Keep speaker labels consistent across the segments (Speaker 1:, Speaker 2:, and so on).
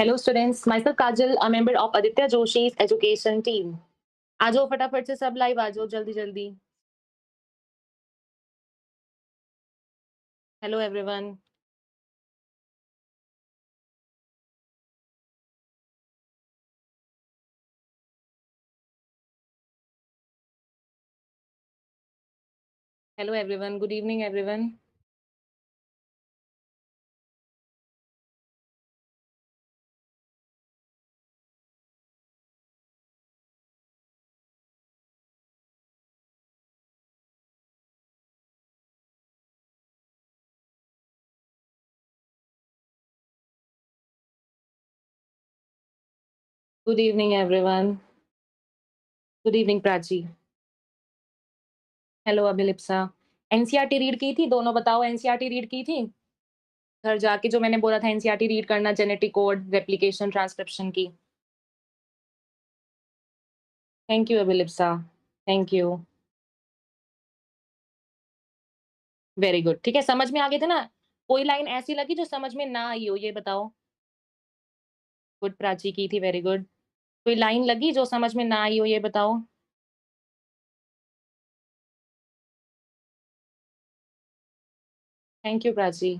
Speaker 1: Hello students, myself Kajal, a member of Aditya Joshi's education team. आ जाओ फटाफट से सब लाइव आ जाओ जल्दी-जल्दी। Hello everyone. Hello everyone, good evening everyone. Good evening everyone. Good evening Prachi. Hello Abhilipsa. NCERT read की थी? दोनों बताओ, एनसीईआरटी रीड की थी? घर जाके जो मैंने बोला था एनसीईआरटी रीड करना, जेनेटिक कोड, रेप्लिकेशन, ट्रांसक्रिप्शन की। Thank you Abhilipsa. Thank you. Very good. ठीक है, समझ में आ गए थे ना? कोई लाइन ऐसी लगी जो समझ में ना आई हो, ये बताओ। गुड, प्राची की थी, वेरी गुड। कोई लाइन लगी जो समझ में ना आई हो, ये बताओ। Thank you Prachi.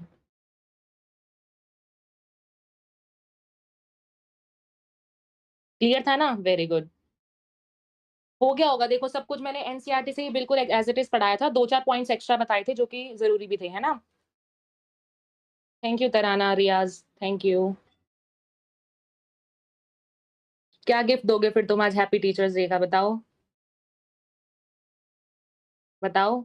Speaker 1: क्लियर था ना? Very good. हो गया होगा, देखो सब कुछ मैंने एनसीईआरटी से ही बिल्कुल एज़ इट इज़ पढ़ाया था, 2-4 पॉइंट्स एक्स्ट्रा बताए थे जो कि ज़रूरी भी थे, है ना? Thank you Tarana, Riyaz, thank you. क्या गिफ्ट दोगे फिर तुम आज हैप्पी टीचर्स डे का, बताओ? बताओ?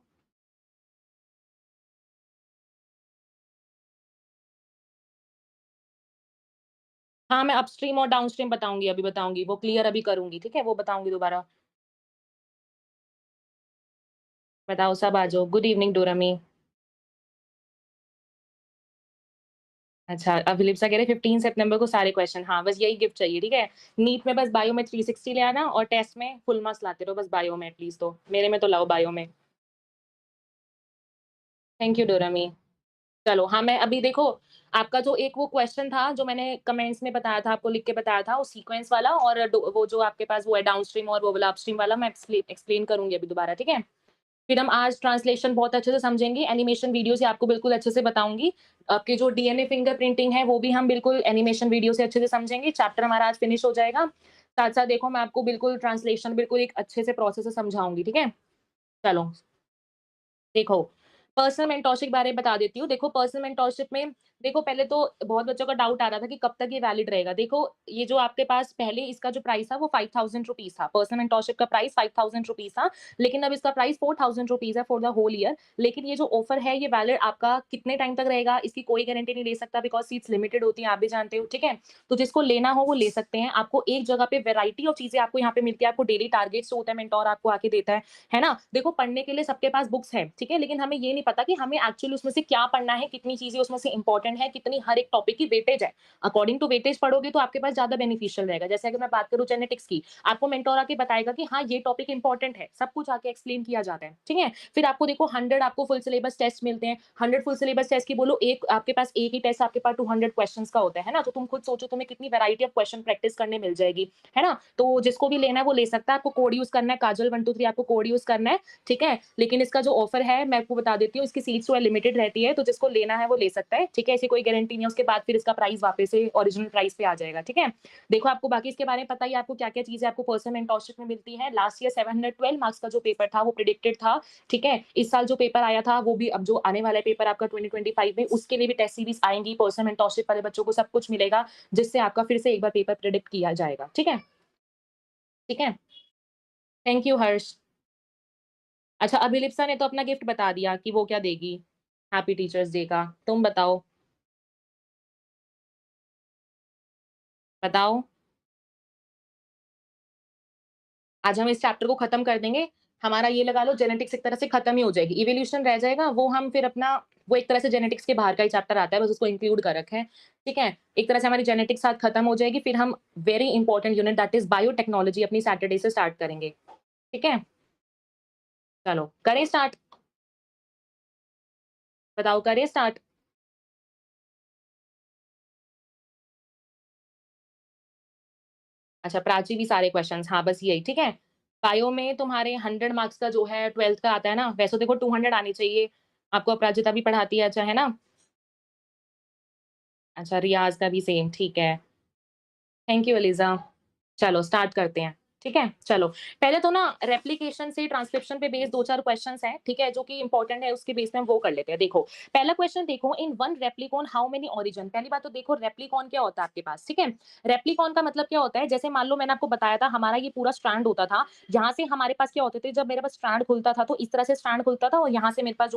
Speaker 1: हाँ, मैं अपस्ट्रीम और डाउनस्ट्रीम बताऊँगी, अभी बताऊँगी, वो क्लियर अभी करूँगी, ठीक है? वो बताऊँगी दोबारा। बताओ, सब आ जाओ। Good evening Dorami. अच्छा, अभिलिप्सा कह रहे 15 सितंबर को सारे क्वेश्चन, हाँ, बस यही गिफ्ट चाहिए, ठीक है? नीट में बस बायो में 360 ले आना और टेस्ट में फुल मार्क्स लाते रहो बस बायो में एटलीस्ट तो। मेरे में तो लाओ बायो में। Thank you Dorami. चलो, हाँ, मैं अभी देखो, आपका जो एक वो क्वेश्चन था, जो मैंने कमेंट्स में बताया था, आपको लिख के बताया था, वो सीक्वेंस वाला और वो जो आपके पास वो है डाउनस्ट्रीम और वो वाला अपस्ट्रीम वाला, मैं एक्सप्लेन करूँगी अभी दोबारा, ठीक है? फिर हम आज ट्रांसलेशन बहुत अच्छे से समझेंगे, एनिमेशन वीडियो से आपको बिल्कुल अच्छे से बताऊँगी। आपके जो डीएनए फिंगरप्रिंटिंग है, वो भी हम बिल्कुल एनिमेशन वीडियो से अच्छे से समझेंगे। चैप्टर हमारा आज फिनिश हो जाएगा। साथ-साथ देखो, मैं आपको बिल्कुल ट्रांसलेशन बिल्कुल एक अच्छे से प्रोसेस से समझाऊँगी, ठीक है? चलो। देखो, पर्सनल मेंटरशिप बारे में बता देती हूँ। देखो, पर्सनल मेंटरशिप में देखो, पहले तो बहुत बच्चों का डाउट आ रहा था कि कब तक ये वैलिड रहेगा। देखो, ये जो आपके पास पहले इसका जो प्राइस था वो ₹5000 था। पर्सनल मेंटरशिप का प्राइस ₹5000 था, लेकिन अब इसका प्राइस ₹4000 है फॉर द होल ईयर। लेकिन ये जो ऑफर है ये वैलिड आपका कितने टाइम तक रहेगा, इसकी कोई गारंटी नहीं ले सकता बिकॉज़ सीट्स लिमिटेड होती हैं, आप भी जानते हो, ठीक है? तो जिसको लेना हो वो ले सकते हैं। आपको एक जगह पे वैरायटी ऑफ चीज़ें आपको यहाँ पे मिलती है। आपको डेली टारगेट्स होता है, मेंटर आपको आके देता है ना? देखो, पढ़ने के लिए सबके पास बुक्स हैं, ठीक है? लेकिन हमें ये नहीं पता कि हमें एक्चुअली उसमें से क्या पढ़ना है, कितनी चीज़ें उसमें से इम्पोर्टेंट है, कितनी हर एक टॉपिक की वेटेज है। अकॉर्डिंग टू वेटेज पढ़ोगे तो आपके पास ज़्यादा बेनिफिशियल रहेगा। जैसे अगर मैं बात करूँ जेनेटिक्स की, आपको मेंटर आके बताएगा कि हाँ, ये टॉपिक इम्पोर्टेंट है, सब कुछ आके एक्सप्लेन किया जाता है, ठीक है? फिर आपको देखो 100 आपको फुल सिलेबस टेस्ट मिलते हैं। 100 फुल सिलेबस टेस्ट की बोलो, एक आपके पास एक ही टेस्ट आपके पास 200 क्वेश्चन्स का होता है ना? तो तुम खुद सोचो तुम्हें कितनी वैरायटी ऑफ क्वेश्चन प्रैक्टिस करने मिल जाएगी, है ना? तो जिसको भी लेना है वो ले सकता है। आपको कोड यूज़ करना है, काजल 1 2 3 आपको कोड यूज़ करना है, ठीक है? लेकिन इसका जो ऑफर है मैं आपको बता देती हूँ, इसकी सीट्स जो है लिमिटेड रहती है, तो जिसको लेना है वो ले सकता है, ठीक है? ऐसी कोई गारंटी नहीं है, उसके बाद फिर इसका प्राइस वापस से ओरिजिनल प्राइस पे आ जाएगा, ठीक है? देखो, आपको बाकी इसके बारे में पता ही है, आपको क्या-क्या चीज़ें आपको पर्सनल मेंटरशिप में मिलती हैं। लास्ट ईयर 712 मार्क्स का जो पेपर था वो प्रिडिक्टेड था, ठीक है? इस साल जो पेपर आया था वो भी अब जो आने वाला है पेपर आपका 2025 में, उसके लिए भी टेस्ट सीरीज़ आएँगी, पर्सनल मेंटरशिप वाले बच्चों को सब कुछ मिलेगा, जिससे आपका फिर से एक बार पेपर प्रिडिक्ट किया जाएगा, ठीक है? ठीक है? थैंक यू हर्ष। अच्छा, अभिलिप्सा ने तो अपना गिफ्ट बता दिया कि वो क्या देगी, हैप्पी टीचर्स डे का। तुम बताओ, बताओ? आज हम इस चैप्टर को खत्म कर देंगे। हमारा ये लगा लो जेनेटिक्स एक तरह से खत्म ही हो जाएगी। इवोल्यूशन रह जाएगा, वो हम फिर अपना वो एक तरह से जेनेटिक्स के बाहर का ही चैप्टर आता है, बस उसको इंक्लूड कर रखें, ठीक है? एक तरह से हमारी जेनेटिक्स आज खत्म हो जाएगी, फिर हम very important unit that is biotechnology अपनी सैटरडे से स्टार्ट करेंगे, ठीक है? चलो, करें स्टार्ट? बताओ, करें स्टार्ट? अच्छा, प्राची भी सारे क्वेश्चंस, हाँ, बस यही, ठीक है? बायो में तुम्हारे 100 मार्क्स का जो है 12th का आता है ना, वैसे देखो 200 आने चाहिए। आपको अपराजिता भी पढ़ाती है, अच्छा, है ना? अच्छा, रियाज़ का भी सेम, ठीक है। Thank you Eliza. चलो स्टार्ट करते हैं, ठीक है? चलो, पहले तो ना रेप्लिकेशन से ट्रांसक्रिप्शन पे बेस्ड 2-4 क्वेश्चन्स हैं, ठीक है? जो कि इम्पोर्टेंट है, उसके बेस पे हम वो कर लेते हैं। देखो, पहला क्वेश्चन देखो, in one replicon how many origin? पहली बात तो देखो रेप्लिकॉन क्या होता है आपके पास, ठीक है? रेप्लिकॉन का मतलब क्या होता है? जैसे मान लो मैंने आपको बताया था हमारा ये पूरा स्ट्रैंड होता था, यहाँ से हमारे पास क्या होते थे, जब मेरे पास स्ट्रैंड खुलता था तो इस तरह से स्ट्रैंड खुलता था और यहाँ से मेरे पास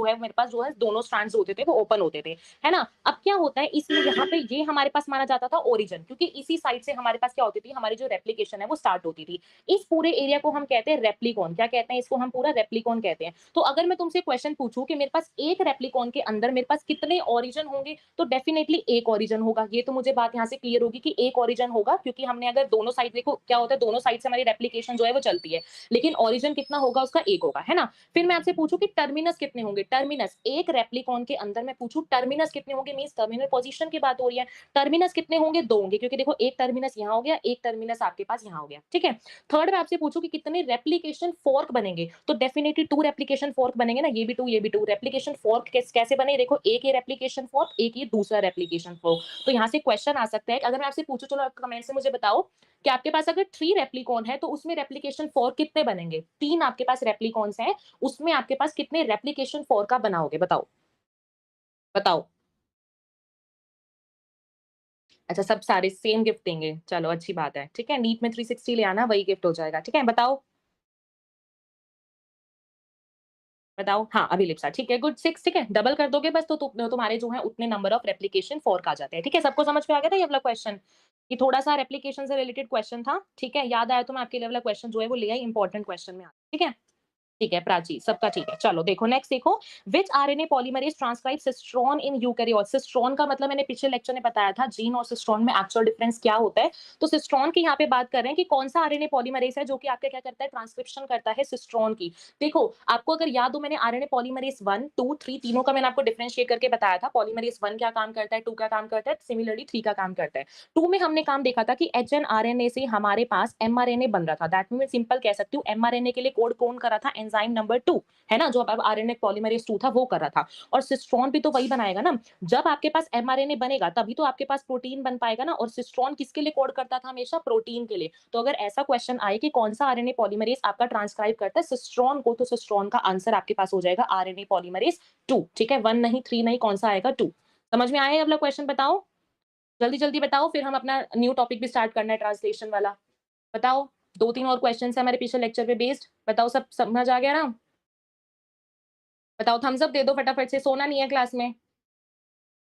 Speaker 1: जो है दोनों स्ट्रैंड्स होते थे वो ओपन होते थे, है ना? अब क्या होता है इसलिए यहाँ पे ये हमारे पास माना जाता था ओरिजिन, क्योंकि इसी साइड से हमारे पास क्या होती थी, हमारी जो रेप्लिकेशन है वो स्टार्ट होती थी। इस पूरे एरिया को हम कहते हैं रेप्लिकॉन। क्या कहते हैं इसको? हम पूरा रेप्लिकॉन कहते हैं। तो अगर मैं तुमसे क्वेश्चन पूछूं कि मेरे पास एक रेप्लिकॉन के अंदर मेरे पास कितने ओरिजिन होंगे, तो डेफिनेटली एक ओरिजिन होगा। ये तो मुझे बात यहाँ से क्लियर होगी कि एक ओरिजिन होगा, क्योंकि हमने अगर दोनों साइड, देखो क्या होता है, दोनों साइड से हमारी रेप्लिकेशन जो है वो चलती है, लेकिन ओरिजिन कितना होगा उसका? एक होगा, है ना? फिर मैं आपसे पूछूं कि टर्मिनस कितने होंगे? टर्मिनस, एक रेप्लिकॉन के अंदर मैं पूछूं टर्मिनस कितने होंगे, मींस टर्मिनल पोजीशन की बात हो रही है। टर्मिनस कितने होंगे? दो होंगे, क्योंकि देखो एक टर्मिनस यहाँ हो गया, एक टर्मिनस आपके पास यहाँ हो गया, ठीक है? थर्ड मैं आपसे पूछूं कि कितने रेप्लिकेशन फॉर्क बनेंगे, तो डेफिनेटली 2 रेप्लिकेशन फॉर्क बनेंगे ना, ये भी 2 ये भी 2। रेप्लिकेशन फॉर्क कैसे बने? देखो, एक ये रेप्लिकेशन फॉर्क, एक ये दूसरा रेप्लिकेशन फॉर्क। तो यहाँ से क्वेश्चन आ सकता है, अगर मैं आपसे पूछूं, चलो कमेंट से मुझे बताओ कि आपके पास अगर 3 रेप्लिकॉन है तो उसमें रेप्लिकेशन फॉर्क कितने बनेंगे? 3 आपके पास रेप्लिकॉन्स हैं, उसमें आपके पास कितने रेप्लिकेशन फॉर्क का बनाओगे? बताओ, बताओ। अच्छा, सब सारे सेम गिफ्ट देंगे, चलो अच्छी बात है, ठीक है? नीट में 360 ले आना, वही गिफ्ट हो जाएगा, ठीक है? बताओ, बताओ। हाँ, अभिलिप्सा, ठीक है, गुड, 6, ठीक है, डबल कर दोगे बस तो तुम्हारे जो है उतने नंबर ऑफ रेप्लिकेशन फॉर्क आ जाते हैं, ठीक है? सबको समझ में आ गया था ये वाला क्वेश्चन? ये थोड़ा सा रेप्लिकेशन से रिलेटेड क्वेश्चन था, ठीक है? याद आया तो मैं आपके लिए वाला क्वेश्चन जो है वो ले आई, इंपॉर्टेंट क्वेश्चन में, ठीक है? ठीक है, प्राची, सबका ठीक है। चलो देखो, नेक्स्ट देखो, which RNA polymerase transcribe cistron in eukaryote? Cistron का मतलब मैंने पिछले लेक्चर में बताया था, जीन और सिस्ट्रोन में एक्चुअल डिफरेंस क्या होता है। तो सिस्ट्रोन की यहाँ पे बात कर रहे हैं कि कौन सा आरएनए पॉलीमरेज है जो कि आपका क्या करता है, ट्रांसक्रिप्शन करता है सिस्ट्रोन की। देखो, आपको अगर याद हो, मैंने आरएनए पॉलीमरेज 1, 2, 3 तीनों का मैंने आपको डिफरेंशिएट करके बताया था। पॉलीमरेज 1 क्या काम करता है, 2 का काम करता है, सिमिलरली 3 का काम करता है। 2 में हमने काम देखा था कि एचएनआरएनए से हमारे पास एमआरएनए बन रहा था। दैट मीन सिंपल कह सकती हूँ, एमआरएनए के लिए कोड कौन कर रहा था? एंजाइम नंबर 2, है ना? जो अब आरएनए पॉलीमरेज 2 था वो कर रहा था। और सिस्ट्रोन भी तो वही बनाएगा ना। जब आपके पास एमआरएनए बनेगा तभी तो आपके पास प्रोटीन बन पाएगा ना। और सिस्ट्रोन किसके लिए कोड करता था? हमेशा प्रोटीन के लिए। तो अगर ऐसा क्वेश्चन आए कि कौन सा आरएनए पॉलीमरेज आपका ट्रांसक्राइब करता है सिस्ट्रोन को, तो सिस्ट्रोन का आंसर आपके पास हो जाएगा आरएनए पॉलीमरेज 2, ठीक है? 1 नहीं, 3 नहीं, कौन सा आएगा? 2। समझ में आया ये वाला क्वेश्चन? बताओ, जल्दी जल्दी बताओ, फिर हम अपना न्यू टॉपिक भी स्टार्ट करना है, ट्रांसलेशन वाला। बताओ, 2-3 और क्वेश्चन है हमारे पिछले लेक्चर पे बेस्ड। बताओ, सब समझ आ गया ना? बताओ, थम्स अप दे दो फटाफट से, सोना नहीं है क्लास में।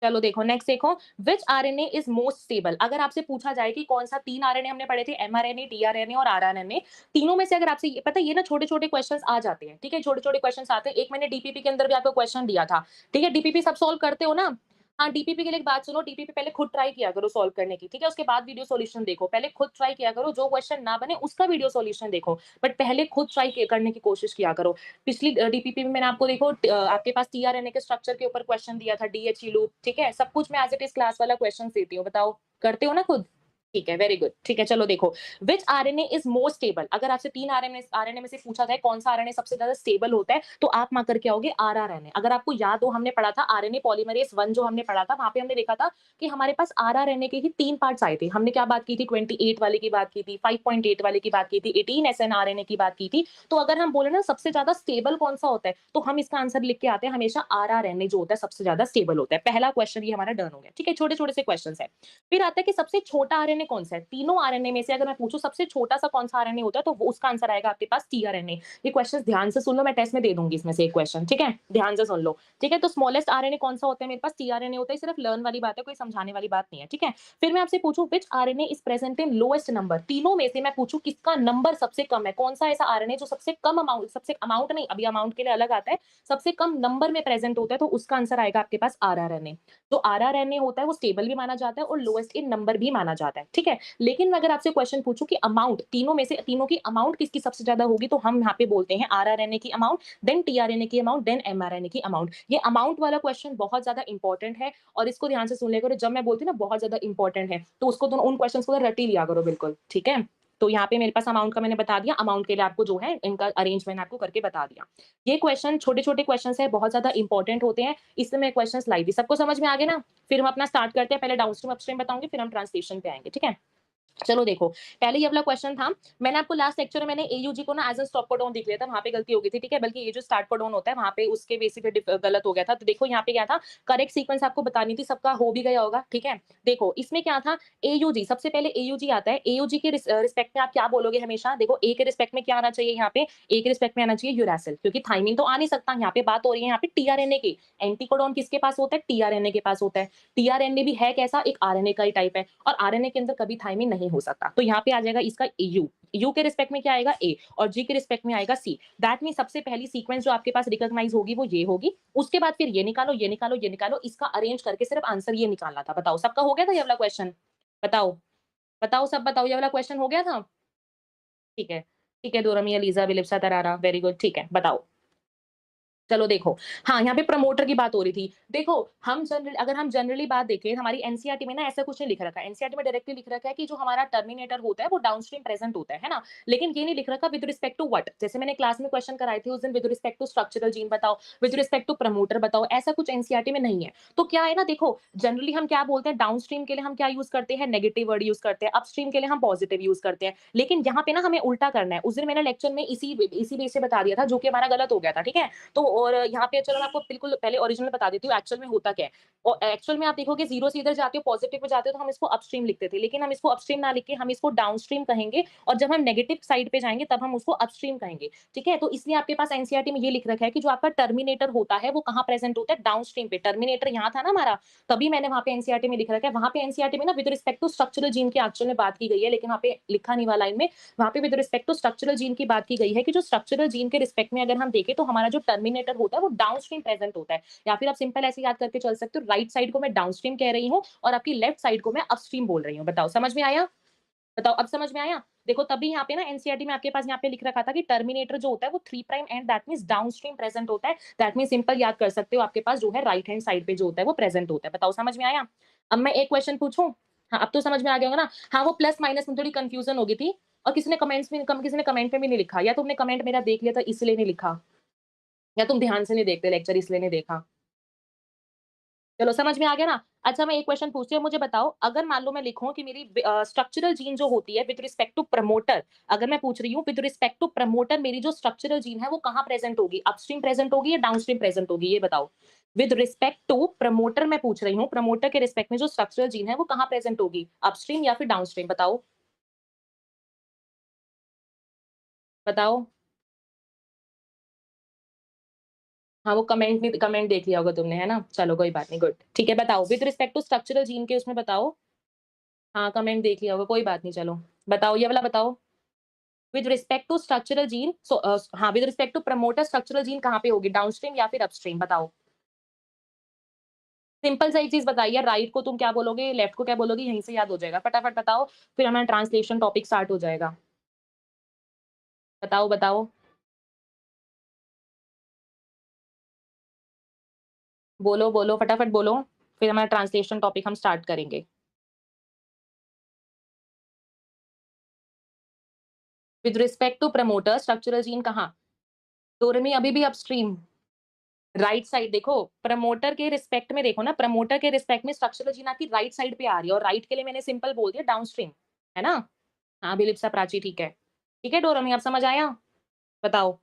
Speaker 1: चलो देखो, नेक्स्ट देखो, which RNA is most stable? अगर आपसे पूछा जाए कि कौन सा 3 आरएनए हमने पढ़े थे, एमआरएनए, टीआरएनए और आरआरएनए, तीनों में से अगर आपसे ये पता है, ये ना छोटे-छोटे क्वेश्चंस आ जाते हैं, ठीक है? छोटे-छोटे क्वेश्चंस आते हैं। एक मैंने डीपीपी के अंदर भी आपको क्वेश्चन दिया था, ठीक है? डीपीपी सब सॉल्व करते हो ना? हाँ, डीपीपी के लिए एक बात सुनो, डीपीपी पहले खुद ट्राई किया करो सॉल्व करने की, ठीक है? उसके बाद वीडियो सॉल्यूशन देखो। पहले खुद ट्राई किया करो, जो क्वेश्चन ना बने उसका वीडियो सॉल्यूशन देखो, बट पहले खुद ट्राई करने की कोशिश किया करो। पिछली डीपीपी में मैंने आपको देखो आपके पास टीआरएनए के स्ट्रक्चर के ऊपर क्वेश्चन दिया था, डीएचई लूप, ठीक है? सब कुछ मैं एज़ इट इज़ क्लास वाला क्वेश्चन देती हूँ, बताओ, करते हो ना खुद? ठीक है, वेरी गुड, ठीक है, चलो देखो, which RNA is more stable? अगर आपसे 3 आरएनए आरएनए में से पूछा जाए कौन सा आरएनए सबसे ज्यादा स्टेबल होता है, तो आप मार्क करके आओगे आरआरएनए। अगर आपको याद हो, हमने पढ़ा था आरएनए पॉलीमरेज 1 जो हमने पढ़ा था, वहां पे हमने देखा था कि हमारे पास आरआरएनए के ही 3 पार्ट्स आए थे। हमने क्या बात की थी? 28 वाले की बात की थी, 5.8 वाले की बात की थी, 18 एसएनआरएनए की बात की थी। तो अगर हम बोले ना सबसे ज्यादा स्टेबल कौन सा होता है, तो हम इसका आंसर लिख के आते हैं हमेशा आरआरएनए जो होता है सबसे ज्यादा स्टेबल होता है। पहला क्वेश्चन ये हमारा डन हो गया, ठीक है? छोटे छोटे से क्वेश्चन है। फिर आता है कि सबसे छोटा आरएनए कौन सा है? तीनों आरएनए में से अगर मैं पूछूं सबसे छोटा सा कौन सा आरएनए होता है, तो वो उसका आंसर आएगा आपके पास टीआरएनए। ये क्वेश्चन ध्यान से सुन लो, मैं टेस्ट में दे दूंगी इसमें से एक क्वेश्चन, ठीक है? ध्यान से सुन लो, ठीक है? तो स्मॉलेस्ट आरएनए कौन सा होता है? मेरे पास टीआरएनए होता है, सिर्फ लर्न वाली बात है, कोई समझाने वाली बात नहीं है, ठीक है? फिर मैं आपसे पूछूं which RNA is present in lowest number? तीनों में से मैं पूछूं किसका नंबर सबसे कम है? कौन सा ऐसा आरएनए जो सबसे कम अमाउंट, सबसे अमाउंट नहीं, अभी अमाउंट के लिए अलग आता है, सबसे कम नंबर में प्रेजेंट होता है, तो उसका आंसर आएगा आपके पास आरआरएनए। तो आरआरएनए होता है वो स्टेबल भी माना जाता है और लोएस्ट इन नंबर भी माना जाता है, ठीक है? लेकिन मैं अगर आपसे क्वेश्चन पूछूं कि अमाउंट तीनों में से, तीनों की अमाउंट किसकी सबसे ज्यादा होगी, तो हम यहाँ पे बोलते हैं आरआरएनए की अमाउंट, देन टीआरएनए की अमाउंट, देन एमआरएनए की अमाउंट। ये अमाउंट वाला क्वेश्चन बहुत ज्यादा इंपॉर्टेंट है और इसको ध्यान से सुन लिया करो। जब मैं बोलती हूँ ना बहुत ज्यादा इंपॉर्टेंट है, तो उसको तो उन क्वेश्चन को रट ही लिया करो बिल्कुल, ठीक है? तो यहाँ पे मेरे पास अमाउंट का मैंने बता दिया, अमाउंट के लिए आपको जो है इनका अरेंज मैंने आपको करके बता दिया। ये क्वेश्चन छोटे-छोटे क्वेश्चन्स हैं, बहुत ज़्यादा इंपॉर्टेंट होते हैं, इसलिए मैं क्वेश्चन्स लाई थी। सबको समझ में आ गए ना? फिर हम अपना स्टार्ट करते हैं, पहले डाउनस्ट्रीम, अपस्ट्रीम बताऊँगी, फिर हम ट्रांसलेशन पे आएँगे, ठीक है? चलो देखो, पहले ये वाला क्वेश्चन था, मैंने आपको लास्ट लेक्चर में मैंने एयूजी को ना एज़ अ स्टॉप कोडॉन लिख लिया था, वहाँ पे गलती हो गई थी, ठीक है? बल्कि ये जो स्टार्ट कोडॉन होता है, वहाँ पे उसके बेसिस पे गलत हो गया था। तो देखो यहाँ पे क्या था, करेक्ट सीक्वेंस आपको बतानी थी, सबका हो भी गया होगा, ठीक है? देखो, इसमें क्या था, एयूजी, सबसे पहले एयूजी आता है, एयूजी के रिस्पेक्ट में आप क्या बोलोगे हमेशा? देखो, ए के रिस्पेक्ट में क्या आना चाहिए यहाँ पे? ए के रिस्पेक्ट में आना चाहिए यूरासिल, क्योंकि थायमिन तो आ नहीं सकता, यहाँ पे बात हो रही है यहाँ पे टीआरएनए की। एंटीकोडॉन किसके पास होता है? टीआरएनए के पास होता है। टीआरएनए भी है कैसा? एक आरएनए का ही टाइप है, और आरएनए के अंदर कभी थायमिन नहीं हो सकता। तो यहाँ पे आ जाएगा इसका यू, यू के रिस्पेक्ट में क्या आएगा? ए, और जी के रिस्पेक्ट में आएगा सी। दैट मीन्स सबसे पहली सीक्वेंस जो आपके पास रिकॉग्नाइज होगी वो ये होगी। उसके बाद फिर ये निकालो, ये निकालो, ये निकालो, इसका अरेंज करके सिर्फ आंसर ये निकालना था। बताओ, सबका हो गया था ये वाला क्वेश्चन? बताओ, बताओ, सब बताओ, ये वाला क्वेश्चन हो गया था? ठीक है, ठीक है, डोरमी, एलिजा, विलिप्सा, तरारा, वेरी गुड, ठीक है, बताओ। चलो देखो, हाँ, यहाँ पे प्रमोटर की बात हो रही थी। देखो, अगर हम जनरली बात देखें, हमारी एनसीईआरटी में ना ऐसा कुछ नहीं लिख रखा है। एनसीईआरटी में डायरेक्टली लिख रखा है कि जो हमारा टर्मिनेटर होता है, वो डाउनस्ट्रीम प्रेज़ेंट होता है ना? लेकिन ये नहीं लिख रखा विद रिस्पेक्ट टू व्हाट? जैसे मैंने क्लास में क्वेश्चन कराए थे उस दिन, with respect to structural gene बताओ, विद रिस्पेक्ट टू प्रमोटर बताओ, ऐसा कुछ एनसीईआरटी में नहीं है। तो क्या है ना, देखो, जनरली हम क्या बोलते हैं, डाउनस्ट्रीम के लिए हम क्या यूज़ करते हैं? नेगेटिव वर्ड यूज़ करते हैं, अपस्ट्रीम के लिए हम पॉजिटिव यूज़ करते हैं। लेकिन यहाँ पे ना हमें उल्टा करना है। उस दिन मैंने लेक्चर में इसी बेस से बता दिया था, जो कि हमारा गलत हो गया था, ठीक है? तो और यहाँ पे चलो मैं आपको बिल्कुल पहले ओरिजिनल बता देती हूँ, एक्चुअल में होता क्या है। और एक्चुअल में आप देखोगे, 0 से इधर जाते हो, पॉजिटिव में जाते हो, तो हम इसको अपस्ट्रीम लिखते थे। लेकिन हम इसको अपस्ट्रीम ना लिख के हम इसको डाउनस्ट्रीम कहेंगे, और जब हम नेगेटिव साइड पे जाएँगे तब हम उसको अपस्ट्रीम कहेंगे, ठीक है? तो इसलिए आपके पास एनसीईआरटी में ये लिख रखा है कि जो आपका टर्मिनेटर होता है, वो कहाँ प्रेज़ेंट होता है? डाउनस्ट्रीम पे। टर्मिनेटर यहाँ था ना हमारा, तभी मैंने वहाँ पे एनसीईआरटी में लिख रखा है। वहाँ पे एनसीईआरटी में ना with respect to structural gene की एक्चुअल में बात की गई है, लेकिन वहाँ पे लिखा नहीं हुआ लाइन में। वहाँ पे with respect to structural gene की बात की गई है कि जो स्ट्रक्चरल जीन के रिस्पेक्ट में अगर हम देखें, तो हमारा जो टर्मिनेटर होता है, वो डाउनस्ट्रीम प्रेज़ेंट होता है। या फिर आप सिंपल ऐसे याद करके चल सकते हो, राइट साइड को मैं डाउनस्ट्रीम कह रही हूँ और आपकी लेफ्ट साइड को मैं अपस्ट्रीम बोल रही हूँ। बताओ, समझ में आया? बताओ, अब समझ में आया? देखो, तभी यहाँ पे ना एनसीईआरटी में आपके पास यहाँ पे लिख रखा था कि टर्मिनेटर जो होता है वो 3 prime and that means downstream present होता है। दैट मीन्स सिंपल याद कर सकते हो, आपके पास जो है राइट हैंड साइड पे जो होता है वो प्रेजेंट होता है। बताओ, समझ में आया? अब मैं एक क्वेश्चन पूछूं? हाँ, अब तो समझ में आ गया होगा ना? हाँ, वो प्लस माइनस में थोड़ी कंफ्यूजन हो गई थी, और किसी ने कमेंट में भी नहीं लिखा, या तुमने कमेंट मेरा देख लिया था इसलिए नहीं लिखा, या तुम ध्यान से नहीं देखते लेक्चर इसलिए नहीं देखा। चलो, समझ में आ गया ना? अच्छा, मैं एक क्वेश्चन पूछती हूँ, मुझे बताओ, अगर मान लो मैं लिखूँ कि मेरी स्ट्रक्चरल जीन जो होती है विद रिस्पेक्ट टू प्रमोटर, अगर मैं पूछ रही हूँ विद रिस्पेक्ट टू प्रमोटर, मेरी जो स्ट्रक्चरल जीन है वो कहाँ प्रेज़ेंट होगी? अपस्ट्रीम प्रेज़ेंट होगी या डाउनस्ट्रीम प्रेज़ेंट होगी? ये बताओ। विद रिस्पेक्ट टू प्रमोटर मैं पूछ रही हूँ, प्रमोटर के रिस्पेक्ट में जो स्ट्रक्चरल जीन है वो कहाँ प्रेज़ेंट होगी? अपस्ट्रीम या फिर डाउनस्ट्रीम? बताओ, बताओ। हाँ, वो कमेंट देख लिया होगा तुमने, है ना? चलो, कोई बात नहीं, गुड। ठीक है, बताओ, with respect to structural gene के उसमें बताओ। हाँ, कमेंट देख लिया होगा, कोई बात नहीं, चलो। बताओ, ये वाला बताओ। With respect to structural gene, हाँ, with respect to promoter structural gene कहाँ पे होगी? डाउनस्ट्रीम या फिर अपस्ट्रीम? बताओ। सिंपल सा एक चीज़ बताइए, राइट को तुम क्या बोलोगे, लेफ्ट को क्या बोलोगे, यहीं से याद हो जाएगा। फटाफट बताओ, फिर हमारा ट्रांसलेशन टॉपिक स्टार्ट हो जाएगा। बताओ, बताओ। बोलो, बोलो, फटाफट बोलो, फिर हमारा ट्रांसलेशन टॉपिक हम स्टार्ट करेंगे। With respect to promoter structural gene कहाँ? डोरेमी अभी भी अपस्ट्रीम। राइट साइड देखो, प्रमोटर के रिस्पेक्ट में देखो ना, प्रमोटर के रिस्पेक्ट में स्ट्रक्चरल जीन आपकी राइट साइड पे आ रही है, और राइट के लिए मैंने सिंपल बोल दिया डाउनस्ट्रीम, है ना? हाँ, बिलिप्सा प्राची, ठीक है। ठीक है डोरेमी, अब समझ आया? बताओ।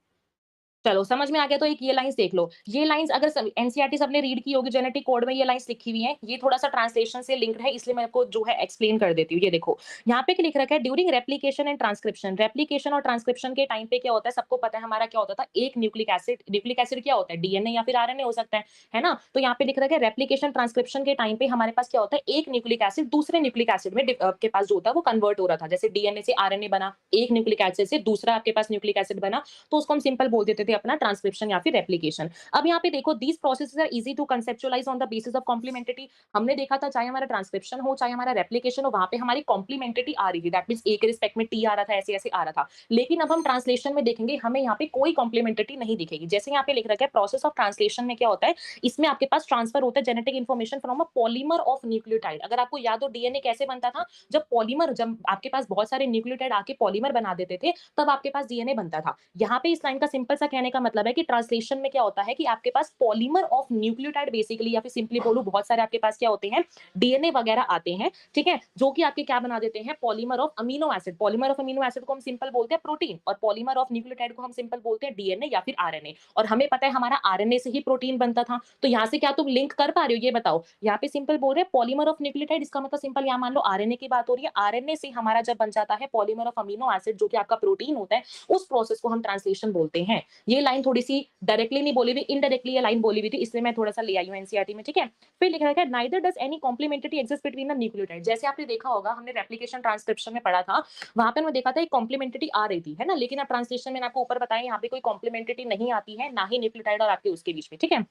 Speaker 1: चलो, समझ में आ गया, तो एक ये लाइन्स देख लो। ये लाइन्स अगर एनसीईआरटी सबने रीड की होगी, जेनेटिक कोड में ये लाइन्स लिखी हुई हैं। ये थोड़ा-सा ट्रांसलेशन से लिंक्ड है, इसलिए मैं आपको जो है एक्सप्लेन कर देती हूँ। ये देखो, यहाँ पे क्या लिख रखा है, during replication and transcription. Replication और ट्रांसक्रिप्शन के टाइम पे क्या होता है, सबको पता है हमारा क्या होता था, एक न्यूक्लिक एसिड क्या होता है, डीएनए या फिर आरएनए हो सकता है ना? तो यहाँ पे लिख रखा है रेप्लिकेशन ट्रांसक्रिप्शन के टाइम पे हमारे पास क्या होता है, एक न्यूक्लिक एसिड दूसरे न्यूक्लिक एसिड में के पास जो होता है वो कन्वर्ट हो रहा था। जैसे डीएनए से आरएनए बना, एक न्यूक्लिक एसिड से दूसरा आपके पास न्यूक्लिक एसिड बना, तो उसको हम सिंपल बोल देते थे थे अपना ट्रांसक्रिप्शन या फिर रेप्लिकेशन। अब यहाँ पे देखो these processes are easy to conceptualise on the basis of complementarity. हमने देखा था चाहे हमारा ट्रांसक्रिप्शन हो चाहे हमारा रेप्लिकेशन हो, वहां पे हमारी कॉम्प्लीमेंट्रिटी आ रही थी, दैट मींस ए के रिस्पेक्ट में टी आ रहा था, ऐसे ऐसे आ रहा था। लेकिन अब हम ट्रांसलेशन में देखेंगे हमें यहाँ पे कोई कॉम्प्लीमेंट्रिटी नहीं दिखेगी। जैसे यहाँ पे लिख रखा है प्रोसेस ऑफ ट्रांसलेशन में क्या होता है, इसमें आपके पास ट्रांसफर होता है genetic information from a polymer of nucleotide. अगर आपको याद हो डीएनए कैसे बनता था, जब पॉलीमर, जब आपके पास बहुत सारे न्यूक्लियोटाइड आके पॉलीमर बना देते थे, तब आपके पास डीएनए बनता था। यहाँ पे इस लाइन का सिंपल सा कहने का मतलब है कि ट्रांसलेशन में क्या होता है कि आपके पास पॉलीमर ऑफ न्यूक्लियोटाइड बेसिकली, या फिर सिंपली बोलूं बहुत सारे आपके पास क्या होते हैं, डीएनए वगैरह आते हैं, ठीक है, जो कि आपके क्या बना देते हैं, polymer of amino acid. Polymer of amino acid को हम सिंपल बोलते हैं प्रोटीन, और पॉलीमर ऑफ न्यूक्लियोटाइड को हम सिंपल बोलते हैं डीएनए या फिर आरएनए। और हमें पता है हमारा आरएनए से ही प्रोटीन बनता था। तो यहाँ से क्या तुम लिंक कर पा रहे हो, ये बताओ। यहाँ पे सिंपल बोल रहे हैं पॉलीमर ऑफ न्यूक्लियोटाइड, इसका मतलब सिंपल यहाँ मान लो आरएनए की बात हो रही है, आरएनए से हमारा जब बन जाता है पॉलीमर ऑफ अमीनो एसिड जो कि आपका प्रोटीन होता है, उस प्रोसेस को हम ट्रांसलेशन बोलते हैं। ये लाइन थोड़ी सी डायरेक्टली नहीं बोली हुई, इनडायरेक्टली ये लाइन बोली हुई थी, इसलिए मैं थोड़ा सा ले आई हूं एनसीईआरटी में, ठीक है। फिर लिखा है neither does any complementarity exist between the nucleotide. जैसे आपने देखा होगा, हमने रेप्लिकेशन ट्रांसक्रिप्शन में पढ़ा था, वहां पे हमने देखा था एक कॉम्प्लीमेंट्रिटी आ रही थी, है ना, लेकिन अब ट्रांसलेशन में आपको ऊपर बताया यहाँ पे कोई कॉम्प्लीमेंट्रिटी नहीं आती है, ना ही न्यूक्लियोटाइड और आपके उसके बीच में, ठीक है।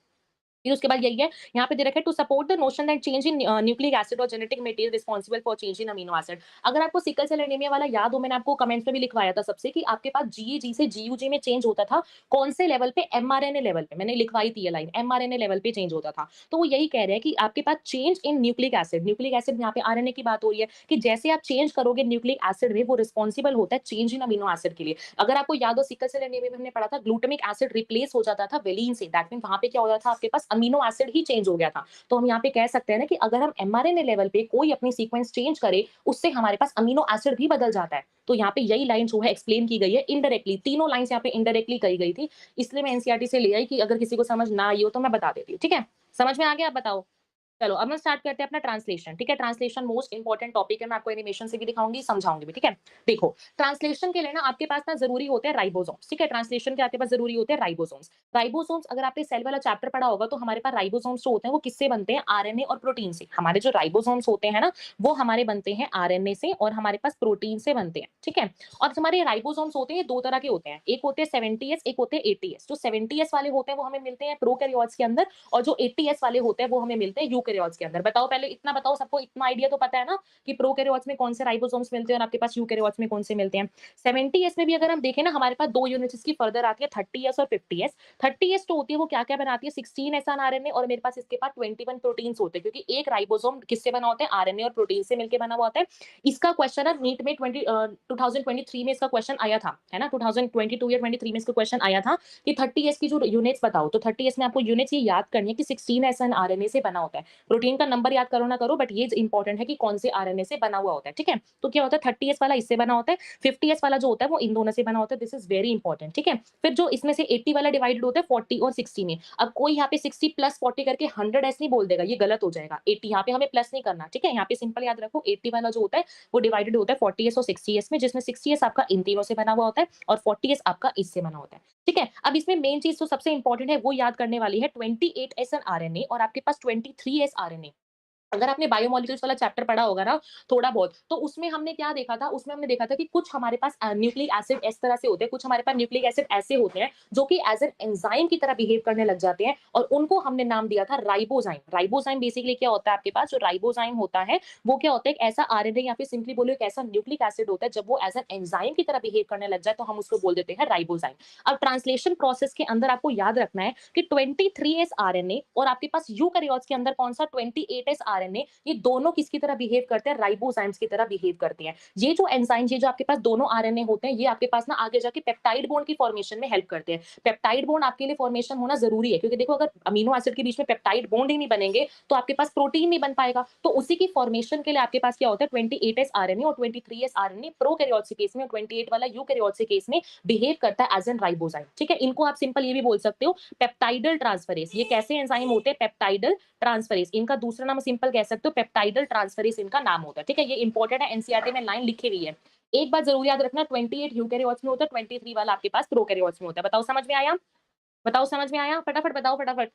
Speaker 1: फिर उसके बाद यही है, यहाँ पे दे रखा है to support the notion that change in nucleic acid और genetic material responsible for change in amino acid. अगर आपको सिकल सेल एनीमिया वाला याद हो, मैंने आपको कमेंट्स में भी लिखवाया था सबसे कि आपके पास जीएजी से जीयूजी में चेंज होता था, कौन से लेवल पे, एमआरएनए लेवल पे। मैंने लिखवाई थी ये लाइन, एमआरएनए लेवल पे चेंज होता था। तो वो यही कह रहे हैं कि आपके पास change in nucleic acid, nucleic acid यहाँ पे आरएनए की बात हो रही है, कि जैसे आप चेंज करोगे न्यूक्लिक एसिड में, वो रिस्पॉन्सिबल होता है चेंज इन अमीनो एसिड के लिए। अगर आपको याद हो सिकल सेल एनीमिया में हमने पढ़ा था ग्लूटामिक एसिड रिप्लेस हो जाता था वेलिन से, दैट मीन वहां पे क्या हो जाता था, आपके पास अमीनो एसिड ही चेंज हो गया था। तो हम यहाँ पे कह सकते हैं ना कि अगर हम एमआरएनए लेवल पे कोई अपनी सीक्वेंस चेंज करे, उससे हमारे पास अमीनो एसिड भी बदल जाता है। तो यहाँ पे यही लाइन जो है एक्सप्लेन की गई है इनडायरेक्टली, तीनों लाइंस यहाँ पे इनडायरेक्टली कही गई थी, इसलिए मैं एनसीईआरटी से ले आई कि अगर किसी को समझ ना आई हो तो मैं बता देती हूँ, ठीक है। समझ में आ गया, आप बताओ। चलो अब हम स्टार्ट करते हैं अपना ट्रांसलेशन, ठीक है। ट्रांसलेशन मोस्ट इंपॉर्टेंट टॉपिक है, मैं आपको एनिमेशन से भी दिखाऊंगी, समझाऊंगी भी, ठीक है। देखो ट्रांसलेशन के लिए ना आपके पास ना जरूरी होते हैं राइबोसोम्स, ठीक है। ट्रांसलेशन के आपके पास जरूरी होते हैं राइबोसोम्स। राइबोसोम्स अगर आपने सेल वाला चैप्टर पढ़ा होगा तो हमारे पास राइबोसोम्स जो होते हैं वो किससे बनते हैं, आरएनए और प्रोटीन से। हमारे जो राइबोसोम्स होते हैं ना, वो हमारे बनते हैं आरएनए से और हमारे पास प्रोटीन से बनते हैं, ठीक है। और हमारे राइबोसोम्स होते हैं दो तरह के होते हैं, एक होते हैं 70s, एक होते हैं 80s। जो 70s वाले होते हैं वो हमें मिलते हैं प्रोकैरियोट्स के अंदर, और जो 80s वाले होते हैं वो हमें मिलते हैं यूकैरियोट्स के अंदर। बताओ पहले इतना बताओ, सबको इतना आइडिया तो पता है ना कि प्रोकैरियोट्स में कौन से राइबोसोम्स मिलते हैं और आपके पास यूकैरियोट्स में कौन से मिलते हैं। 70s में भी अगर हम देखें ना, हमारे पास दो यूनिट्स इसकी फर्दर आती है, 30s और 50s। 30s तो होती है वो क्या क्या बनाती है, 16 एस आरएनए, और मेरे पास इसके पास 21 प्रोटीन्स होते हैं, क्योंकि एक राइबोसोम किससे बना होता है, आरएनए और प्रोटीन से मिलकर बना हुआ होता है। इसका क्वेश्चन है नीट में 2023 में इसका क्वेश्चन आया था, है ना, 2022 या 23 में इसका क्वेश्चन आया था कि 30s की जो यूनिट्स बताओ। तो 30s में आपको यूनिट्स ये याद करनी है कि 16 एस आरएनए से बना होता है। प्रोटीन का नंबर याद करो ना करो, बट ये इंपॉर्टेंट है कि कौन से आरएनए से बना हुआ होता है, ठीक है। तो क्या होता है 30s वाला इससे बना होता है, 50s वाला जो होता है वो इन दोनों से बना होता है, दिस इज वेरी इंपॉर्टेंट, ठीक है। फिर जो इसमें से 80 वाला डिवाइडेड होता है 40 और 60 में। अब कोई यहाँ पे 60 प्लस 40 करके 100 एस नहीं बोल देगा, ये गलत हो जाएगा। 80 यहाँ पे हमें प्लस नहीं करना, ठीक है। यहाँ पे सिंपल याद रखो 80 वाला जो होता है वो डिवाइडेड होता है 40s और 60s में, जिसमें 60s आपका इन तीनों से बना हुआ होता है और 40s आपका इससे बना होता है, ठीक है। अब इसमें मेन चीज तो सबसे इंपॉर्टेंट है वो याद करने वाली है 28 एस आरएनए और आपके पास 23 एस आरएनए। अगर आपने बायोमोलिक्यूल्स वाला चैप्टर पढ़ा होगा ना थोड़ा बहुत, तो उसमें हमने क्या देखा था, उसमें हमने देखा था कि कुछ हमारे पास न्यूक्लिक एसिड इस तरह से होते हैं, कुछ हमारे पास न्यूक्लिक एसिड ऐसे होते हैं जो कि एज एन एंजाइम की तरह बिहेव करने लग जाते हैं, और उनको हमने नाम दिया था राइबोजाइम। राइबोजाइम बेसिकली क्या होता है, आपके पास जो राइबोजाइम होता है वो क्या होता है, एक ऐसा आरएनए या फिर सिंपली बोलो एक ऐसा न्यूक्लिक एसिड होता है, जब वो एज एन एंजाइम की तरह बिहेव करने लग जाए तो हम उसको बोल देते हैं राइबोजाइम। अब ट्रांसलेशन प्रोसेस के अंदर आपको याद रखना है कि 23 एस आरएनए और आपके पास यूकैरियोट्स के अंदर कौन सा 28 एस आरएनए, ये दोनों किसकी तरह बिहेव करते हैं, राइबोजाइम्स की तरह बिहेव करते हैं। ये जो एंजाइम्स, ये जो आपके पास दोनों आरएनए होते हैं, ये आपके पास ना आगे जाके पेप्टाइड बॉन्ड की फॉर्मेशन में हेल्प करते हैं। पेप्टाइड बॉन्ड आपके लिए फॉर्मेशन होना जरूरी है, क्योंकि देखो अगर अमीनो एसिड के बीच में पेप्टाइड बॉन्ड ही नहीं बनेंगे तो आपके पास प्रोटीन नहीं बन पाएगा। तो उसी की फॉर्मेशन के लिए आपके पास क्या होता है 28 एस आरएनए और 23 एस आरएनए प्रोकैरियोट्स के केस में, और 28 वाला यूकैरियोट्स के केस में बिहेव करता है एज एन राइबोजाइम, ठीक है। इनको आप सिंपल ये भी बोल सकते हो पेप्टाइडल ट्रांसफरेज। ये कैसे एंजाइम होते हैं, पेप्टाइडल ट्रांसफरेज। इनका दूसरा नाम सिंपल कह सकते हो पेप्टाइडल ट्रांसफरेज इनका नाम होता है, ठीक है। ये इंपॉर्टेंट है, एनसीईआरटी में लाइन लिखी हुई है। एक बात जरूर याद रखना, 28 यूकैरियोट्स में होता है, 23 वाला आपके पास प्रोकैरियोट्स में होता है। बताओ समझ में आया, बताओ समझ में आया, फटाफट बताओ, फटाफट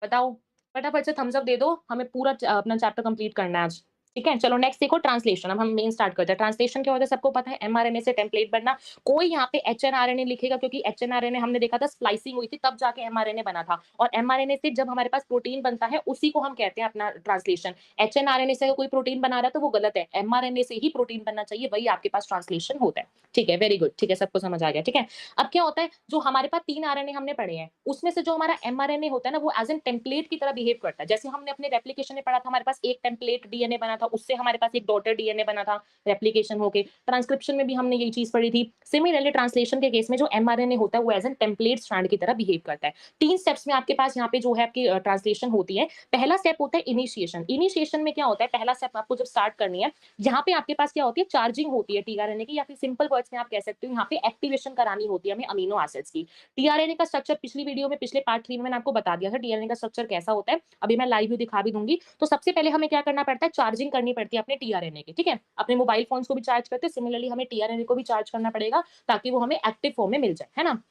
Speaker 1: बताओ, फटाफट से थम्स अप दे दो, हमें पूरा अपना चैप्टर कंप्लीट करना है आज। ठीक है, चलो नेक्स्ट देखो ट्रांसलेशन। अब हम मेन स्टार्ट करते हैं। ट्रांसलेशन क्या होता है सबको पता है, एमआरएनए से टेम्पलेट बनना। कोई यहाँ पे एचएनआरएनए लिखेगा क्योंकि एचएनआरएनए हमने देखा था स्प्लाइसिंग हुई थी तब जाके एमआरएनए बना था, और एमआरएनए से जब हमारे पास प्रोटीन बनता है उसी को हम कहते हैं अपना ट्रांसलेशन। एचएनआरएनए से अगर कोई प्रोटीन बना रहा है तो वो गलत है, एमआरएनए से ही प्रोटीन बनना चाहिए, वही आपके पास ट्रांसलेशन होता है। ठीक है, वेरी गुड, ठीक है, सबको समझ आ गया। ठीक है, अब क्या होता है, जो हमारे पास 3 आरएनए हमने पढ़े हैं, उसमें से जो हमारा एमआरएनए होता है ना, वो एज़ एन टेम्पलेट की तरह बिहेव करता है। जैसे हमने अपने रेप्लिकेशन में पढ़ा था, हमारे पास एक टेम्पलेट डीएनए बना था, उससे हमारे पास एक डॉटर डीएनए बना था रेप्लिकेशन होके। ट्रांसक्रिप्शन में भी हमने यही चीज़ पढ़ी थी। सिमिलरली ट्रांसलेशन के केस में जो एमआरएनए होता है, वो एज़ एन टेम्पलेट स्ट्रैंड की तरह बिहेव करता है। 3 स्टेप्स में आपके पास यहाँ पे जो है आपकी ट्रांसलेशन होती है। पहला स्टेप होता है इनिशिएशन। इनिशिएशन में क्या होता है, पहला स्टेप आपको जब स्टार्ट करनी है, यहाँ पे आपके पास क्या होती है, चार्जिंग होती है टीआरएनए की, या फिर सिंपल वर्ड्स में आप कह सकते हो यहाँ पे एक्टिवेशन करानी होती है हमें अमीनो एसिड्स की। टीआरएनए का स्ट्रक्चर पिछली वीडियो में, पिछले पार्ट 3 में मैंने आपको बता दिया था टीआरएनए का स्ट्रक्चर कैसा होता है। अभी मैं लाइव व्यू दिखा भी दूंगी। तो सबसे पहले हमें क्या करना पड़ता है, चार्जिंग करनी पड़ती है अपने टीआरएनए की। ठीक है, अपने मोबाइल फोन्स को भी चार्ज करते हैं, सिमिलरली हमें टीआरएनए को भी चार्ज करना पड़ेगा ताकि वो हमें एक्टिव फॉर्म में मिल जाए, है ना।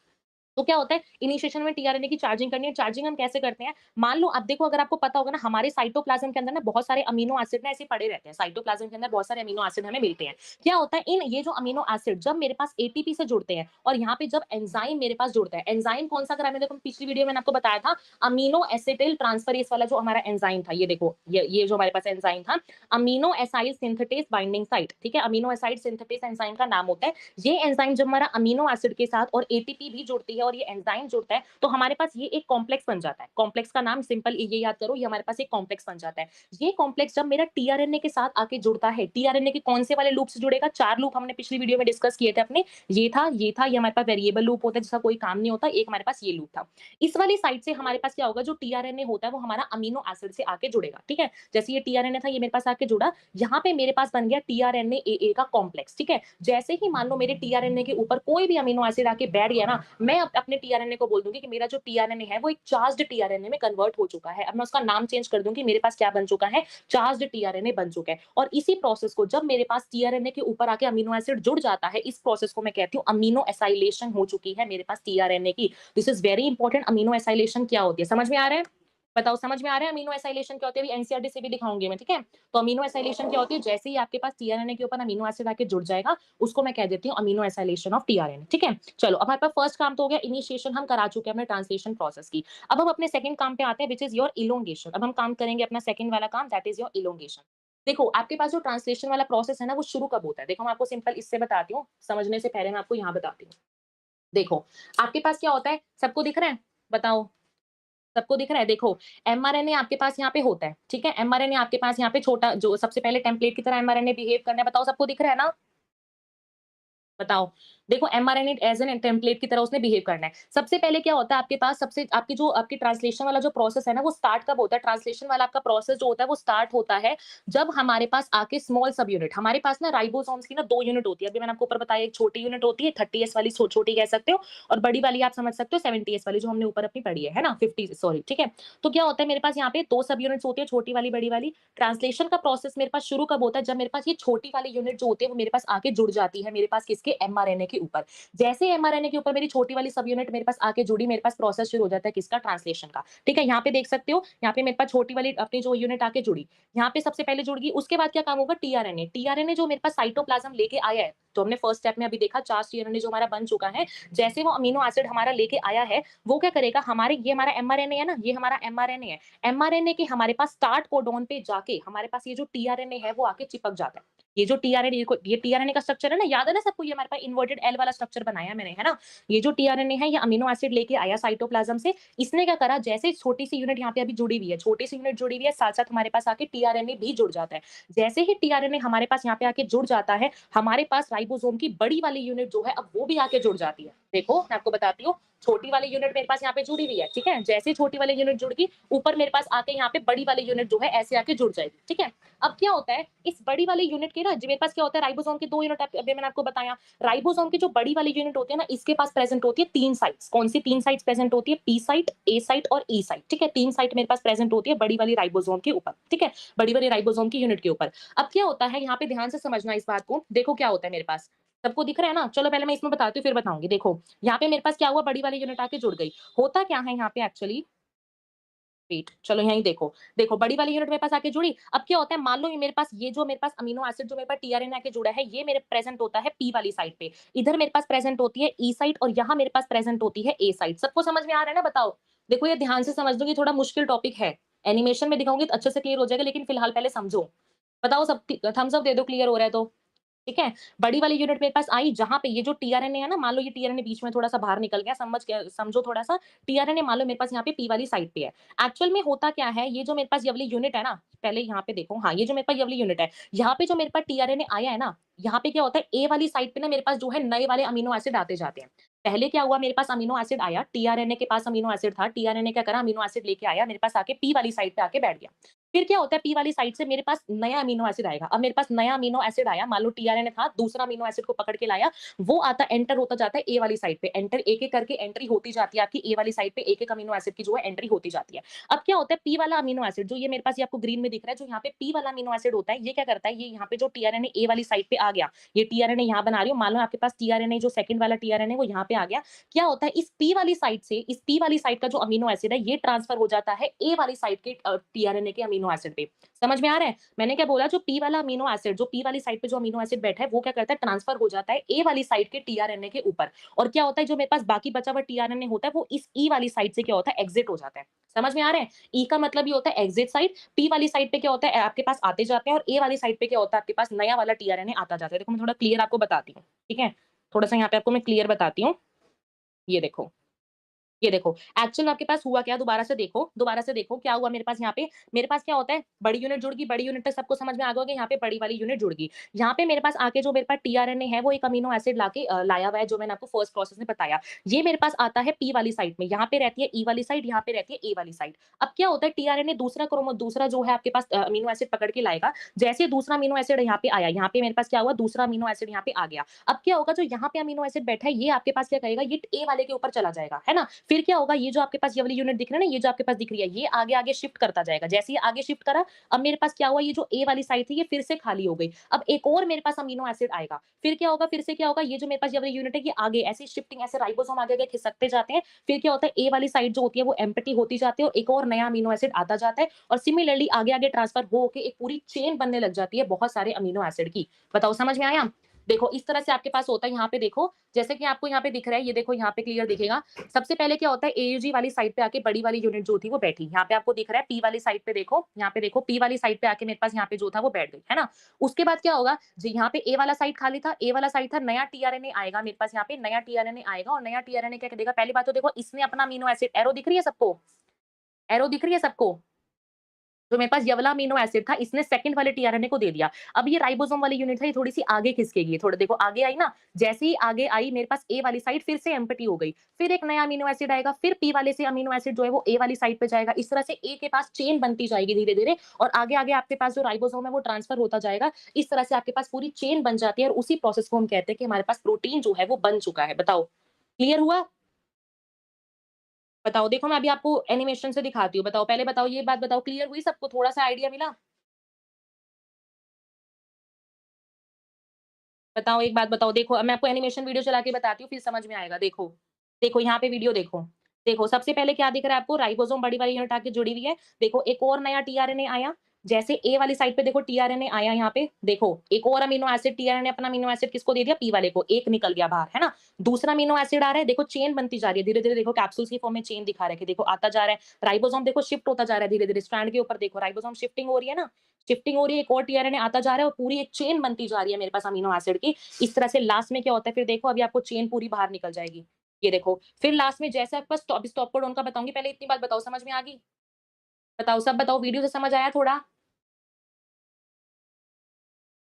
Speaker 1: तो क्या होता है, इनिशिएशन में टीआरएनए की चार्जिंग करनी है। चार्जिंग हम कैसे करते हैं, मान लो अब देखो, अगर आपको पता होगा ना, हमारे साइटोप्लाज्म के अंदर ना बहुत सारे अमीनो एसिड ना ऐसे पड़े रहते हैं। साइटोप्लाज्म के अंदर बहुत सारे अमीनो एसिड हमें मिलते हैं। क्या होता है, इन ये जो अमीनो एसिड जब मेरे पास एटीपी से जुड़ते हैं, और यहाँ पे जब एंजाइम मेरे पास जुड़ता है, एंजाइम कौन सा कराने, देखो पिछली वीडियो में मैंने आपको बताया था, अमीनो एसिटिल ट्रांसफरेज वाला जो हमारा एंजाइम था, ये देखो, ये जो हमारे पास एंजाइम था, amino acyl synthetase binding site. ठीक है, अमीनो एसाइड सिंथेटेज एंजाइम का नाम होता है। ये एंजाइम जब हमारा अमीनो एसिड के साथ और एटीपी भी जुड़ती है और ये एंजाइम जुड़ता है, तो हमारे पास ये एक कॉम्प्लेक्स बन जाता है। कॉम्प्लेक्स का नाम सिंपल ये याद करो, ये हमारे पास एक कॉम्प्लेक्स बन जाता है। ये कॉम्प्लेक्स जब मेरा टीआरएनए के साथ आके जुड़ता है, टीआरएनए के कौन से वाले लूप से जुड़ेगा, 4 लूप हमने पिछली वीडियो में डिस्कस किए थे अपने। ये हमारे पास वेरिएबल लूप होता है जिसका कोई काम नहीं होता, एक हमारे पास ये लूप था। इस वाली साइड से हमारे पास क्या होगा, जो टीआरएनए होता है वो हमारा अमीनो एसिड से आके जुड़ेगा। ठीक है, जैसे ये टीआरएनए था, ये मेरे पास आके जुड़ा, यहाँ पे मेरे पास बन गया टीआरएनए ए का कॉम्प्लेक्स। ठीक है, जैसे ही मान लो मेरे टीआरएनए के ऊपर कोई भी अमीनो एसिड आके बैठ गया ना, मैं अपने टीआरएनए को बोल दूंगी कि मेरा जो टीआरएनए है वो एक चार्ज्ड टीआरएनए में कन्वर्ट हो चुका है। अब मैं उसका नाम चेंज कर दूंगी, मेरे पास क्या बन चुका है, चार्ज्ड टीआरएनए बन चुका है। और इसी प्रोसेस को जब मेरे पास टीआरएनए के ऊपर आके अमीनो एसिड जुड़ जाता है, इस प्रोसेस को मैं कहती हूँ अमीनो एसाइलेशन हो चुकी है मेरे पास टीआरएनए की। This is very important. Amino acylation क्या होती है, समझ में आ रहा है, बताओ समझ में आ रहा है अमीनो एसाइलेशन क्या होती है, अभी एनसीईआरटी से भी दिखाऊंगी मैं। ठीक है, तो अमीनो एसाइलेशन क्या होती है, जैसे ही आपके पास टीआरएनए के ऊपर अमीनो एसिड आके जुड़ जाएगा, उसको मैं कह देती हूँ अमीनो एसाइलेशन ऑफ टीआरएनए। ठीक है, चलो अब हमारे पास फर्स्ट काम तो हो गया, इनिशिएशन हम करा चुके हैं अपने ट्रांसलेशन प्रोसेस की। अब हम अपने सेकंड काम पे आते हैं, विच इज योर इलोंगेशन। अब हम काम करेंगे अपना सेकंड वाला काम, दैट इज योर इलोंगेशन। देखो आपके पास जो ट्रांसलेशन वाला प्रोसेस है ना, वो शुरू कब होता है, देखो मैं आपको सिंपल इससे बताती हूँ, समझने से पहले मैं आपको यहाँ बताती हूँ। देखो आपके पास क्या होता है, सबको दिख रहा है, बताओ सबको दिख रहा है। देखो एमआरएनए आपके पास यहाँ पे होता है, ठीक है, एमआरएनए आपके पास यहाँ पे छोटा, जो सबसे पहले टेम्पलेट की तरह एमआरएनए बिहेव करना है, बताओ सबको दिख रहा है ना, बताओ। देखो एमआरएनए एज एन टेम्पलेट की तरह उसने बिहेव करना है। सबसे पहले क्या होता है आपके पास, सबसे आपकी जो आपकी ट्रांसलेशन वाला जो प्रोसेस है ना, वो स्टार्ट कब होता है, ट्रांसलेशन वाला आपका प्रोसेस जो होता है वो स्टार्ट होता है जब हमारे पास आके स्मॉल सब यूनिट, हमारे पास ना राइबोसोम्स की ना 2 यूनिट होती है। अभी मैंने आपको ऊपर बताया, एक छोटी यूनिट होती है 30s वाली, छोटी कह सकते हो, और बड़ी वाली आप समझ सकते हो 70s वाली, जो हमने ऊपर अपनी पढ़ी है ना, 50 सॉरी। ठीक है, तो क्या होता है मेरे पास यहाँ पे 2 सब यूनिट्स होती है, छोटी वाली बड़ी वाली। ट्रांसलेशन का प्रोसेस मेरे पास शुरू कब होता है, जब मेरे पास ये छोटी वाली यूनिट जो होती है वो मेरे पास आके जुड़ जाती है मेरे पास किसके, एमआरएनए के ऊपर। जैसे एमआरएनए के ऊपर मेरी छोटी वाली सब यूनिट मेरे पास आके जुड़ी, मेरे पास प्रोसेस शुरू हो जाता है किसका, ट्रांसलेशन का। ठीक है, यहाँ पे देख सकते हो, यहाँ पे मेरे पास छोटी वाली अपनी जो यूनिट आके जुड़ी, यहाँ पे सबसे पहले जुड़ गई। उसके बाद क्या काम होगा, टीआरएनए, टीआरएनए जो मेरे पास साइटोप्लाज्म लेके आया है, तो हमने फर्स्ट स्टेप में अभी देखा, चार्ज टीआरएनए जो हमारा बन चुका है, जैसे वो अमीनो एसिड हमारा लेके आया है, वो क्या करेगा, हमारे ये हमारा एमआरएनए है ना, ये हमारा एमआरएनए है, एमआरएनए के हमारे पास स्टार्ट कोडोन पे जाके हमारे पास ये जो टीआरएनए है वो आके चिपक जाता है। ये जो टीआरएनए, ये टीआरएनए का स्ट्रक्चर है ना, याद है ना सबको, ये हमारे पास इन्वर्टेड एल वाला स्ट्रक्चर बनाया मैंने, है ना। ये जो टीआरएनए है, ये अमीनो एसिड लेके आया साइटोप्लाज्म से, इसने क्या करा, जैसे छोटी सी यूनिट यहाँ पे अभी जुड़ी हुई है, छोटी सी यूनिट जुड़ी हुई है, साथ साथ हमारे पास आके टीआरएनए भी जुड़ जाता है। जैसे ही टीआरएनए हमारे पास यहाँ पे आके जुड़ जाता है, हमारे पास राइबोसोम की बड़ी वाली यूनिट जो है, अब वो भी आके जुड़ जाती है। देखो मैं आपको बताती हूँ, छोटी वाली यूनिट मेरे पास यहाँ पे जुड़ी हुई है, ठीक है, जैसे छोटी वाली यूनिट जुड़ गई, ऊपर मेरे पास आके यहाँ पे बड़ी वाली यूनिट जो है ऐसे आके जुड़ जाएगी। ठीक है, अब क्या होता है, इस बड़ी वाली यूनिट के ना, मेरे पास क्या होता है, राइबोसोम की 2 यूनिट अभी मैंने आपको बताया। राइबोसोम की जो बड़ी वाली यूनिट होती है ना, इसके पास प्रेजेंट होती है 3 साइट्स। कौन सी 3 साइट्स प्रेजेंट होती है, पी साइट, ए साइट और ई साइट। ठीक है, 3 साइट मेरे पास प्रेजेंट होती है बड़ी वाली राइबोसोम के ऊपर। ठीक है, बड़ी वाली राइबोसोम की यूनिट के ऊपर। अब क्या होता है, यहाँ पे ध्यान से समझना इस बात को, देखो क्या होता है मेरे पास, सबको दिख रहा है ना, चलो पहले मैं इसमें बताती हूँ फिर बताऊंगी। देखो यहाँ पे मेरे पास क्या हुआ, बड़ी वाली यूनिट आके जुड़ गई। होता क्या है यहाँ पे एक्चुअली, वेट, चलो यहीं देखो। देखो बड़ी वाली यूनिट मेरे पास आके जुड़ी, अब क्या होता है मान लो ये मेरे पास अमीनो एसिड जो मेरे पास टीआरएनए आके जुड़ा है, ये मेरे प्रेज़ेंट होता है पी वाली साइड पे। इधर मेरे पास प्रेज़ेंट होती है ई साइड और यहाँ मेरे पास प्रेज़ेंट होती है ए साइड। सबको समझ में आ रहा है ना बताओ? देखो ये ध्यान से समझ लो, ये थोड़ा मुश्किल टॉपिक है। एनिमेशन में दिखाऊँगी तो अच्छे से क्लियर हो जाएगा, लेकिन फिलहाल पहले समझो। बताओ सब थम्स अप दे दो क्लियर हो रहा है तो। ठीक है? बड़ी वाली यूनिट मेरे पास आई जहाँ पे ये जो टीआरएनए है ना, मान लो ये टीआरएनए बीच में थोड़ा-सा बाहर निकल गया, समझो थोड़ा-सा, टीआरएनए मान लो मेरे पास यहाँ पे पी वाली साइड पे है। एक्चुअल में होता क्या है, ये जो मेरे पास ये वाली यूनिट है ना, पहले यहाँ पे देखो, हाँ, ये जो मेरे पास ये वाली यूनिट है, यहाँ पे जो मेरे पास टीआरएनए आया है ना, यहाँ पे क्या होता है, ए वाली साइड पे ना मेरे पास जो है नए वाले अमीनो एसिड आते जाते हैं। पहले क्या हुआ, मेरे पास अमीनो एसिड आया, टीआरएनए के पास अमीनो एसिड था, टीआरएनए क्या करा, अमीनो एसिड लेके आया, मेरे पास आके पी वाली साइड पे आके बैठ गया। फिर क्या होता है, पी वाली साइड से मेरे पास नया अमीनो एसिड आएगा। अब मेरे पास नया अमीनो एसिड आया, मान लो टीआरएनए था, दूसरा अमीनो एसिड को पकड़ के लाया, वो आता एंटर होता जाता है ए वाली साइड पे। एंटर एक-एक करके एंट्री होती जाती है आपकी ए वाली साइड पे, एक-एक अमीनो एसिड की जो है एंट्री होती जाती है। अब क्या होता है, पी वाला अमीनो एसिड जो ये मेरे पास ये आपको ग्रीन में दिख रहा है, जो यहाँ पे पी वाला अमीनो एसिड होता है, ये क्या करता है, ये यहाँ पे जो टीआरएनए ए वाली साइड पे आ गया, ये टीआरएनए यहाँ बना रही हूँ, मान लो आपके पास टीआरएनए जो सेकंड वाला टीआरएनए वो यहाँ पे आ गया। क्या होता है, इस पी वाली साइड से, इस पी वाली साइड का जो अमीनो एसिड है, ये ट्रांसफर हो जाता है ए वाली साइड के टीआरएनए के अमीनो एसिड पे। समझ में आ रहा है? मैंने क्या बोला, जो पी वाला अमीनो एसिड, जो पी वाली साइड पे जो अमीनो एसिड बैठा है, वो क्या करता है, ट्रांसफर हो जाता है ए वाली साइड के टीआरएनए के ऊपर। और क्या होता है, जो मेरे पास बाकी बचा हुआ टीआरएनए होता है, वो इस ई वाली साइड से क्या होता है, एग्जिट हो जाता है। समझ में आ रहा है? ई का मतलब ये होता है एग्जिट साइड, पी वाली साइड पे क्या होता है, आपके पास आते जाते हैं, और ए वाली साइड पे क्या होता है, आपके पास नया वाला टीआरएनए आता जाता है। देखो मैं थोड़ा क्लियर आपको बताती हूँ, ठीक है? थोड़ा-सा यहाँ पे आपको मैं क्लियर बताती हूँ। ये देखो। ये देखो, एक्चुअल में आपके पास हुआ क्या, दोबारा से देखो क्या हुआ मेरे पास यहाँ पे। मेरे पास क्या होता है, बड़ी यूनिट जुड़ गई, बड़ी यूनिट तक सबको समझ में आ गया होगा, यहाँ पे बड़ी वाली यूनिट जुड़ गई। यहाँ पे मेरे पास आके जो मेरे पास टीआरएनए है, वो एक अमीनो एसिड लाया हुआ है, जो मैंने आपको फर्स्ट प्रोसेस में बताया। ये मेरे पास आता है पी वाली साइड में, यहाँ पे रहती है ई वाली साइड, यहाँ पे रहती है ए वाली साइड। अब क्या होता है, टीआरएनए दूसरा जो है आपके पास अमीनो एसिड पकड़ के लाएगा। जैसे ही दूसरा अमीनो एसिड यहाँ पे आया, यहाँ पे मेरे पास क्या हुआ, दूसरा अमीनो एसिड यहाँ पे आ गया। अब क्या होगा, जो यहाँ पे अमीनो एसिड बैठा है, ये आपके पास क्या करेगा, ये ए वाले के ऊपर चला जाएगा, है ना? फिर क्या होगा, ये जो आपके पास ये वाली यूनिट दिख रहा है ना, ये जो आपके पास दिख रही है, ये आगे-आगे शिफ्ट करता जाएगा। जैसे ही आगे शिफ्ट करा, अब मेरे पास क्या हुआ, ये जो ए वाली साइड थी, ये फिर से खाली हो गई। अब एक और मेरे पास अमीनो एसिड आएगा। फिर क्या होगा, फिर से क्या होगा, ये जो मेरे पास ये वाली यूनिट है, ये आगे ऐसे शिफ्टिंग, ऐसे राइबोसोम आगे-आगे खिसकते जाते हैं। फिर क्या होता है, ए वाली साइड जो होती है, वो एम्प्टी होती जाती है और एक और नया अमीनो एसिड आता जाता है, और सिमिलरली आगे-आगे ट्रांसफर हो के एक पूरी चेन बनने लग जाती है बहुत सारे अमीनो एसिड की। बताओ समझ में आया? देखो इस तरह से आपके पास होता है, यहाँ पे देखो, जैसे कि आपको यहाँ पे दिख रहा है, ये देखो यहाँ पे क्लियर दिखेगा। सबसे पहले क्या होता है, एयूजी वाली साइड पे आके बड़ी वाली यूनिट जो थी वो बैठी। यहाँ पे आपको दिख रहा है पी वाली साइड पे देखो, यहाँ पे देखो पी वाली साइड पे आके मेरे पास यहाँ पे जो था वो बैठ गई, है ना? उसके बाद क्या होगा, जी यहाँ पे ए वाला साइड खाली था, ए वाला साइड था, नया टीआरएनए आएगा मेरे पास, यहाँ पे नया टीआरएनए आएगा, और नया टीआरएनए क्या देगा, पहली बात तो देखो इसने अपना अमीनो एसिड, एरो दिख रही है सबको? एरो दिख रही है सबको? जो मेरे पास ये वाला अमीनो एसिड था, इसने सेकंड वाले टीआरएनए को दे दिया। अब ये राइबोसोम वाली यूनिट है, ये थोड़ी-सी आगे खिसकेगी, थोड़ा देखो आगे आई ना, जैसे ही आगे आई मेरे पास ए वाली साइड फिर से एम्प्टी हो गई। फिर एक नया अमीनो एसिड आएगा, फिर पी वाले से अमीनो एसिड जो है वो ए वाली साइड पे जाएगा। इस तरह से ए के पास चेन बनती जाएगी धीरे-धीरे, और आगे-आगे आपके पास जो राइबोसोम है वो ट्रांसफर होता जाएगा। इस तरह से आपके पास पूरी चेन बन जाती है, और उसी प्रोसेस को हम कहते हैं कि हमारे पास प्रोटीन जो है वो बन चुका है। बताओ, क्लियर हुआ? बताओ, देखो मैं अभी आपको एनिमेशन से दिखाती हूँ। बताओ, पहले बताओ, ये बात बताओ, क्लियर हुई सबको? थोड़ा-सा आइडिया मिला? बताओ, एक बात बताओ, देखो अब मैं आपको एनिमेशन वीडियो चला के बताती हूँ, फिर समझ में आएगा, देखो। देखो यहाँ पे वीडियो देखो। देखो सबसे पहले क्या दिख रहा है आपको, राइबोसोम बड़ी वाली यूनिट आके जुड़ी हुई है। देखो एक और नया टीआरएनए आया, जैसे ए वाली साइड पे देखो टीआरएनए आया यहाँ पे, देखो एक और अमीनो एसिड, टीआरएनए अपना अमीनो एसिड किसको दे दिया, पी वाले को, एक निकल गया बाहर, है ना? दूसरा अमीनो एसिड आ रहा है, देखो चेन बनती जा रही है, धीरे-धीरे देखो कैप्सूल्स की फॉर्म में चेन दिखा रहा है कि देखो आता जा रहा है। राइबोसोम देखो शिफ्ट होता जा रहा है धीरे-धीरे, स्ट्रैंड के ऊपर देखो राइबोसोम शिफ्टिंग हो रही है ना, शिफ्टिंग हो रही है, एक और टीआरएनए आता जा रहा है, और पूरी एक चेन बनती जा रही है मेरे पास अमीनो एसिड की। इस तरह से लास्ट में क्या होता है, फिर देखो अभी आपको चेन पूरी बाहर निकल जाएगी। ये देखो, फिर लास्ट में जैसे आपके पास स्टॉप कोडॉन का बताऊँगी, पहले इतनी बात बताओ, समझ में आ गई? बताओ, सब बताओ, वीडियो से समझ आया थोड़ा?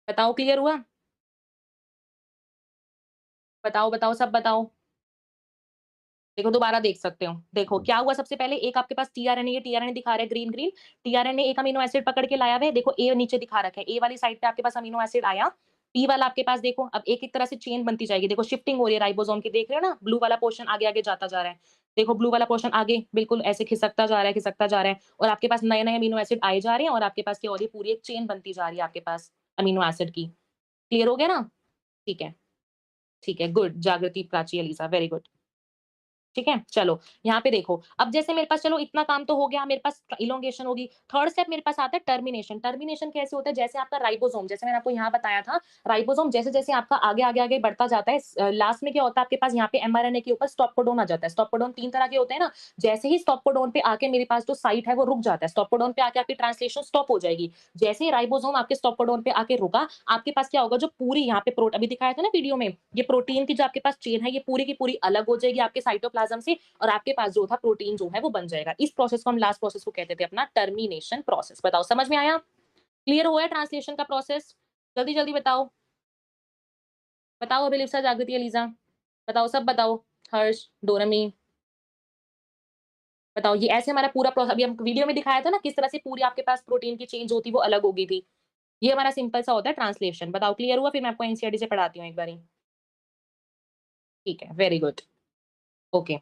Speaker 1: बताओ, क्लियर हुआ? बताओ, बताओ, सब बताओ। देखो दोबारा देख सकते हो। देखो क्या हुआ, सबसे पहले एक आपके पास टीआरएनए, ये टीआरएनए दिखा रहा है ग्रीन ग्रीन। टीआरएनए एक अमीनो एसिड पकड़ के लाया हुआ है। देखो ए नीचे दिखा रखा है। ए वाली साइड पे आपके पास अमीनो एसिड आया। पी वाला आपके पास देखो, अब एक-एक तरह से चेन बनती जाएगी। देखो शिफ्टिंग हो रही है राइबोसोम की, देख रहे हो ना? ब्लू वाला पोर्शन आगे-आगे जाता जा रहा है। देखो ब्लू वाला पोर्शन आगे बिल्कुल ऐसे खिसकता जा रहा है, खिसकता जा रहा है, और आपके पास नए-नए अमीनो एसिड आए जा रहे हैं, और आपके पास क्या हो रही है, पूरी एक चेन बनती जा रही है आपके पास अमीनो एसिड की। क्लियर हो गया ना? ठीक है, ठीक है, गुड। जागृति, प्राची, एलिसा, वेरी गुड। ठीक है? चलो, यहाँ पे देखो, अब जैसे मेरे पास चलो इतना काम तो हो गया, मेरे पास इलोंगेशन होगी। थर्ड स्टेप मेरे पास आता है टर्मिनेशन। टर्मिनेशन कैसे होता है? जैसे आपका राइबोसोम, जैसे मैंने आपको यहाँ बताया था, राइबोसोम जैसे-जैसे आपका आगे बढ़ता जाता है, लास्ट में क्या होता है आपके पास यहाँ पे एमआरएनए के ऊपर स्टॉप कोडॉन आ जाता है। स्टॉप कोडॉन 3 तरह के होते हैं ना, जैसे ही स्टॉप कोडॉन पे आके मेरे पास जो साइट है वो रुक जाता है। स्टॉप कोडॉन पे आके आपकी ट्रांसलेशन स्टॉप हो जाएगी। जैसे ही राइबोसोम आपके स्टॉप कोडॉन पे आके रुका, आपके पास क्या होगा, जो पूरी यहाँ पे अभी दिखाया था ना वीडियो में, ये प्रोटीन की जो आपके पास चेन है, ये पूरी की पूरी अलग हो जाएगी आपके साइटोप्लाज्म से, और आपके पास जो था प्रोटीन जो है वो बन जाएगा। इस प्रोसेस को हम लास्ट प्रोसेस को कहते थे अपना टर्मिनेशन प्रोसेस। बताओ समझ में आया? क्लियर हुआ है ट्रांसलेशन का प्रोसेस? जल्दी-जल्दी बताओ। बताओ अभी लिप्सा, जागृति, एलिज़ा। बताओ, सब बताओ। हर्ष, डोरमी, बताओ। ये ऐसे हमारा पूरा अभी हम वीडियो में दिखाया था ना किस तरह से पूरी आपके पास प्रोटीन की चेन जो थी वो अलग हो गई थी। ये हमारा सिंपल सा होता है ट्रांसलेशन। बताओ क्लियर हुआ? फिर मैं आपको एनसीईआरटी से पढ़ाती हूँ एक बारी। ठीक है, वेरी गुड। ओके,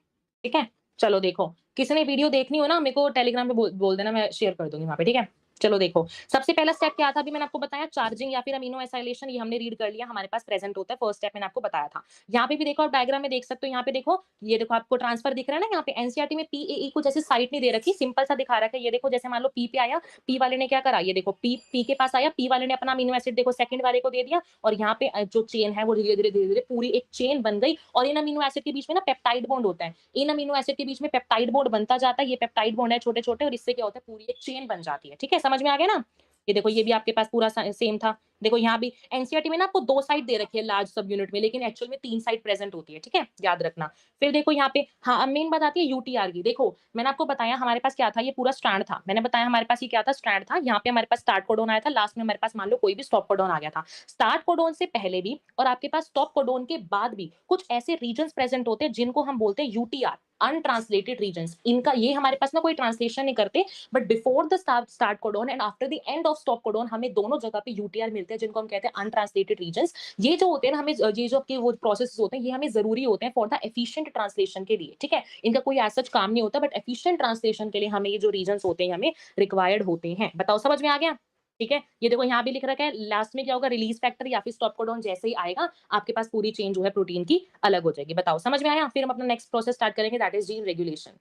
Speaker 1: ठीक है? चलो देखो, किसी ने वीडियो देखनी हो ना मेरे को टेलीग्राम पे बोल बोल देना, मैं शेयर कर दूँगी वहाँ पे, ठीक है? चलो देखो, सबसे पहला स्टेप क्या था, अभी मैंने आपको बताया चार्जिंग या फिर अमीनो एसाइलेशन, ये हमने रीड कर लिया, हमारे पास प्रेजेंट होता है, फर्स्ट स्टेप मैंने आपको बताया था। यहाँ पे भी देखो, आप डायग्राम में देख सकते हो, यहाँ पे देखो, ये देखो आपको ट्रांसफर दिख रहा है ना, यहाँ पे एनसीईआरटी में पीएई कुछ ऐसी साइट नहीं दे रखी, सिंपल सा दिखा रखा है। ये देखो, जैसे मान लो पी पे आया, पी वाले ने क्या करा, ये देखो पी के पास आया, पी वाले ने अपना अमीनो एसिड देखो सेकंड वाले को दे दिया, और यहाँ पे जो चेन है वो धीरे-धीरे पूरी एक चेन बन गई, और इन अमीनो एसिड के बीच में ना पेप्टाइड बॉन्ड होता है। इन अमीनो एसिड के बीच में पेप्टाइड बॉन्ड बनता जाता है, ये पेप्टाइड बॉन्ड है छोटे-छोटे, और इससे क्या होता है पूरी एक चेन बन जाती है। ठीक है? समझ में आ गया ना? ये देखो, ये भी आपके पास पूरा सेम था। देखो यहाँ भी एनसीईआरटी में ना आपको 2 साइड दे रखी है लार्ज सब यूनिट में, लेकिन एक्चुअल में 3 साइड प्रेजेंट होती है। ठीक है? याद रखना। फिर देखो यहाँ पे, हाँ, अब मेन बात आती है यूटीआर की। देखो, मैंने आपको बताया हमारे पास क्या था, ये पूरा स्ट्रैंड था। मैंने बताया हमारे पास ये क्या था, स्ट्रैंड था। यहाँ पे हमारे पास स्टार्ट कोडॉन आया था, लास्ट में हमारे पास मान लो कोई भी स्टॉप कोडॉन आ गया था। स्टार्ट कोडॉन से पहले भी और आपके पास स्टॉप कोडॉन के बाद भी कुछ ऐसे रीजन्स प्रेजेंट होते हैं जिनको हम बोलते हैं यूटीआर, अनट्रांसलेटेड रीजन्स। इनका ये हमारे पास ना कोई ट्रांसलेशन नहीं करते, but before the start codon and after the end of stop codon हमें दोनों जगह पे यूटीआर मिलते हैं, जिनको हम कहते हैं अनट्रांसलेटेड रीजन्स। ये जो होते हैं ना, हमें ये जो आपके वो प्रोसेस होते हैं, ये हमें जरूरी होते हैं फॉर द एफिशिएंट ट्रांसलेशन के लिए। ठीक है? इनका कोई ऐसा काम नहीं होता, बट एफिशिएंट ट्रांसलेशन के लिए हमें ये जो रीजन्स होते हैं हमें रिक्वायर्ड होते हैं। बताओ समझ में आ गया? ठीक है? ये देखो यहाँ भी लिख रखा है, लास्ट में क्या होगा, रिलीज फैक्टर या फिर स्टॉप कोडॉन जैसे ही आएगा, आपके पास पूरी चेन जो है प्रोटीन की अलग हो जाएगी। बताओ समझ में आया? फिर हम अपना नेक्स्ट प्रोसेस स्टार्ट करेंगे, दैट इज जीन रेगुलेशन।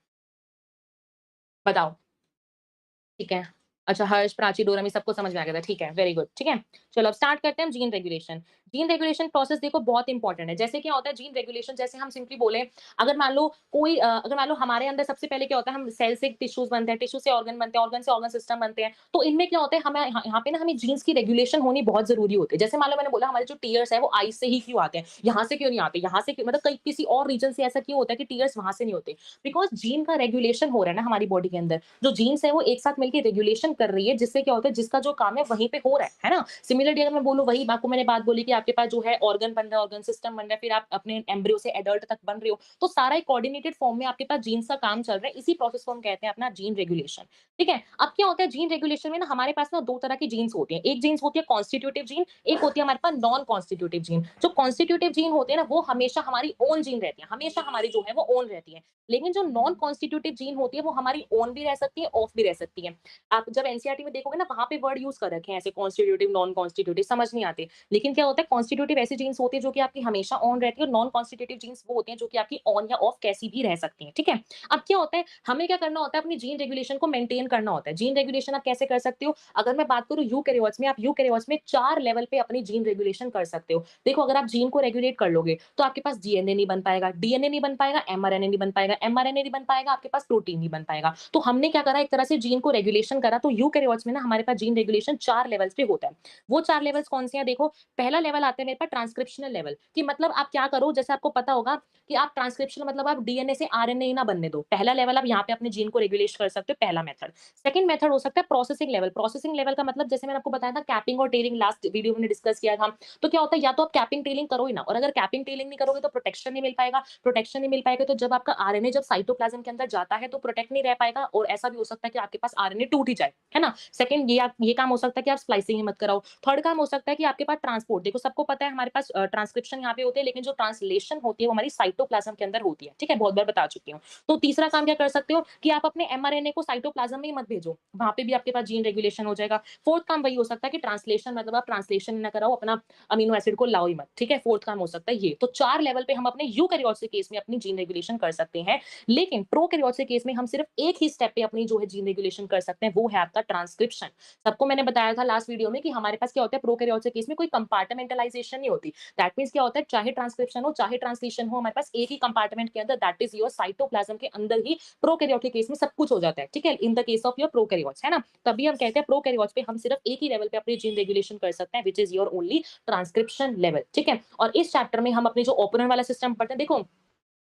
Speaker 1: बताओ। ठीक है। अच्छा, हर्ष, प्राची, डोरमी सबको समझ में आ गया था। ठीक है, वेरी गुड। ठीक है? चलो अब स्टार्ट करते हैं gene regulation. Gene regulation process देखो बहुत इंपॉर्टेंट है। जैसे क्या होता है जीन रेगुलेशन, जैसे हम सिंपली बोले, अगर मान लो कोई अगर मान लो हमारे अंदर सबसे पहले क्या होता है, हम सेल से टिश्यूज़ बनते हैं, टिश्यू से ऑर्गन बनते हैं, ऑर्गन से ऑर्गन सिस्टम बनते हैं। तो इनमें क्या होता है, हमें यहाँ पे ना हमें जीन्स की रेगुलेशन होनी बहुत ज़रूरी होती है। जैसे मान लो मैंने बोला हमारे जो टीयर्स है वो आई से ही क्यों आते हैं? यहाँ से क्यों नहीं आते? यहाँ से क्यों, मतलब कहीं किसी और रीजन से ऐसा क्यों होता है कि टीयर्स वहाँ से नहीं होते? बिकॉज़ जीन का रेगुलेशन हो रहा है ना हमारी बॉडी के अंदर। जो जीन्स है वो एक साथ मिलके रेगुलेशन कर रही है, जिससे क्या होता है, जिसका जो काम है वहीं पे हो रहा है ना? सिमिलरली अगर मैं बोलूँ, वही आपको मैंने बात बोली कि आपके पास जो है ऑर्गन बन रहा है, ऑर्गन सिस्टम बन रहा है, फिर आप अपने एम्ब्रियो से एडल्ट तक बन रहे हो, तो सारा एक कोऑर्डिनेटेड फॉर्म में आपके पास जीन्स का काम चल रहा है। इसी प्रोसेस को हम कहते हैं अपना जीन रेगुलेशन। ठीक है? अब क्या होता है जीन रेगुलेशन में ना, हमारे पास ना 2 तरह की जीन्स होती हैं। एक जीन्स होती है कॉन्स्टिट्यूटिव जीन, एक होती है हमारे पास नॉन कॉन्स्टिट्यूटिव जीन। जो कॉन्स्टिट्यूटिव जीन होते हैं ना, वो हमेशा हमारी ओन जीन रहती है, हमेशा हमारी जो है वो ओन रहती है। लेकिन जो नॉन कॉन्स्टिट्यूटिव जीन होती है वो हमारी ओन भी रह सकती है, ऑफ भी रह सकती है। आप जब एनसीईआरटी में देखोगे ना, वहाँ पे वर्ड यूज़ कर रखे हैं ऐसे कॉन्स्टिट्यूटिव, नॉन कॉन्स्टिट्यूटिव, समझ नहीं आते। लेकिन क्या होता है, कॉन्स्टिट्यूटिव ऐसी जीन्स होती है जो कि आपकी हमेशा ऑन रहती है, और नॉन कॉन्स्टिट्यूटिव जीन्स वो होती हैं जो कि आपकी ऑन या ऑफ कैसी भी रह सकती हैं। ठीक है? अब क्या होता है, हमें क्या करना होता है, अपनी जीन रेगुलेशन को मेंटेन करना होता है। जीन रेगुलेशन आप कैसे कर सकते हो? अगर मैं बात करूँ यूकेरियोट्स में, आप यूकेरियोट्स में 4 लेवल पे अपनी जीन रेगुलेशन कर सकते हो। देखो, अगर आप जीन को रेगुलेट कर लोगे, तो आपके पास डीएनए नहीं बन पाएगा, डीएनए नहीं बन पाएगा, एमआरएनए नहीं बन पाएगा, एमआरएनए नहीं बन पाएगा, आपके पास प्रोटीन नहीं बन पाएगा। तो हमने क्या करा, एक तरह से जीन को रेगुलेशन करा। तो यूकेरियोट्स में ना हमारे पास जीन रेगुलेशन 4 लेवल्स पे होता है। वो 4 लेवल्स कौन से हैं? देखो, पहला लेवल आता है मेरे पास ट्रांसक्रिप्शनल लेवल, कि मतलब आप क्या करो, जैसे आपको पता होगा कि आप ट्रांसक्रिप्शन मतलब आप डीएनए से आरएनए ना बनने दो। पहला लेवल आप यहाँ पे अपने जीन को रेगुलेट कर सकते हो, पहला मेथड। सेकंड मेथड हो सकता है प्रोसेसिंग लेवल। प्रोसेसिंग लेवल का मतलब, जैसे मैंने आपको बताया था, कैपिंग और टेलिंग लास्ट वीडियो में डिस्कस किया था। तो क्या होता है, या तो आप कैपिंग टेलिंग करो ही ना, और अगर कैपिंग टेलिंग नहीं करोगे तो प्रोटेक्शन नहीं मिल पाएगा। प्रोटेक्शन नहीं मिल पाएगा तो जब आपका आरएनए जब साइटोप्लाज्म के अंदर जाता है तो प्रोटेक्ट नहीं रह पाएगा, और ऐसा भी हो सकता है कि आपके पास आरएनए टूट ही जाए, है ना? सेकंड, ये काम हो सकता है कि आप स्प्लाइसिंग ही मत कराओ। थर्ड काम हो सकता है कि आपके पास ट्रांसपोर्ट, देखो सबको पता है हमारे पास ट्रांसक्रिप्शन यहाँ पे होते हैं, लेकिन जो ट्रांसलेशन होती है वो हमारी साइटोप्लाज्म के अंदर होती है, ठीक है, बहुत बार बता चुकी हूँ। तो तीसरा काम क्या कर सकते हो कि आप अपने एमआरएनए को साइटोप्लाज्म में ही मत भेजो, वहां पे भी आपके पास जीन रेगुलेशन हो जाएगा। फोर्थ काम वही हो सकता है कि ट्रांसलेशन, मतलब आप ट्रांसलेशन ना कराओ, अपना अमीनो एसिड को लाओ ही मत, ठीक है, फोर्थ काम हो सकता है ये। तो 4 लेवल पे हम अपने यूकैरियोट्स के केस में अपनी जीन रेगुलेशन कर सकते हैं, लेकिन प्रोकैरियोट्स के केस में हम सिर्फ एक ही स्टेप पे अपनी जो है जीन रेगुलेशन कर सकते हैं, वो है आपका ट्रांसक्रिप्शन। सबको मैंने बताया था लास्ट वीडियो में कि हमारे पास क्या होता है, प्रोकैरियोट्स के केस में कोई कंपार्टमेंटलाइजेशन नहीं होती। दैट मीन्स क्या होता है, चाहे ट्रांसक्रिप्शन हो चाहे ट्रांसलेशन हो, हमारे पास एक ही कंपार्टमेंट के अंदर, दैट इज योर साइटोप्लाज्म के अंदर ही प्रोकैरियोट के केस में सब कुछ हो जाता है, ठीक है, in the case of your prokaryotes, है ना। तभी हम कहते हैं प्रोकैरियोट्स पे हम सिर्फ एक ही लेवल पे अपनी जीन रेगुलेशन कर सकते हैं, which is your only transcription level, ठीक है। और इस चैप्टर में हम अपने जो ओपनर वाला सिस्टम पढ़ते हैं, देखो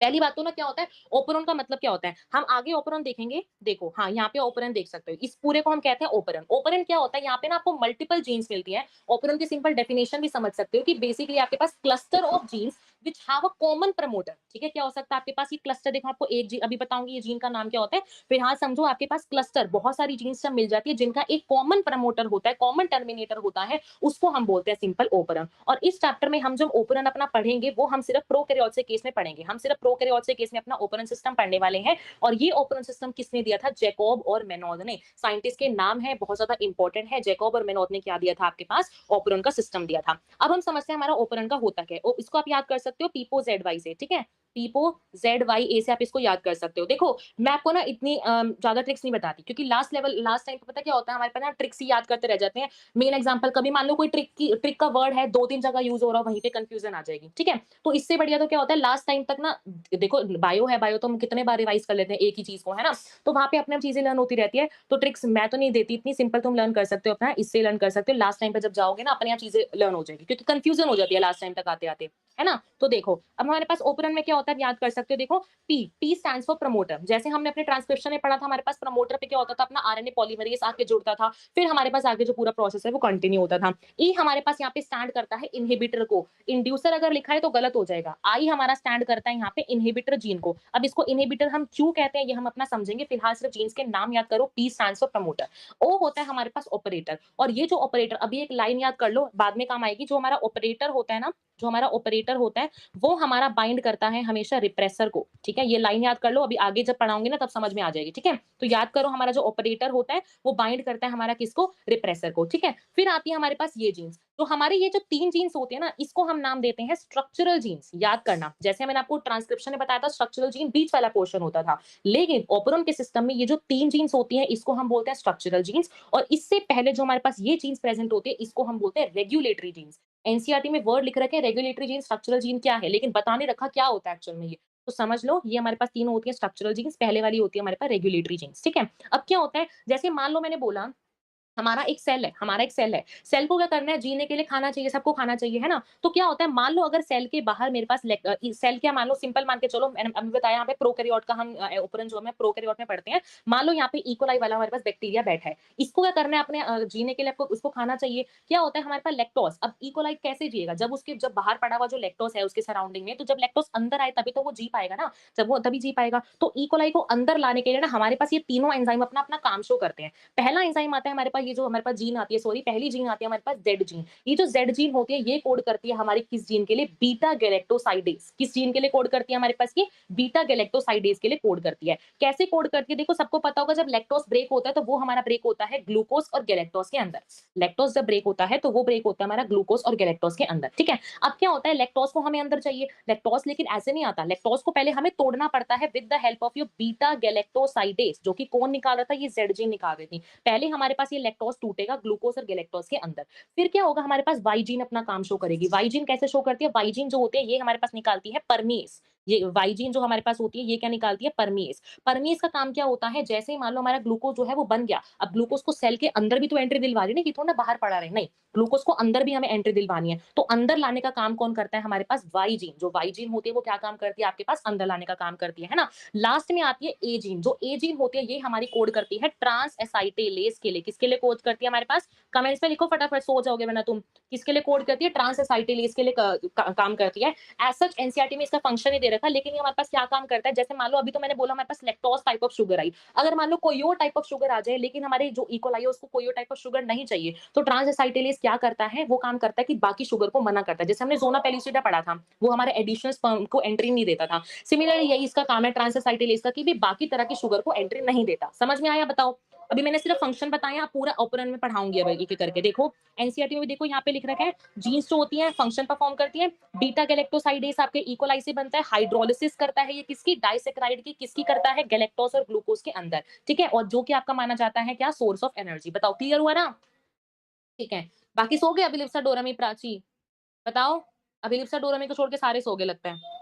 Speaker 1: पहली बात तो ना क्या होता है, ओपरॉन का मतलब क्या होता है, हम आगे ओपरॉन देखेंगे, देखो हाँ यहाँ पे ओपरॉन देख सकते हो, इस पूरे को हम कहते हैं ओपरॉन। ओपरॉन क्या होता है, यहाँ पे ना आपको मल्टीपल जीन्स मिलती है। ओपरॉन की सिंपल डेफिनेशन भी समझ सकते हो कि बेसिकली आपके पास cluster of genes which have a common promoter, ठीक है। क्या हो सकता है आपके पास ये क्लस्टर, देखो आपको एक जीन अभी बताऊंगी ये जीन का नाम क्या होता है, फिलहाल समझो आपके पास क्लस्टर बहुत सारी जीन्स जब मिल जाती है जिनका एक कॉमन प्रमोटर होता है, कॉमन टर्मिनेटर होता है, उसको हम बोलते हैं सिंपल ओपरॉन। और इस चैप्टर में हम जब ओपरॉन अपना पढ़ेंगे वो हम सिर्फ प्रोकैरियोट्स के केस में पढ़ेंगे, हम सिर्फ प्रोकैरियोट्स के केस में अपना ओपरॉन सिस्टम पढ़ने वाले हैं। और ये ओपरॉन सिस्टम किसने दिया था, जैकब और मेनोद ने। साइंटिस्ट के नाम है, बहुत ज्यादा इंपॉर्टेंट है, जैकब और मेनोद ने क्या दिया था आपके पास, ओपरॉन का सिस्टम दिया था। अब हम समझते हैं हमारा ओपरॉन का होता क्या है, इसको आप याद कर सकते हो पीपो जेड वाई से, ठीक है, पीपो जेड वाई ए से आप इसको याद कर सकते हो। देखो मैं आपको ना इतनी ज्यादा ट्रिक्स नहीं बताती, क्योंकि लास्ट टाइम पता क्या होता है, हमारे पास ना ट्रिक्स ही याद करते रह जाते हैं। मेन एग्जांपल, कभी मान लो कोई ट्रिक का वर्ड है 2-3 जगह यूज हो रहा है, वहीं पे कंफ्यूजन आ जाएगी, ठीक है। तो इससे बढ़िया तो क्या होता है, लास्ट टाइम तक ना, देखो बायो है, बायो तो हम कितने बार रिवाइज कर लेते हैं एक ही चीज को, है ना। तो वहां पे अपने चीजें लर्न होती रहती है। तो ट्रिक्स मैं तो नहीं देती, इतनी सिंपल तुम लर्न कर सकते हो अपना, इससे लर्न कर सकते हो। लास्ट टाइम पे जब जाओगे ना अपने यहाँ चीजें लर्न हो जाएगी, क्योंकि कंफ्यूजन हो जाती है लास्ट टाइम तक आते आते, है ना। तो देखो अब हमारे पास ओपरन में क्या होता है, याद कर सकते हो, देखो पी स्टैंड्स फॉर प्रमोटर। जैसे हमने अपने ट्रांसक्रिप्शन में पढ़ा था, हमारे पास प्रमोटर पे क्या होता था, अपना आरएनए पॉलीमरेज आके जुड़ता था, फिर हमारे पास आगे जो पूरा प्रोसेस है वो कंटिन्यू होता था। ई हमारे पास यहाँ पे स्टैंड करता है इनहिबिटर को, इंड्यूसर अगर लिखा है तो गलत हो जाएगा। आई हमारा स्टैंड करता है यहाँ पे इनहिबिटर जीन को। अब इसको इनहिबिटर हम क्यों कहते हैं ये हम अपना समझेंगे, फिलहाल सिर्फ जीन्स के नाम याद करो। P stands for promoter. O होता है हमारे पास ऑपरेटर, और ये जो ऑपरेटर, अभी एक लाइन याद कर लो, बाद में काम आएगी। जो हमारा ऑपरेटर होता है ना, जो हमारा ऑपरेटर होता है वो हमारा बाइंड करता है हमेशा रिप्रेसर को, ठीक है। ये लाइन याद कर लो, अभी आगे जब पढ़ाऊंगी ना तब समझ में आ जाएगी, ठीक है। तो याद करो, हमारा जो ऑपरेटर होता है वो बाइंड करता है हमारा किसको, रिप्रेसर को, ठीक है। फिर आती है हमारे पास ये जीन्स। तो हमारे ये जो 3 जीन्स होते हैं ना, इसको हम नाम देते हैं स्ट्रक्चरल जीन्स। याद करना, जैसे मैंने आपको ट्रांसक्रिप्शन में बताया था, स्ट्रक्चरल जीन बीच वाला पोर्शन होता था, लेकिन ओपरॉन के सिस्टम में ये जो 3 जीन्स होती हैं इसको हम बोलते हैं स्ट्रक्चरल जीन्स। और इससे पहले जो हमारे पास ये जीन्स प्रेजेंट होती है इसको हम बोलते हैं रेगुलेटरी जीन्स। एनसीईआरटी में वर्ड लिख रखे हैं रेगुलेटरी जीन, स्ट्रक्चरल जीन क्या है, लेकिन बता नहीं रखा क्या होता है एक्चुअल में ये। तो समझ लो, ये हमारे पास तीनों होती है स्ट्रक्चरल जीन्स, पहले वाली होती है हमारे पास रेगुलेटरी जीन्स, ठीक है। अब क्या होता है, जैसे मान लो मैंने बोला हमारा एक सेल है, हमारा एक सेल है, सेल को क्या करना है, जीने के लिए खाना चाहिए, सबको खाना चाहिए, है ना। तो क्या होता है, मान लो अगर सेल के बाहर मेरे पास सेल क्या, मान लो सिंपल मान के चलो, मैंने अभी बताया यहाँ पे प्रोकैरियोट का हम ओपरन जो है प्रोकैरियोट में पढ़ते हैं। मान लो यहाँ पे इकोलाई वाला हमारे पास बैक्टीरिया बैठा है, इसको क्या करना है, अपने जीने के लिए आपको उसको खाना चाहिए। क्या होता है हमारे पास लैक्टोज। अब इकोलाई कैसे जिएगा, जब उसके जब बाहर पड़ा हुआ जो लैक्टोज है उसके सराउंडिंग में, तो जब लैक्टोज अंदर आए तभी तो वो जी पाएगा ना, जब वो तभी जी पाएगा। तो इकोलाई को अंदर लाने के लिए ना हमारे पास ये तीनों एंजाइम अपना अपना काम शो करते हैं। पहला एंजाइम आता है हमारे पास, ये जो हमारे पास जीन आती है, सॉरी पहली जीन आती है हमारे पास जेड जीन। ये जो जेड जीन होती है ये कोड करती है हमारी किस जीन के लिए, बीटा गैलेक्टोसाइडेज। किस जीन के लिए कोड करती है हमारे पास की, बीटा गैलेक्टोसाइडेज के लिए कोड करती है। कैसे कोड करती है, देखो सबको पता होगा, जब लैक्टोज ब्रेक होता है तो वो हमारा ब्रेक होता है ग्लूकोज और गैलेक्टोज के अंदर। लैक्टोज जब ब्रेक होता है तो वो ब्रेक होता है हमारा ग्लूकोज और गैलेक्टोज के अंदर, ठीक है। अब क्या होता है, लैक्टोज को हमें अंदर चाहिए, लैक्टोज लेकिन ऐसे नहीं आता, लैक्टोज को पहले हमें तोड़ना पड़ता है with the help of your beta galactosidase, जो कि कौन निकाल रहा था, ये जेड जीन निकाल रही थी। पहले हमारे पास ये लैक्टोज टूटेगा ग्लूकोज और गैलेक्टोज के अंदर, फिर क्या होगा, हमारे पास वाई जीन अपना काम शो करेगी। वाई जीन कैसे शो करती है, वाई जीन जो होती है ये हमारे पास निकालती है परमेस। ये वाई जीन जो हमारे पास होती है ये क्या निकालती है, परमेस। परमेस का काम क्या होता है, जैसे ही मान लो हमारा ग्लूकोज जो है वो बन गया, अब ग्लूकोज को सेल के अंदर भी तो एंट्री दिलवा रही है ना, कि थोड़ा ना बाहर पड़ा रहे, नहीं, ग्लूकोज को अंदर भी हमें एंट्री दिलवानी है। तो अंदर लाने का काम कौन करता है, हमारे पास वाई जीन। जो वाई जीन होती है वो क्या काम करती है, आपके पास अंदर लाने का काम करती है ना। लास्ट में आती है ए जीन। जो ए जीन होती है ये हमारी कोड करती है ट्रांस एसाइटेलेज के लिए। किसके लिए कोड करती है हमारे पास, कमेंट्स में लिखो फटाफट, सो जाओगे वरना तुम। किसके लिए कोड करती है, ट्रांस एसाइटेलेज के लिए काम करती है। एज सच एनसीईआरटी में इसका फंक्शन ही दे था, लेकिन ये हमारे पास क्या काम करता है, जैसे मान लो अभी तो मैंने बोला हमारे पास लैक्टोज टाइप ऑफ शुगर आई, अगर मान लो कोई और टाइप ऑफ शुगर आ जाए, लेकिन हमारे जो इकोलाई है उसको कोई और टाइप ऑफ शुगर नहीं चाहिए, तो ट्रांस एसाइटिलेज क्या करता है, वो काम करता है कि बाकी शुगर को मना करता है। जैसे हमने ज़ोना पेलिसिडा पढ़ा था, वो हमारे एडिशनल स्पर्म को एंट्री नहीं देता था। सिमिलरली यही इसका काम है ट्रांस एसाइटिलेज का, कि भी बाकी तरह की शुगर को एंट्री नहीं देता। समझ में आया? बताओ। अभी मैंने सिर्फ फंक्शन बताए, आप पूरा ऑपरेंट में पढ़ाऊंगी अब एक-एक करके। देखो एनसीईआरटी में भी देखो यहाँ पे लिख रखा है, जीन्स जो होती है फंक्शन परफॉर्म करती है, बीटा गैलेक्टोसाइडेज आपके इकोलाई से बनता है, हाइड्रोलिसिस करता है ये किसकी, डाइसैकेराइड की, किसकी करता है, गैलेक्टोज और ग्लूकोज के अंदर, ठीक है, और जो कि आपका माना जाता है क्या, सोर्स ऑफ एनर्जी। बताओ क्लियर हुआ ना? ठीक है, बाकी सो गए अभिलिप्सा डोरमी प्राची? बताओ, अभिलिप्सा डोरमी को छोड़ के सारे सो गए लगता है।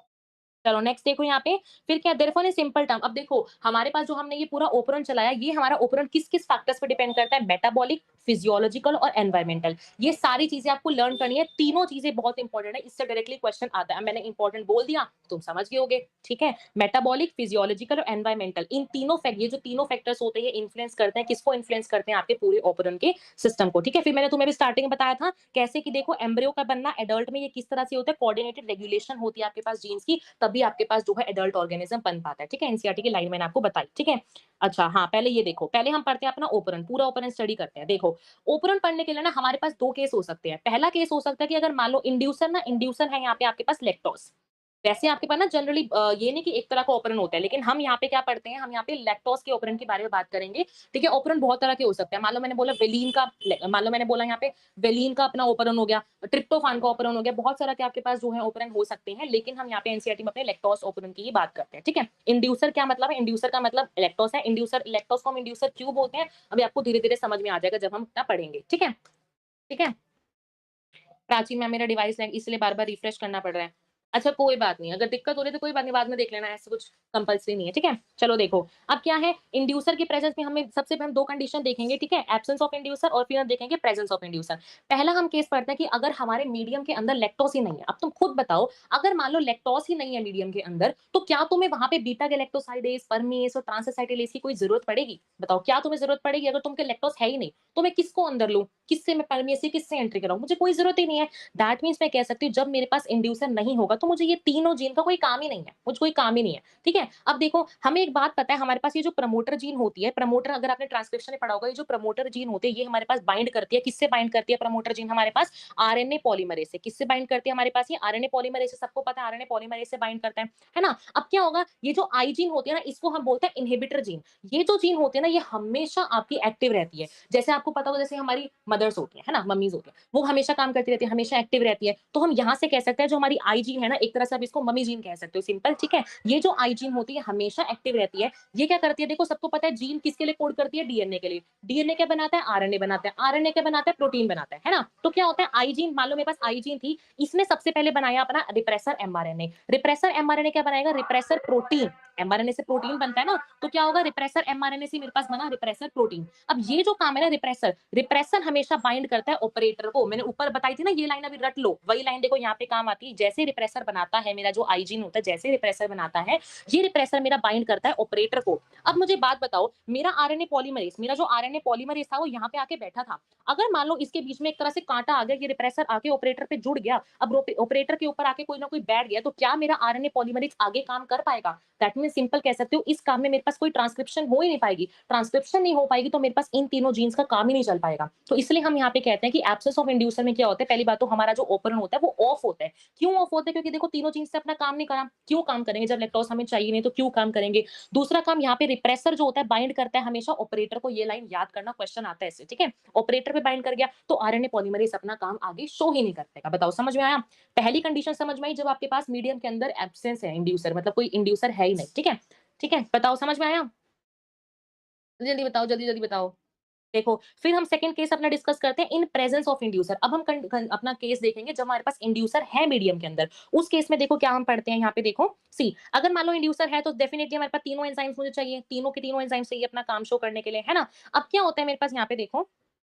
Speaker 1: चलो नेक्स्ट देखो यहाँ पे, फिर क्या, देयरफॉर इन सिंपल टर्म, अब देखो हमारे पास जो हमने ये पूरा ओपेरॉन चलाया, ये हमारा ओपेरॉन किस किस फैक्टर्स पे डिपेंड करता है, मेटाबॉलिक, फिजियोलॉजिकल और एनवायरमेंटल। ये सारी चीजें आपको लर्न करनी है, तीनों चीजें बहुत इंपॉर्टेंट है, इससे डायरेक्टली क्वेश्चन आता है। मैंने इंपॉर्टेंट बोल दिया, तुम समझ गए होगे, ठीक है। मेटाबॉलिक, फिजियोलॉजिकल और एनवायरमेंटल, इन तीनों फैक्ट, ये जो तीनों फैक्टर्स होते हैं, इन्फ्लुएंस करते हैं, किसको इन्फ्लुएंस करते हैं, आपके पूरे ओपेरॉन के सिस्टम को, ठीक है। फिर मैंने तुम्हें भी स्टार्टिंग में बताया था कैसे कि देखो एम्ब्रियो का बनना एडल्ट में ये किस तरह से होता है, कोऑर्डिनेटेड रेगुलेशन होती है आपके पास जीन्स की, तभी आपके पास जो है एडल्ट ऑर्गेनिज्म बन पाता है, ठीक है। एनसीईआरटी की लाइन मैंने आपको बताई, ठीक है। अच्छा हाँ, पहले ये देखो, पहले हम पढ़ते हैं अपना ओपेरॉन, पूरा ओपेरॉन स्टडी करते हैं। देखो ओपेरॉन पढ़ने के लिए ना हमारे पास दो केस हो सकते हैं। पहला केस हो सकता है कि अगर मान लो इंड्यूसर है यहाँ पे आपके पास लैक्टोज, वैसे आपके पास ना जनरली ये नहीं कि एक तरह का ऑपरेंट होता है, लेकिन हम यहाँ पे क्या पढ़ते हैं, हम यहाँ पे लैक्टोज के ऑपरेंट के बारे में बात करेंगे, ठीक है। ऑपरेंट बहुत तरह के हो सकते हैं, मान लो मैंने बोला वेलिन का, मान लो मैंने बोला यहाँ पे वेलिन का अपना ऑपरेंट हो गया, ट्रिप्टोफान का ऑपरेंट हो गया, बहुत सारा के आपके पास जो है ऑपरेंट हो सकते हैं, लेकिन हम यहाँ पे एनसीईआरटी में अपने लैक्टोज ऑपरेंट की ही बात करते हैं, ठीक है। इंड्यूसर क्या मतलब है, इंड्यूसर का मतलब लैक्टोज है, इंड्यूसर लैक्टोज को हम इंड्यूसर क्यों बोलते हैं, अभी आपको धीरे धीरे समझ में आ जाएगा जब हम अपना पढ़ेंगे, ठीक है। ठीक है, प्राची मैम मेरा डिवाइस है इसलिए बार-बार रिफ्रेश करना पड़ रहा है। अच्छा कोई बात नहीं, अगर दिक्कत हो रही है तो कोई बात नहीं, बाद में देख लेना, ऐसा कुछ कंपल्सरी नहीं है, ठीक है? चलो देखो, अब क्या है, इंड्यूसर के प्रेजेंस में हमें सबसे पहले हम 2 कंडीशन देखेंगे, ठीक है? एब्सेंस ऑफ इंड्यूसर और फिर हम देखेंगे प्रेजेंस ऑफ इंड्यूसर। पहला हम केस पढ़ते हैं कि अगर हमारे मीडियम के अंदर लैक्टोज ही नहीं है, अब तुम खुद बताओ, अगर मान लो लैक्टोज ही नहीं है मीडियम के अंदर, तो क्या तुम्हें वहाँ पे बीटा गैलेक्टोसाइडेज, परमेस और ट्रांसएसाइटिलेज की कोई ज़रूरत पड़ेगी? बताओ, क्या तुम्हें ज़रूरत पड़ेगी? अगर तुमके लैक्टोज है ही नहीं, तो मैं किसको अंदर लूँ? किससे मैं परमेस से किससे एंट्री कराऊँ? मुझे कोई ज़रूरत ही नहीं है। दैट मीन्स मैं कह सकती हूँ जब मेरे पास इंड्यूसर नहीं होगा तो मुझे ये तीनों जीन का कोई काम ही नहीं है, मुझे कोई काम ही नहीं है, ठीक है। अब देखो हमें एक बात पता है, हमारे पास ये जो प्रमोटर जीन होती है, प्रमोटर अगर आपने ट्रांसक्रिप्शन में पढ़ा होगा, ये जो प्रमोटर जीन होते हैं ये हमारे पास बाइंड करती है, किससे बाइंड करती है प्रमोटर जीन हमारे पास, आरएनए पॉलीमरेज से। किससे बाइंड करती है हमारे पास, ये आरएनए पॉलीमरेज से, सबको पता है आरएनए पॉलीमरेज से बाइंड करता है ना। अब क्या होगा, ये जो आई जीन होती है ना, इसको हम बोलते हैं इनहिबिटर जीन। ये जो जीन होती है ना, ये हमेशा आपकी एक्टिव रहती है। जैसे आपको पता होगा, जैसे हमारी मदर्स होती है ना, मम्मीज होती है, वो हमेशा काम करती रहती है, हमेशा एक्टिव रहती है, तो हम यहाँ से कह सकते हैं जो हमारी आई जीन है ना, एक तरह से आप इसको मम्मी जीन कह सकते हो, सिंपल, ठीक है। ये जो आई जीन होती है हमेशा एक्टिव रहती है। ये क्या करती है, देखो सबको पता है जीन किसके लिए कोड करती है, डीएनए के लिए। डीएनए क्या बनाता है, आरएनए बनाता है, आरएनए क्या बनाता है, प्रोटीन बनाता है ना। तो क्या होता है, आई जीन, मान लो मेरे पास आई जीन थी, इसने सबसे पहले बनाया अपना रिप्रेसर एमआरएनए। रिप्रेसर एमआरएनए क्या बनाएगा, रिप्रेसर प्रोटीन। एमआरएनए से प्रोटीन बनता है ना, तो क्या होगा, रिप्रेसर एमआरएनए से मेरे पास बना रिप्रेसर प्रोटीन। अब ये जो काम है ना, रिप्रेसर, रिप्रेसर हमेशा बाइंड करता है ऑपरेटर को। मैंने ऊपर बताई थी ना ये लाइन, अभी रट लो, वही लाइन देखो यहाँ पे काम आती है। जैसे रिप्रेसर बनाता है मेरा जो आईजीन होता है, जैसे रिप्रेसर बनाता है, ये रिप्रेसर मेरा बाइंड करता है ऑपरेटर को। अब मुझे बात बताओ, मेरा आरएनए पॉलीमरेज, मेरा जो आरएनए पॉलीमरेज था वो यहाँ पे आके बैठा था, अगर मान लो इसके बीच में एक तरह से कांटा आ गया, ये रिप्रेसर आके ऑपरेटर पे जुड़ गया, अब ऑपरेटर के ऊपर आके कोई ना कोई बैठ गया, तो क्या मेरा आरएनए पॉलीमरेज आगे काम कर पाएगा? दैट मीन सिंपल कह सकते हो, इस काम में मेरे पास कोई ट्रांसक्रिप्शन हो ही नहीं पाएगी। ट्रांसक्रिप्शन नहीं हो पाएगी तो मेरे पास इन तीनों जीन्स का काम ही नहीं चल पाएगा। तो इसलिए हम यहाँ पे कहते हैं कि एब्सेंस ऑफ इंड्यूसर में क्या होता है, पहली बात तो हमारा जो ओपेरॉन होता है वो ऑफ होता है। क्यों ऑफ होता है? क्योंकि देखो तीनों जीन्स से अपना काम नहीं करा, क्यों काम करेंगे जब लैक्टोज हमें चाहिए नहीं, तो क्यों काम करेंगे। दूसरा काम यहाँ पे रिप्रेसर जो होता है बाइंड करता है हमेशा ऑपरेटर को। ये लाइन याद करना, क्वेश्चन आता है इससे, ठीक है। ऑपरेटर पे बाइंड कर गया तो आरएनए पॉलीमरेज अपना काम आगे शो ही नहीं कर पाएगा। बताओ समझ में आया? पहली कंडीशन समझ में आई, जब आपके पास मीडियम के अंदर एब्सेंस है इंड्यूसर, मतलब कोई इंड्यूसर है ही नहीं, ठीक है। ठीक है, बताओ समझ में आया? जल्दी बताओ, जल्दी-जल्दी बताओ। देखो, फिर हम सेकंड केस अपना डिस्कस करते हैं इन प्रेजेंस ऑफ इंड्यूसर। अब हम अपना केस देखेंगे जब हमारे पास इंड्यूसर है मीडियम के अंदर। उस केस में देखो क्या हम पढ़ते हैं यहाँ पे, देखो सी, अगर मान लो इंड्यूसर है तो डेफिनेटली हमारे पास तीनों एंजाइम्स मुझे चाहिए, तीनों के तीनों एंजाइम्स चाहिए अपना काम शो करने के लिए, है ना। अब क्या होता है मेरे पास यहाँ पे देखो,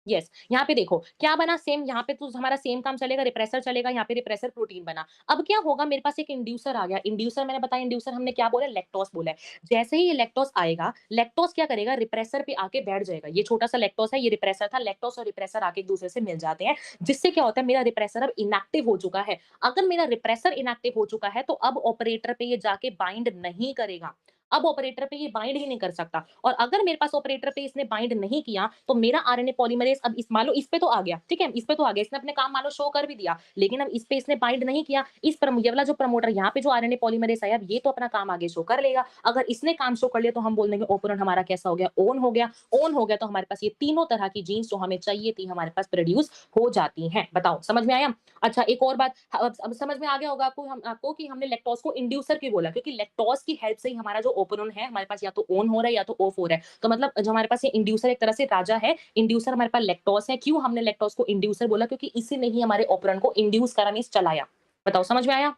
Speaker 1: यस, यहाँ पे देखो क्या बना सेम, यहाँ पे तो हमारा सेम काम चलेगा, रिप्रेसर चलेगा, यहाँ पे रिप्रेसर प्रोटीन बना। अब क्या होगा, मेरे पास एक इंड्यूसर आ गया, इंड्यूसर मैंने बताया, इंड्यूसर हमने क्या बोला, लैक्टोज बोला है। जैसे ही ये लैक्टोज आएगा, लैक्टोज क्या करेगा, रिप्रेसर पे आके बैठ जाएगा। ये छोटा सा लैक्टोज है, ये रिप्रेसर था, लैक्टोज और रिप्रेसर आके एक दूसरे से मिल जाते हैं, जिससे क्या होता है, मेरा रिप्रेसर अब इनएक्टिव हो चुका है। अगर मेरा रिप्रेसर इनएक्टिव हो चुका है, तो अब ऑपरेटर पे ये जाके बाइंड नहीं करेगा। अब ऑपरेटर पे ये बाइंड ही नहीं कर सकता, और अगर मेरे पास ऑपरेटर पे इसने बाइंड नहीं किया, तो मेरा आरएनए पॉलीमरेज अब इस मान लो इस पे तो आ गया, ठीक है, इस पे तो आ गया, इसने अपने काम मान लो शो कर भी दिया, लेकिन अब इस पे इसने बाइंड नहीं किया, ये वाला जो प्रमोटर यहाँ पे जो आरएनए पॉलीमरेज है, अब ये तो अपना काम आगे शो कर लेगा। अगर इसने काम शो कर लिया, तो हम बोल देंगे ओपरेंट हमारा कैसा हो गया, ऑन हो गया। ऑन हो गया तो हमारे पास ये तीनों तरह की जीन्स जो हमें चाहिए थी, हमारे पास प्रोड्यूस हो जाती हैं। बताओ समझ में आया? अच्छा, एक और बात, अब समझ में आ गया होगा आपको कि हमने लैक्टोज को इंड्यूसर क्यों बोला, क्योंकि लैक्टोज की हेल्प से ही हमारा जो ओपरेंट है हमारे पास या तो ऑन हो रहा है या तो ऑफ हो रहा है। तो मतलब जो हमारे पास ये इंड्यूसर एक तरह से राजा है, इंड्यूसर हमारे पास लैक्टोज है। क्यों हमने लैक्टोज को इंड्यूसर बोला, क्योंकि इसी ने ही हमारे ऑपरेंट को इंड्यूस करा, मींस चलाया। बताओ समझ में आया?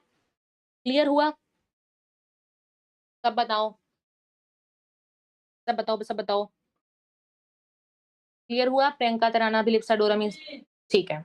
Speaker 1: क्लियर हुआ? सब बताओ, सब बताओ, सब बताओ। क्लियर हुआ? प्रियंका, तराना, बिलिप्सा, डोरा मींस ठीक है।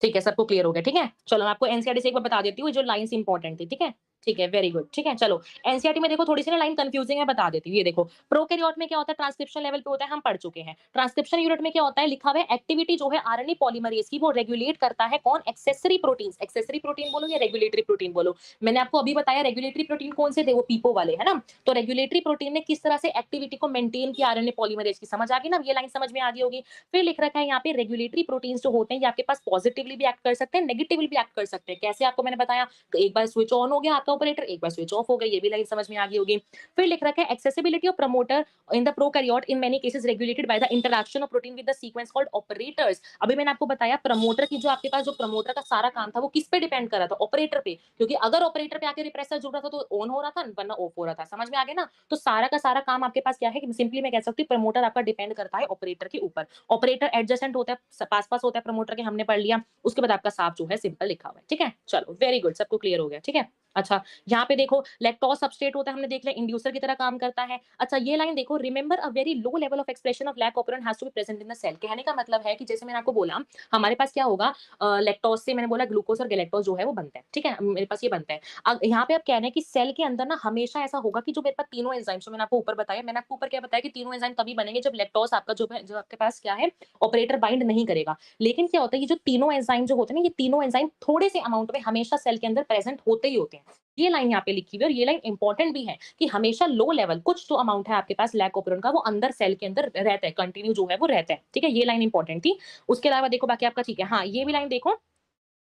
Speaker 1: ठीक है, सबको क्लियर हो गया, ठीक है? चलो मैं आपको एनसीईआरटी से एक बार बता देती हूँ, जो लाइन्स इंपॉर्टेंट थी, ठीक है? ठीक है, वेरी गुड, ठीक है? चलो, एनसीईआरटी में देखो थोड़ी-सी ना लाइन कन्फ्यूजिंग है, बता देती हूँ। ये देखो, प्रोकैरियोट में क्या होता है, ट्रांसक्रिप्शन लेवल पे होता है, हम पढ़ चुके हैं। ट्रांसक्रिप्शन यूनिट में क्या होता है, लिखा हुआ है एक्टिविटी जो है आरएनए पॉलीमरेज की, वो रेगुलेट करता है कौन? Accessory proteins. एक्सेसरी प्रोटीन बोलो या रेगुलेटरी प्रोटीन बोलो। मैंने आपको अभी बताया रेगुलेटरी प्रोटीन कौन से थे, वो पीपो वाले, है ना? तो रेगुलेटरी प्रोटीन ने किस तरह से एक्टिविटी को मेंटेन किया आरएनए पॉलीमरेज की, समझ आ गई ना? ये लाइन समझ में आ गई होगी। फिर लिख रखा है यहाँ पे रेगुलेटरी प्रोटीन्स जो होते हैं, ये आपके पास पॉजिटिवली भी एक्ट कर सकते हैं, नेगेटिवली भी एक्ट कर सकते हैं। कैसे, आपको मैंने बताया, तो एक बार स्विच ऑन हो गया आपका ऑपरेटर, एक बार स्विच ऑफ हो गया, ये भी लाइन समझ में आ गई होगी। फिर लिख रखा है accessibility of promoter in the prokaryote in many cases regulated by the interaction of protein with the sequence called operators. अभी मैंने आपको बताया प्रमोटर की, जो आपके पास जो प्रमोटर का सारा काम था, वो किस पे डिपेंड कर रहा था? ऑपरेटर पे, क्योंकि अगर ऑपरेटर पे आके रिप्रेसर जुड़ रहा था, तो ऑन हो रहा था, वरना ऑफ हो रहा था। समझ में आ गया ना? तो सारा का सारा काम आपके पास क्या है, सिंपली मैं कह सकती हूँ प्रमोटर आपका डिपेंड करता है ऑपरेटर के ऊपर। ऑपरेटर एडजेसेंट होता है, पास-पास होता है प्रमोटर के, हमने पढ़ लिया। उसके बाद आपका साफ जो है सिंपल लिखा हुआ है, ठीक है? चलो वेरी गुड, सबको क्लियर हो गया, ठीक है? अच्छा, यहाँ पे देखो लैक्टोज सबस्ट्रेट होता है, हमने देख लिया, इंड्यूसर की तरह काम करता है। अच्छा, ये लाइन देखो, remember a very low level of expression of lac operon has to be present in the cell. कहने का मतलब है कि जैसे मैंने आपको बोला, हमारे पास क्या होगा, लैक्टोज से मैंने बोला ग्लूकोज और गैलेक्टोज जो है वो बनता है, ठीक है? मेरे पास ये बनता है। अब यहाँ पे आप कह रहे हैं कि सेल के अंदर ना हमेशा ऐसा होगा कि जो मेरे पास तीनों एंजाइम्स, जो मैंने आपको ऊपर बताया, मैंने आपको ऊपर क्या बताया कि तीनों एंजाइम तभी बनेंगे जब लैक्टोज आपका जो है, जो आपके पास क्या है, ऑपरेटर बाइंड नहीं करेगा। लेकिन क्या होता है, ये जो तीनों एंजाइम जो होते हैं ना, ये तीनों एंजाइम थोड़े से अमाउंट में हमेशा सेल के अंदर प्रेजेंट होते ही होते हैं। ये लाइन यहाँ पे लिखी हुई है, और ये लाइन इंपॉर्टेंट भी है कि हमेशा लो लेवल कुछ जो अमाउंट है आपके पास लैक ऑपरेंट का, वो अंदर सेल के अंदर रहता है, कंटिन्यू जो है वो रहता है, ठीक है? ये लाइन इंपॉर्टेंट थी। उसके अलावा देखो बाकी आपका ठीक है। हाँ, ये भी लाइन देखो,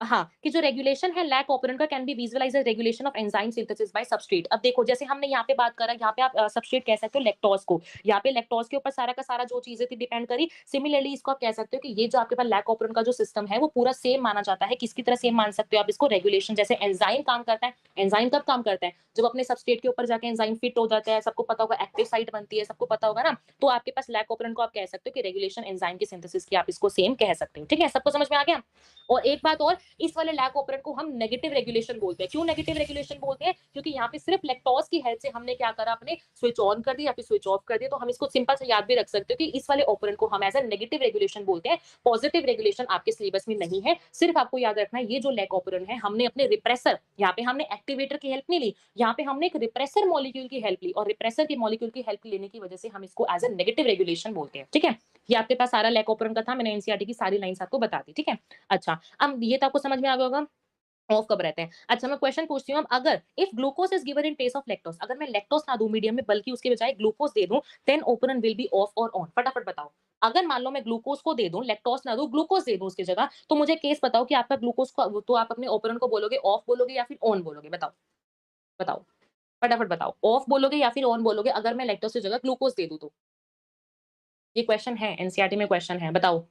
Speaker 1: हाँ, कि जो रेगुलेशन है लैक ऑपरेंट का can be visualised as regulation of enzyme synthesis by substrate. अब देखो जैसे हमने यहाँ पे बात करा, यहाँ पे आप सबस्ट्रेट कह सकते हो लैक्टोज को। यहाँ पे लैक्टोज के ऊपर सारा का सारा जो चीजें थी डिपेंड करी। सिमिलरली इसको आप कह सकते हो कि ये जो आपके पास लैक ऑपरेंट का जो सिस्टम है, वो पूरा सेम माना जाता है। किसकी तरह सेम मान सकते हो आप इसको? रेगुलेशन, जैसे एंजाइम काम करता है। एंजाइम कब काम करता है? जब अपने सबस्ट्रेट के ऊपर जाके एंजाइम फिट हो जाता है, सबको पता होगा एक्टिव साइट बनती है, सबको पता होगा ना? तो आपके पास लैक ऑपरेंट को आप कह सकते हो कि रेगुलेशन एंजाइम की सिंथेसिस की, आप इसको सेम कह सकते हो, ठीक है? सबको समझ में आ गया? और एक बात और, इस वाले लैक ऑपरेंट को हम नेगेटिव रेगुलेशन बोलते हैं। क्यों नेगेटिव रेगुलेशन बोलते हैं? क्योंकि यहाँ पे सिर्फ लैक्टोज की हेल्प से हमने क्या करा, अपने स्विच ऑन कर दिया या फिर स्विच ऑफ कर दिया। तो हम इसको सिंपल से याद भी रख सकते हो कि इस वाले ऑपरेंट को हम एज ए नेगेटिव रेगुलेशन बोलते हैं। पॉजिटिव रेगुलेशन आपके सिलेबस में नहीं है। सिर्फ आपको याद रखना है, ये जो लैक ऑपरेंट है, हमने अपने रिप्रेसर, यहाँ पे हमने एक्टिवेटर की हेल्प नहीं ली, यहाँ पे हमने एक रिप्रेसर मॉलिक्यूल की हेल्प ली, और रिप्रेसर की मॉलिक्यूल की हेल्प लेने की वजह से हम इसको एज ए नेगेटिव रेगुलेशन बोलते हैं, ठीक है? ये आपके पास सारा लैक ऑपरेंट का था, मैंने एनसीईआरटी की सारी लाइंस आपको बता दी, ठीक है? अच्छा, अब ये तो आपको समझ में आ गया होगा, ऑफ कब रहते हैं। अच्छा, मैं क्वेश्चन पूछती हूँ अब, अगर if glucose is given in place of lactose, अगर मैं लैक्टोज ना दूं मीडियम में, बल्कि उसके बजाय ग्लूकोज दे दूं, then operon will be off और ऑन। फटाफट बताओ। अगर मान लो मैं ग्लूकोज को दे दूं, लैक्टोज ना दूं, ग्लूकोज दे दूं उसकी जगह, तो मुझे केस बताओ कि आपका ग्लूकोज को, तो आप अपने ओपरेंट को बोलोगे ऑफ बोलोगे या फिर ऑन बोलोगे? बताओ, बताओ, फटाफट बताओ, ऑफ बोलोगे या फिर ऑन बोलोगे अगर मैं लैक्टोज की जगह ग्लूकोज दे दूं तो? ये क्वेश्चन है, एनसीईआरटी में क्वेश्चन है, बताओ।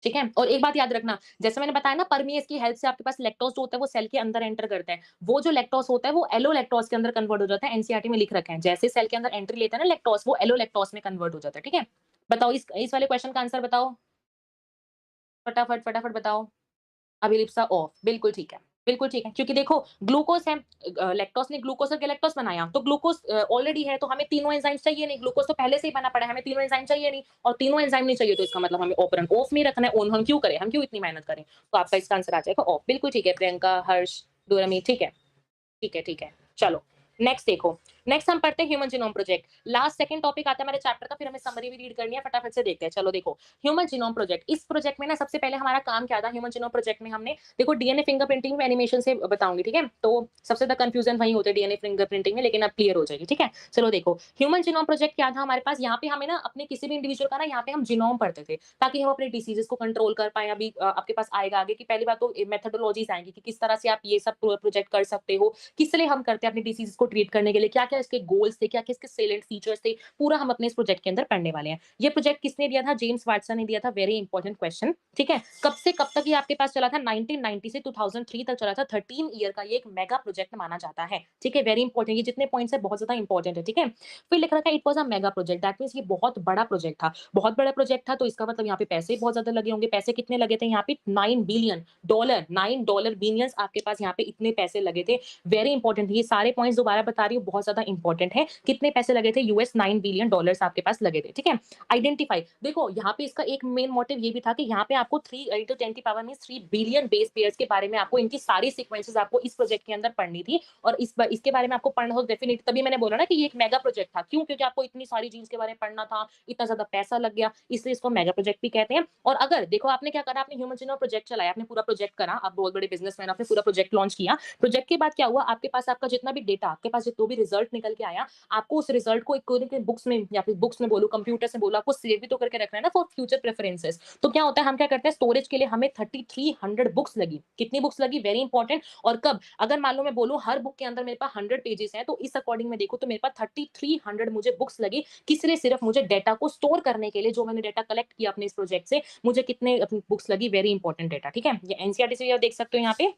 Speaker 1: ठीक है? और एक बात याद रखना, जैसे मैंने बताया ना, परमीएज की हेल्प से आपके पास लैक्टोज जो होता है वो सेल के अंदर एंटर करता है। वो जो लैक्टोज होता है वो एलोलैक्टोज के अंदर कन्वर्ट हो जाता है। एनसीईआरटी में लिख रखा है, जैसे सेल के अंदर एंट्री लेता है ना लैक्टोज, वो एलोलैक्टोज में कन्वर्ट हो जाता है, ठीक है? बताओ, इस वाले क्वेश्चन का आंसर बताओ। फटाफट, फटाफट बताओ। अभिलिप्सा ऑफ, बिल्कुल ठीक है। बिल्कुल ठीक है, क्योंकि देखो ग्लूकोज़ है, लैक्टोज़ ने ग्लूकोज़ और गैलेक्टोज़ बनाया, तो ग्लूकोज़ ऑलरेडी है, तो हमें तीनों एंजाइम्स चाहिए नहीं, ग्लूकोज़ तो पहले से ही बना पड़ा है, हमें तीनों एंजाइम चाहिए नहीं, और तीनों एंजाइम नहीं चाहिए तो इसका मतलब हमें ऑपरेंड ऑफ में रखना है, ऑन हम क्यों करें? हम क्यों इतनी मेहनत करें? तो आपका इसका आंसर आ जाएगा ऑफ। बिल्कुल ठीक है प्रियंका, हर्ष, डोरमी, ठीक है। ठीक है, ठीक है। चलो, नेक्स्ट देखो। नेक्स्ट हम पढ़ते हैं human genome project. Last second topic आता है हमारे चैप्टर का, फिर हमें समरी भी रीड करनी है, फटाफट से देखते हैं। चलो देखो, ह्यूमन जीनोम प्रोजेक्ट। इस प्रोजेक्ट में ना सबसे पहले हमारा काम क्या था ह्यूमन जीनोम प्रोजेक्ट में हमने देखो डीएनए फिंगरप्रिंटिंग में एनिमेशन से बताऊँगी, ठीक है? तो सबसे ज़्यादा कन्फ्यूजन वहीं होता है डीएनए फिंगरप्रिंटिंग में, लेकिन अब क्लियर हो जाएगी, ठीक है? चलो देखो, ह्यूमन जीनोम प्रोजेक्ट क्या था हमारे पास, यहाँ पे हमें ना अपने किसी भी इंडिविजुअल का ना यहाँ पे हम जीनोम पढ़ते थे, ताकि हम अपने डिसीजेज़ को कंट्रोल कर पाएँ। अभी आपके पास आएगा आगे कि पहली बात तो मेथोडोलॉजीज़ आएँगी कि किस तरह से आप ये सब प्रोजेक्ट कर सकते हो, किस लिए हम करते हैं अपनी डिसीज़ को ट्रीट करने के लिए, क्या-क्या इसके गोल्स थे, क्या-क्या इसके सेलेंट फीचर्स थे, पूरा हम अपने इस प्रोजेक्ट के अंदर पढ़ने वाले हैं। ये प्रोजेक्ट किसने दिया था? जेम्स वाटसन ने दिया था, वेरी इंपॉर्टेंट क्वेश्चन, ठीक है? कब से कब तक ये आपके पास चला था? 1990 से 2003 तक चला था, 13 ईयर का ये एक मेगा प्रोजेक्ट माना जाता है, ठीक है? वेरी इंपॉर्टेंट, ये जितने पॉइंट्स हैं बहुत ज़्यादा इंपॉर्टेंट है, ठीक है? फिर लिख रखा है it was a mega project, that means ये बहुत बड़ा प्रोजेक्ट था। बहुत बड़ा प्रोजेक्ट था तो इसका मतलब यहाँ पे पैसे बहुत ज़्यादा लगे होंगे। पैसे कितने लगे थे यहाँ पे? 9 बिलियन डॉलर, 9 डॉलर बिलियंस आपके पास यहाँ पे इतने पैसे लगे थे। वेरी इंपॉर्टेंट, ये सारे पॉइंट्स दोबारा बता रही हूँ, बहुत ज्यादा इंपॉर्टेंट है। कितने पैसे लगे थे? यूएस 9 बिलियन डॉलर्स आपके पास लगे थे, ठीक है? आइडेंटिफाई, देखो यहाँ पे इसका एक मेन मोटिव ये भी था कि यहाँ पे आपको 3 इंटू 10 की पावर में 3 बिलियन बेस पेयर्स के बारे में आपको इनकी सारी सीक्वेंसेस आपको इस प्रोजेक्ट के अंदर पढ़नी थी, और इसके बारे में आपको पढ़ना हो डेफिनेट, तभी मैंने बोला ना कि ये एक मेगा प्रोजेक्ट था। क्यों? क्योंकि आपको इतनी सारी जीन्स के बारे में पढ़ना था, इतना ज्यादा पैसा लग गया, इसलिए इसको मेगा प्रोजेक्ट भी कहते हैं। और अगर देखो आपने क्या करा, आपने ह्यूमन जीनोम प्रोजेक्ट चलाया, आपने पूरा प्रोजेक्ट करा, आप बहुत बड़े बिजनेसमैन, आपने पूरा प्रोजेक्ट लॉन्च किया। प्रोजेक्ट के बाद क्या हुआ, आपके पास आपका जितना भी डेटा, आपके पास जो भी रिजल्ट निकल के आया, आपको उस रिजल्ट को एक कोई ना बुक्स में, या फिर बुक्स में बोलो, कंप्यूटर से बोलो, आपको सेव भी तो करके रखना है ना फॉर फ्यूचर प्रेफरेंसेस। तो क्या होता है, हम क्या करते हैं, स्टोरेज के लिए हमें 3300 बुक्स लगी। कितनी बुक्स लगी? Very important. और कब? अगर मान लो मैं बोलूं हर बुक के अंदर मेरे पास 100 पेजेस हैं, तो इस अकॉर्डिंग में देखो तो मेरे पास 3300 मुझे बुक्स लगी। किस लिए? सिर्फ मुझे डेटा को स्टोर करने के लिए, जो मैंने डेटा कलेक्ट किया अपने इस प्रोजेक्ट से, मुझे कितने बुक्स लगी? वेरी इंपॉर्टेंट डेटा, ठीक है? ये एनसीईआरटी से देख सकते हो, यहाँ पे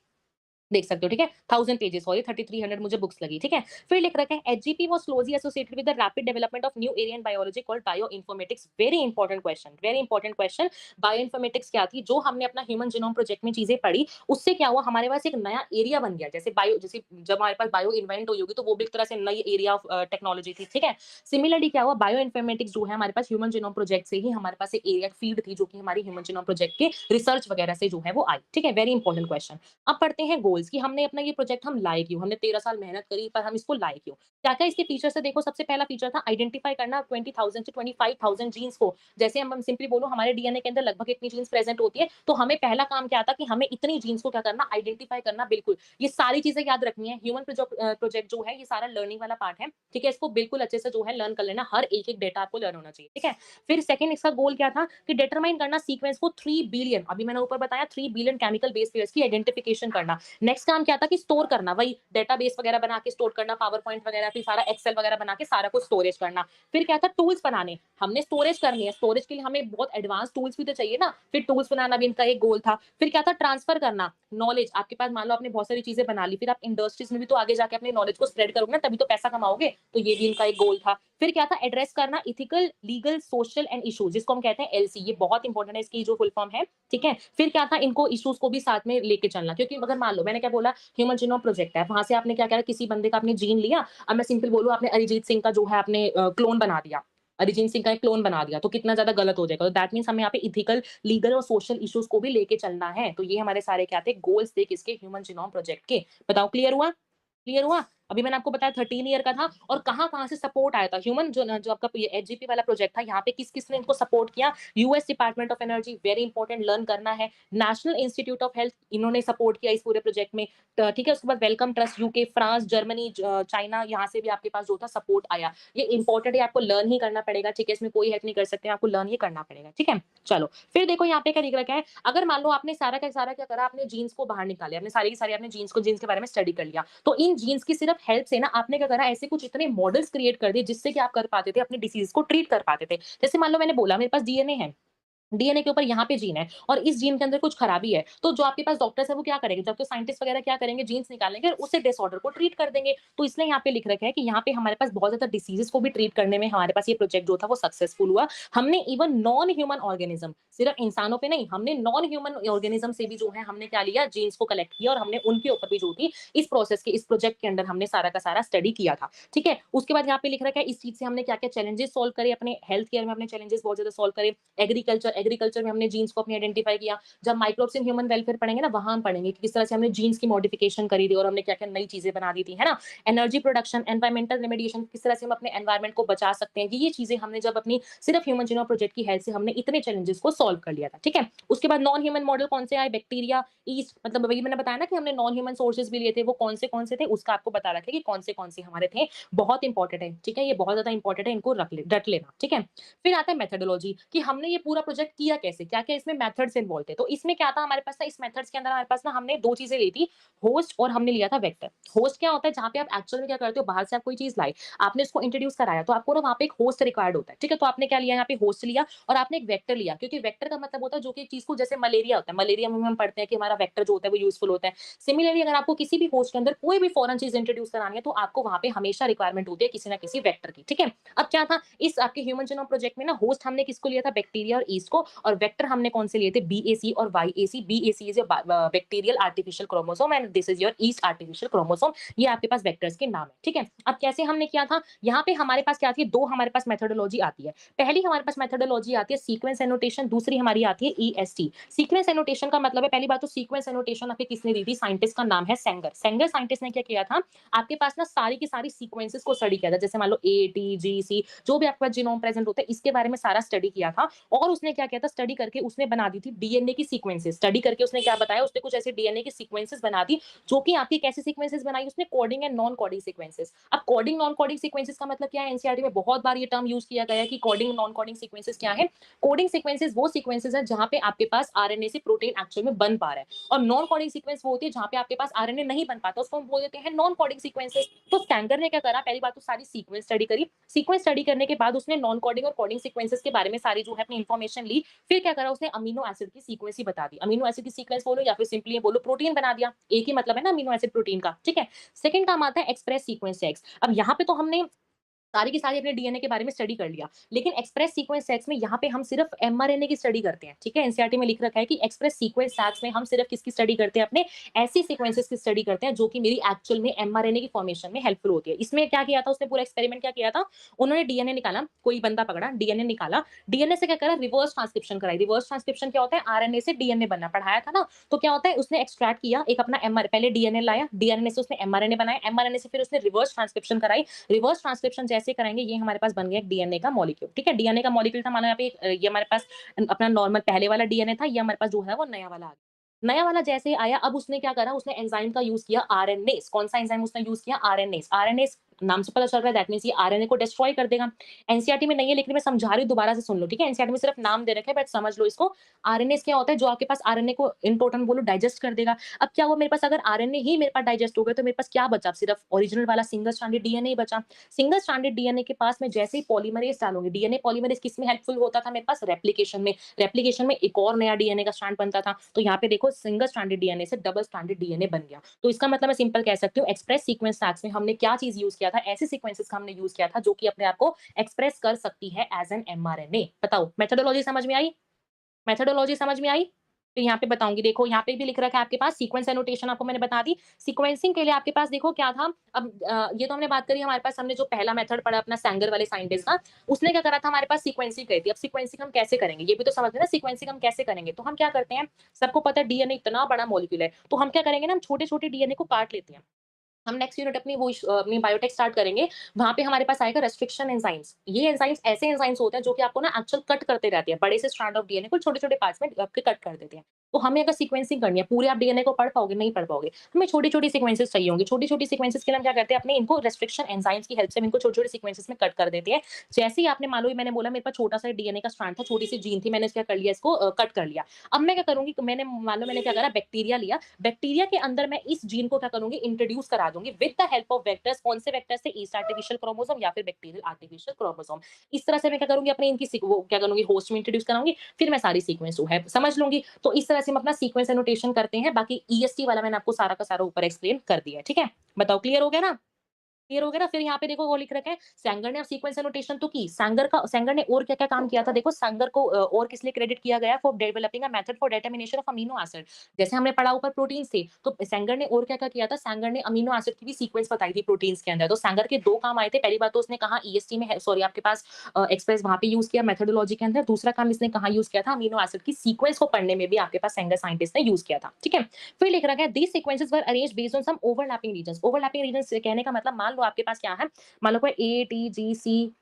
Speaker 1: देख सकते हो, ठीक है? 1000 पेजेस, सॉरी 3300 मुझे बुक्स लगी, ठीक है? फिर लिख रखा है HGP was closely associated with the rapid development of new area in biology called bioinformatics. Very important question, very important question. Bioinformatics क्या थी? जो हमने अपना ह्यूमन जीनोम प्रोजेक्ट में चीजें पढ़ी, उससे क्या हुआ, हमारे पास एक नया एरिया बन गया। जैसे जब हमारे पास बायो इन्वेंट हुई होगी, तो वो भी एक तरह से नई एरिया ऑफ टेक्नोलॉजी थी, ठीक है? सिमिलरली क्या हुआ, बायोइन्फॉर्मेटिक्स जो है हमारे पास ह्यूमन जीनोम प्रोजेक्ट से ही हमारे पास एक एरिया फील्ड थी, जो कि हमारी ह्यूमन जीनोम प्रोजेक्ट के रिसर्च वगैरह से जो है वो आई, ठीक है? Very important question. अब पढ़ते हैं गोल्स कि हमने अपना ये प्रोजेक्ट हम लाए क्यों, हमने 13 साल मेहनत करी पर हम इसको लाए क्यों, क्या क्या इसके फीचर्स है। देखो सबसे पहला फीचर था आइडेंटिफाई करना 20,000 से 25,000 जीन्स को। जैसे हम सिंपली बोलो, हमारे डीएनए के अंदर लगभग इतनी जीन्स प्रेजेंट होती है, तो हमें पहला काम क्या था कि हमें इतनी जीन्स को क्या करना, आइडेंटिफाई करना। बिल्कुल, ये सारी चीजें याद रखनी है। ह्यूमन प्रोजेक्ट जो है ये सारा लर्निंग वाला पार्ट है, ठीक है? इसको बिल्कुल अच्छे से जो है लर्न कर लेना, हर एक एक डेटा आपको लर्न होना चाहिए, ठीक है? फिर सेकंड इसका गोल क्या था कि डिटरमाइन करना सीक्वेंस को 3 बिलियन, अभी मैंने ऊपर बताया 3 बिलियन केमिकल बेस पेयर्स की आइडेंटिफिकेशन करना। नेक्स्ट काम क्या था कि स्टोर करना, वही डेटाबेस वगैरह बना के स्टोर करना, पावर पॉइंट वगैरह, फिर सारा एक्सेल वगैरह बना के सारा कुछ स्टोरेज करना। फिर क्या था, टूल्स बनाने, हमने स्टोरेज करनी है, स्टोरेज के लिए हमें बहुत एडवांस टूल्स भी तो चाहिए ना, फिर टूल्स बनाना भी इनका एक गोल था। फिर क्या था, ट्रांसफर करना नॉलेज, आपके पास मान लो आपने बहुत सारी चीजें बना ली, फिर आप इंडस्ट्रीज में भी तो आगे जाके अपने नॉलेज को स्प्रेड करोगे ना, तभी तो पैसा कमाओगे, तो ये भी इनका एक गोल था। फिर क्या था, एड्रेस करना ethical, legal, social and issues, जिसको हम कहते हैं एलसी, ये बहुत इंपॉर्टेंट है, इसकी जो फुल फॉर्म है, ठीक है? फिर क्या था, इनको इश्यूज को भी साथ में लेके चलना, क्योंकि अगर मान लो मैंने क्या बोला, ह्यूमन जीनोम प्रोजेक्ट है, वहां से आपने क्या करा, किसी बंदे का आपने जीन लिया, अब मैं सिंपल बोलूं, आपने अरिजीत सिंह का जो है आपने क्लोन बना दिया, अरिजीत सिंह का एक क्लोन बना दिया, तो कितना ज्यादा गलत हो जाएगा। तो दैट मीन्स हमें यहाँ पे इथिकल, लीगल और सोशल इश्यूज को भी लेके चलना है। तो ये हमारे सारे क्या थे, गोल्स थे किसके, ह्यूमन जीनोम प्रोजेक्ट के। बताओ, क्लियर हुआ? क्लियर हुआ? अभी मैंने आपको बताया 13 ईयर का था, और कहाँ-कहाँ से सपोर्ट आया था। ह्यूमन जो आपका ये एचजीपी वाला प्रोजेक्ट था, यहाँ पे किस-किस ने इनको सपोर्ट किया? US department of energy, very important, learn करना है। नेशनल इंस्टीट्यूट ऑफ हेल्थ, इन्होंने सपोर्ट किया इस पूरे प्रोजेक्ट में। ठीक है? उसके बाद Wellcome Trust, UK, France, Germany, China, यहाँ से भी आपके पास जो था सपोर्ट आया। ये इंपॉर्टेंट है, आपको लर्न ही करना पड़ेगा, ठीक है? इसमें कोई हेल्प नहीं कर सकते, आपको लर्न ही करना पड़ेगा, ठीक है? चलो, फिर देखो यहाँ पे क्या लिख रखा है, अगर मान लो आपने सारा का सारा क्या करा, आपने जीन्स को बाहर निकाले, आपने सारी की सारी आपने जीन्स के बारे में स्टडी कर लिया, तो इन जीन्स की सिर्फ हेल्प से ना आपने क्या करा, ऐसे कुछ इतने मॉडल्स क्रिएट कर दिए, जिससे कि आप कर पाते थे, अपने डिसीज को ट्रीट कर पाते थे। जैसे मान लो मैंने बोला मेरे पास डीएनए है, डीएनए के ऊपर यहाँ पे जीन है और इस जीन के अंदर कुछ खराबी है, तो जो आपके पास डॉक्टर्स है वो क्या करेंगे? जबकि साइंटिस्ट वगैरह क्या करेंगे? जीन्स निकालेंगे और उसे डिसऑर्डर को ट्रीट कर देंगे। तो इसलिए यहाँ पे लिख रखा है कि यहाँ पे हमारे पास बहुत ज़्यादा डिसीज़ेज़ को भी ट्रीट करने में हमारे पास ये प्रोजेक्ट जो था वो सक्सेसफुल हुआ। हमने इवन नॉन ह्यूमन ऑर्गेनिज़्म, सिर्फ इंसानों पे नहीं, हमने नॉन ह्यूमन ऑर्गेनिज़्म से भी जो है हमने क्या लिया? जीन्स को कलेक्ट किया और हमने उनके ऊपर भी जो थी इस प्रोसेस के इस प्रोजेक्ट के अंदर हमने सारा का सारा स्टडी किया था। ठीक है? उसके बाद यहाँ पे लिख रखा है इस चीज़ से हमने क्या-क्या चैलेंजेस सॉल्व करे, अपने हेल्थ केयर में अपने चैलेंजेस बहुत ज़्यादा सॉल्व करे। एग्रीकल्चर में हमने जीन्स को अपनी आइडेंटिफाई किया। जब माइक्रोब्स इन ह्यूमन वेलफेयर पढ़ेंगे ना, वहाँ हम पढ़ेंगे कि किस तरह से हमने जीन्स की मॉडिफिकेशन करी थी और हमने क्या-क्या नई चीज़ें बना दी थी, है ना? एनर्जी प्रोडक्शन, एनवायरमेंटल रेमेडिएशन, किस तरह से हम अपने एनवायरनमेंट को बचा सकते हैं। ये चीज़ें हमने जब अपनी सिर्फ ह्यूमन जीनोम प्रोजेक्ट की हेल्प से हमने इतने चैलेंजेस को सॉल्व कर लिया था, ठीक है? उसके बाद नॉन ह्यूमन मॉडल कौन से आए? बैक्टीरिया, यीस्ट, मतलब वही मैंने बताया ना कि हमने नॉन ह्यूमन सोर्सेज़ भी लिए थे, वो कौन से थे? उसका आपको बता रखा है कि कौन से हमारे थे। बहुत इंपॉर्टेंट है, ठीक है? ये बहुत ज़्यादा इंपॉर्टेंट है, इनको रट लेना, ठीक है? फिर आता है मेथोडोलॉजी कि हमने ये पूरा प्रोजेक्ट किया कैसे? क्या-क्या इसमें मेथड्स इन्वॉल्व थे? तो इसमें क्या था हमारे पास ना, इस मेथड्स के अंदर हमारे पास ना हमने 2 चीज़ें ली थी, होस्ट और हमने लिया था वेक्टर। होस्ट क्या होता है? जहाँ पे आप एक्चुअल में क्या करते हो, बाहर से आप कोई चीज़ लाए, आपने उसको इंट्रोड्यूस कराया, तो आपको ना वहाँ पे एक होस्ट रिक्वायर्ड होता है, ठीक है? तो आपने क्या लिया यहाँ पे? होस्ट लिया और आपने एक वेक्टर लिया, क्योंकि वेक्टर का मतलब होता है जो कि एक चीज़ को, जैसे मलेरिया होता है, मलेरिया में हम पढ़ते हैं कि हमारा वेक्टर जो होता है वो यूज़फुल होता है। सिमिलरली अगर आपको किसी भी होस्ट के अंदर कोई भी फॉरेन चीज़ इंट्रोड्यूस करानी है, तो आपको वहाँ पे हमेशा रिक्वायरमेंट होती है किसी न किसी वेक्टर की, ठीक है? अब क्या था इस आपके ह्यूमन जीनोम प्रोजेक्ट में ना, होस्ट हमने किसको लिया था? बैक्टीरिया और यीस्ट को, और वेक्टर हमने कौन से लिए थे? बीएसी और YAC. BAC is a bacterial artificial chromosome and this is your yeast artificial chromosome. ये आपके पास वेक्टर्स के नाम है, ठीक है? अब कैसे हमने किया था? यहाँ पे हमारे पास क्या आती है? 2 हमारे पास मेथोडोलॉजी आती है। पहली हमारे पास मेथोडोलॉजी आती है सीक्वेंस एनोटेशन, दूसरी हमारी आती है ईएसटी। सीक्वेंस एनोटेशन का मतलब है, पहली बात तो सीक्वेंस एनोटेशन आपके किसने दी थी? साइंटिस्ट का नाम है सेंगर। सेंगर साइंटिस्ट ने क्या किया था? आपके पास ना सारी की सारी सीक्वेंसेस को स्टडी किया था। जैसे मान लो ए, टी, जी, सी, जो भी आपके पास जीनोम प्रेजेंट होता है, इसके बारे में सारा स्टडी किया था और उसने क्या किया था? स्टडी करके उसने बना दी थी डीएनए की सीक्वेंसेस। स्टडी करके उसने क्या बताया? उसने कुछ ऐसे डीएनए की सीक्वेंसेस बना दी, जो कि आपकी कैसी सीक्वेंसेस बनाई उसने? Coding and non coding sequences. अब कोडिंग नॉन कोडिंग सीक्वेंसेस का मतलब क्या है? एनसीईआरटी में बहुत बार ये टर्म यूज किया गया है कि कोडिंग नॉन कोडिंग सीक्वेंसेस क्या है? कोडिंग सीक्वेंसेस वो सीक्वेंसेस है जहां पे आपके पास आरएनए से प्रोटीन एक्चुअल में बन पा रहा है, और नॉन कोडिंग सीक्वेंस वो होती है जहां पे आपके पास आरएनए नहीं बन पाता, उसको हम बोल देते हैं नॉन कोडिंग सीक्वेंसेस। तो स्टैंगर ने क्या करा? पहली बात तो सारी सीक्वेंस स्टडी करी। सीक्वेंस स्टडी करने के बाद उसने नॉन कोडिंग और कोडिंग सीक्वेंसेस के बारे में सारी जो है अपनी इन्फॉर्मेशन ली। फिर क्या करा? उसने अमीनो एसिड की सीक्वेंस ही बता दी। अमीनो एसिड की सीक्वेंस बोलो या फिर सिंपली बोलो प्रोटीन बना दिया। एक ही मतलब है ना अमीनो एसिड प्रोटीन का, ठीक है? सेकंड काम आता है एक्सप्रेस सीक्वेंस चेक्स। अब यहाँ पे तो हमने सारी की सारी अपने डीएनए के बारे में स्टडी कर लिया। लेकिन एक्सप्रेस सीक्वेंस सेट्स में यहाँ पे हम सिर्फ एमआरएनए की स्टडी करते हैं, ठीक है? एनसीईआरटी में लिख रखा है कि एक्सप्रेस सीक्वेंस सेट्स में हम सिर्फ किसकी स्टडी करते हैं? अपने ऐसी सीक्वेंसेस की स्टडी करते हैं जो कि मेरी एक्चुअल में एमआरएनए की फॉर्मेशन में हेल्पफुल होती है। इसमें क्या किया था उसने? पूरा एक्सपेरिमेंट क्या किया था? उन्होंने डीएनए निकाला, कोई बंदा पकड़ा, डीएनए निकाला, डीएनए से क्या करा? रिवर्स ट्रांसक्रिप्शन कराई। रिवर्स ट्रांसक्रिप्शन क्या होता है? आरएनए से डीएनए बनना पढ़ाया था ना? तो क्या होता है? उसने एक्सट्रैक्ट किया एक अपना एमआर पहले डीएनए लाया, डीएनए से उसने एमआरएनए बनाया, एमआरएनए से फिर उसने रिवर्स ट्रांसक्रिप्शन कराई। रिवर्स ट्रांसक्रिप्शन जैसे कराएंगे ये हमारे पास बन गया एक डीएनए का मॉलिक्यूल, ठीक है? डीएनए का मॉलिक्यूल था, मानो यहाँ पे ये हमारे पास अपना नॉर्मल पहले वाला डीएनए था, ये हमारे पास जो है वो नया वाला आ गया। नया वाला जैसे ही आया, अब उसने क्या करा? उसने एंजाइम का यूज किया, आरएनएस। कौन सा एंजाइम उसने यूज किया? आरएनएस। आरएनएस नाम से पता चल रहा है दैट मीन्स ये आरएनए को डिस्ट्रॉय कर देगा। एनसीईआरटी में नहीं है लेकिन मैं समझा रही हूँ, दोबारा से सुन लो, ठीक है? एनसीईआरटी में सिर्फ नाम दे रखे हैं बट समझ लो इसको। आरएनएस क्या होता है? जो आपके पास आरएनए को इन टोटल बोलो डाइजेस्ट कर देगा। अब क्या हुआ मेरे पास? अगर आरएनए ही मेरे पास डाइजेस्ट हो गया तो मेरे पास क्या बचा? सिर्फ ओरिजिनल वाला सिंगल स्ट्रैंडेड डीएनए ही बचा। सिंगल स्ट्रैंडेड डीएनए के पास में जैसे ही पॉलीमरेज डालूंगी, डीएनए पॉलीमरेज किस में हेल्पफुल होता था? मेरे पास रेप्लिकेशन में। रेप्लिकेशन में एक और नया डीएनए का स्ट्रैंड बनता था। तो यहाँ पे देखो सिंगल स्ट्रैंडेड डीएनए से डबल स्ट्रैंडेड डीएनए बन गया। तो इसका मतलब मैं सिंपल कह सकती हूँ एक्सप्रेस सीक्वेंस टैग्स में हमने क्या चीज यूज किया था? ऐसे सीक्वेंसेस का हमने यूज किया था जो कि अपने आप को एक्सप्रेस कर सकती है एज एन एमआरएनए। बताओ मेथोडोलॉजी समझ में आई? मेथोडोलॉजी समझ में आई? तो यहाँ पे बताऊँगी, देखो यहाँ पे भी लिख रखा है आपके पास सीक्वेंस एनोटेशन आपको मैंने बता दी। सीक्वेंसिंग के लिए आपके पास देखो क्या था? अब ये तो हमने बात करी हमारे पास, हमने जो पहला मेथड पढ़ा अपना सैंगर वाले साइंटिस्ट का, उसने क्या करा था? हमारे पास सीक्वेंसिंग करी थी। अब सीक्वेंसिंग हम कैसे करेंगे? ये भी तो समझ में ना सीक्वेंसिंग हम कैसे करेंगे? तो हम क्या करते हैं? सबको पता है डीएनए इतना बड़ा मॉलिक्यूल है, तो हम क्या करेंगे ना, हम छोटे-छोटे डीएनए को काट लेते हैं। हम नेक्स्ट यूनिट अपनी अपनी बायोटेक स्टार्ट करेंगे, वहाँ पे हमारे पास आएगा रेस्ट्रिक्शन एंजाइम्स। ये एंजाइम्स ऐसे एंजाइम्स होते हैं जो कि आपको ना एक्चुअल कट करते रहते हैं। बड़े से स्ट्रैंड ऑफ डीएनए को छोटे-छोटे पार्ट्स में आपके कट कर देते हैं। तो हमें अगर सीक्वेंसिंग करनी है, पूरे आप डीएनए को पढ़ पाओगे? नहीं पढ़ पाओगे। हमें छोटी-छोटी सीक्वेंसेस चाहिए होंगी। छोटी-छोटी सीक्वेंसेस के लिए हम क्या करते हैं, अपने इनको रेस्ट्रिक्शन एंजाइम्स की हेल्प से हम इनको छोटे-छोटे सीक्वेंसेस में कट कर देते हैं। जैसे ही आपने मान लो मैंने बोला मेरे पास छोटा-सा डीएनए का स्ट्रैंड था, छोटी-सी जीन थी, मैंने क्या कर लिया इसको कट कर लिया। अब मैं क्या करूँगी, मैंने मान लो मैंने क्या करा, बैक्टीरिया लिया, बैक्टीरिया के अंदर मैं इस जीन को क्या करूँगी, इंट्रोड्यूस करा दूँगी with the help of vectors. कौन से वेक्टर्स से? ईस्ट आर्टिफिशियल क्रोमोसोम या फिर बैक्टीरियल आर्टिफिशियल क्रोमोसोम। इस तरह से मैं क्या करूँगी, अपने इनकी वो क्या करूँगी, होस्ट में इंट्रोड्यूस कराऊँगी, फिर मैं सारी सीक्वेंस जो है समझ लूँगी। तो इस तरह से हम अपना सीक्वेंस एनोटेशन करते हैं। बाकी ईएसटी वाला मैंने आपको सारा का सारा ऊपर एक्सप्लेन कर दिया है, ठीक है? बताओ क्लियर हो गया ना? क्लियर हो गया ना? फिर यहाँ पे देखो वो लिख रखा है, सैंगर ने अब सीक्वेंस एनोटेशन तो की। सैंगर ने और क्या-क्या काम किया था देखो, सैंगर को और किस लिए क्रेडिट किया गया, for developing a method for determination of amino acid. जैसे हमने पढ़ा ऊपर प्रोटीन्स थे, तो सैंगर ने और क्या-क्या किया था, सैंगर ने अमीनो एसिड की भी सीक्वेंस बताई थी प्रोटीन्स के अंदर। तो सैंगर के 2 काम आए थे। पहली बात तो उसने कहा ईएसटी में है, सॉरी आपके पास एक्सप्रेस वहाँ पे यूज़ किया मेथोडोलॉजी के अंदर। दूसरा काम इसने कहाँ यूज़ किया था, अमीनो एसिड की सीक्वेंस को पढ़ने में भी आपके पास सैंगर साइंटिस्ट ने यूज़ किया था, ठीक है? फिर लिख रखा है, these sequences were arranged based on some overlapping regions. Overlapping regions कहने का मतलब, मान लो आपके पास क्या है, मान लो कोई ए, टी, जी, सी,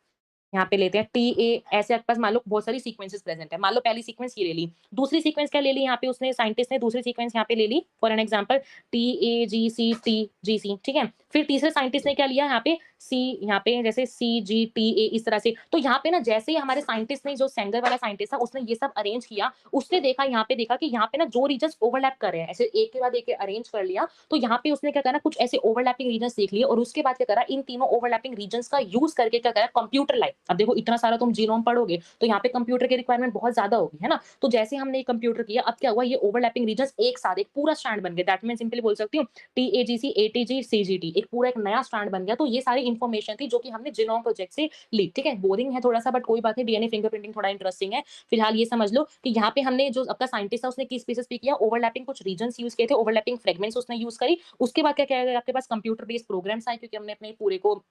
Speaker 1: यहाँ पे लेते हैं टी, ए, ऐसे आपके पास मान लो बहुत सारी सीक्वेंसेस प्रेजेंट है। मान लो पहली सीक्वेंस ये ले ली, दूसरी सीक्वेंस क्या ले ली यहाँ पे उसने, साइंटिस्ट ने दूसरी सीक्वेंस यहाँ पे ले ली, for an example T, A, G, C, T, G, C, ठीक है? फिर तीसरे साइंटिस्ट ने क्या लिया यहाँ पे, सी, यहाँ पे जैसे सी, जी, टी, ए, इस तरह से। तो यहाँ पे ना जैसे ही हमारे साइंटिस्ट ने, जो सेंगर वाला साइंटिस्ट था, उसने ये सब अरेंज किया, उसने देखा यहाँ पे, देखा कि यहाँ पे ना जो रीजन्स ओवरलैप कर रहे हैं, ऐसे एक के बाद एक अरेंज कर लिया, तो यहाँ पे उसने क्या करा, कुछ ऐसे ओवरलैपिंग रीजन्स देख लिए, और उसके बाद क्या करा, इन तीनों ओवरलैपिंग रीजन्स का यूज करके क्या करा, कंप्यूटर लाइव। अब देखो इतना सारा तुम जीनोम पढ़ोगे, तो यहाँ पे कंप्यूटर की रिक्वायरमेंट बहुत ज्यादा होगी, है ना? तो जैसे हमने ये कंप्यूटर किया, अब क्या हुआ, ये ओवरलैपिंग रीजन्स एक साथ एक पूरा स्ट्रैंड बन गए। दैट मीन सिंपली बोल सकती हूँ, टीएजीसी, एटीजी, सीजीटी, एक पूरा एक नया स्ट्रैंड बन गया। तो ये सारी इन्फॉर्मेशन थी जो कि हमने जीनोम प्रोजेक्ट से ली, ठीक है? बोरिंग है थोड़ा सा, बट कोई बात नहीं, डीएनए फिंगरप्रिंटिंग थोड़ा इंटरेस्टिंग है। फिलहाल ये समझ लो कि यहाँ पे हमने, जो आपका साइंटिस्ट था, उसने किस बेसिस पे किया, ओवरलैपिंग कुछ रीजन्स यूज किए थे, ओवरलैपिंग फ्रेगमेंट्स उसने यूज करी। उसके बाद क्या किया गया, आपके पास कंप्यूटर बेस्ड प्रोग्राम्स आए, क्योंकि हमने अपने पूरे को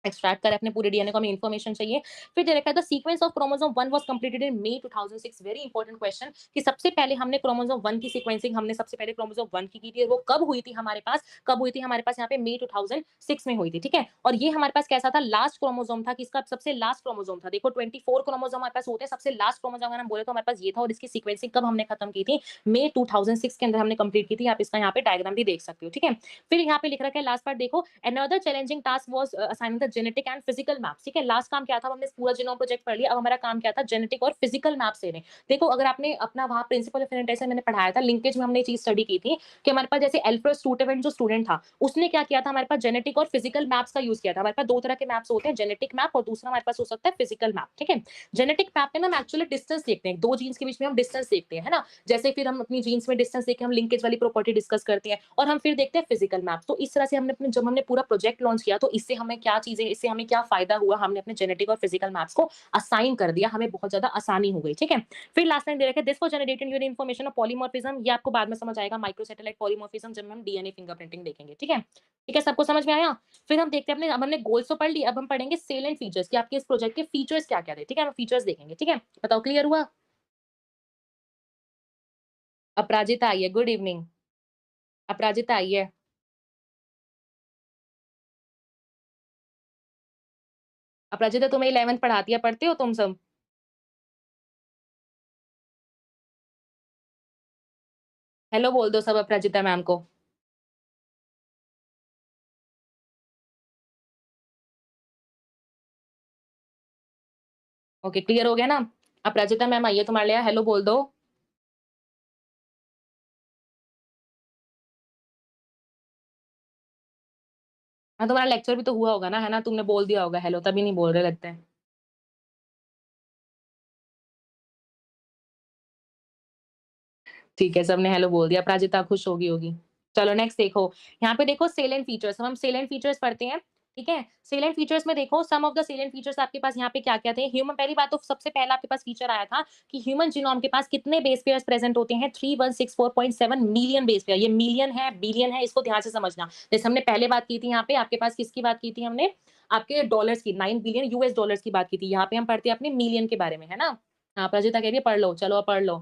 Speaker 1: एक्सट्रैक्ट करें, अपने पूरे डीएनए को हमें इन्फॉर्मेशन चाहिए। फिर दे रखा है, the sequence of chromosome 1 was completed in May 2006। Very important question, कि सबसे पहले हमने क्रोमोसोम 1 की सीक्वेंसिंग हमने सबसे पहले क्रोमोसोम 1 की थी, और वो कब हुई थी हमारे पास, कब हुई थी हमारे पास, यहाँ पे मई 2006 में हुई थी, ठीक है? और ये हमारे पास कैसा था, लास्ट क्रोमोसोम था, किसका, सबसे लास्ट क्रोमोसोम था। देखो 24 क्रोमोसोम हमारे पास होते हैं, सबसे लास्ट क्रोमोसोम अगर हम बोले तो हमारे पास ये था, और इसकी सीक्वेंसिंग कब हमने खत्म की थी, मई 2006 के अंदर हमने कंप्लीट की थी। आप इसका यहाँ पे डायग्राम भी देख सकते हो, ठीक है? फिर यहाँ पे लिख रखा है, लास्ट पार्ट देखो, another challenging task was assigning the genetic and physical maps, ठीक है? लास्ट काम क्या था, हमने पूरा जीनोम प्रोजेक्ट पढ़ लिया, अब हमारा काम क्या था, जेनेटिक और फिजिकल मैप्स लेने। देखो अगर आपने अपना वहाँ प्रिंसिपल ऑफ फेरेंटाइज मैंने पढ़ाया था, लिंकेज में हमने ये चीज स्टडी की थी, कि हमारे पास जैसे एल्फ्रेड स्टूडेंट जो स्टूडेंट था, उसने क्या किया था, हमारे पास जेनेटिक और फिजिकल मैप्स का यूज किया था। हमारे पास दो तरह के मैप्स होते हैं, जेनेटिक मैप और दूसरा हमारे पास हो सकता है फिजिकल मैप, ठीक है? जेनेटिक मैप में ना हम एक्चुअली डिस्टेंस देखते हैं, दो जीन्स के बीच में हम डिस्टेंस देखते हैं, है ना? जैसे फिर हम अपनी जीन्स में डिस्टेंस देख के हम लिंकेज वाली प्रॉपर्टी डिस्कस करते हैं, और हम फिर देखते हैं फिजिकल मैप। तो इस तरह से हमने अपने, जब हमने पूरा प्रोजेक्ट लॉन्च किया, तो इससे हमें क्या चीजें, इससे हमें क्या फायदा हुआ, हमने अपने जेनेटिक और फिजिकल मैप्स को असाइन कर दिया, हमें बहुत ज्यादा आसानी हो गई, ठीक है? फिर लास्ट लाइन दे रखे, this for generating unique information of polymorphism, ये आपको बाद में समझ आएगा, माइक्रोसैटेलाइट पॉलीमॉर्फिज्म, जब हम डीएनए फिंगरप्रिंटिंग देखेंगे, ठीक है? ठीक है, सबको समझ में आया? फिर हम देखते हैं, अपने, अब हमने गोल्स तो पढ़ ली, अब हम पढ़ेंगे सेलेंट फीचर्स, कि आपके इस प्रोजेक्ट के फीचर्स क्या क्या थे, ठीक है? हम फीचर्स देखेंगे, ठीक है? बताओ क्लियर हुआ? अपराजिता आई है, गुड इवनिंग। अपराजिता आई है। अपराजिता तुम्हें 11th पढ़ाती है, पढ़ते हो तुम सब? हेलो बोल दो सब अपराजिता मैम को। ओके, क्लियर हो गया ना? अपराजिता मैम आई है तुम्हारे लिए, हेलो बोल दो। हाँ, तुम्हारा लेक्चर भी तो हुआ होगा ना, है ना? तुमने बोल दिया होगा हेलो, तभी नहीं बोल रहे लगता है। ठीक है, सबने हेलो बोल दिया, अपराजिता खुश हो गई होगी। चलो नेक्स्ट देखो, यहाँ पे देखो सेलेंट फीचर्स, हम सेलेंट फीचर्स पढ़ते हैं, ठीक है? सेलेंट फीचर्स में देखो, सम ऑफ द सेलेंट फीचर्स आपके पास यहाँ पे क्या-क्या थे? ह्यूमन, पहली बात तो सबसे पहला आपके पास फीचर आया था, कि ह्यूमन जीनोम के पास कितने बेस पेयर्स प्रेजेंट होते हैं? 3164.7 मिलियन बेस पेयर। ये मिलियन है, बिलियन है, इसको ध्यान से समझना। जैसे हमने पहले बात की थी यहाँ पे, आपके पास किसकी बात की थी हमने? आपके डॉलर्स की, 9 बिलियन यूएस डॉलर्स की बात की थी। यहाँ पे हम पढ़ते हैं अपने मिलियन के बारे में, है ना? हाँ, प्रजिता कह रही है पढ़ लो, चलो अब पढ़ लो।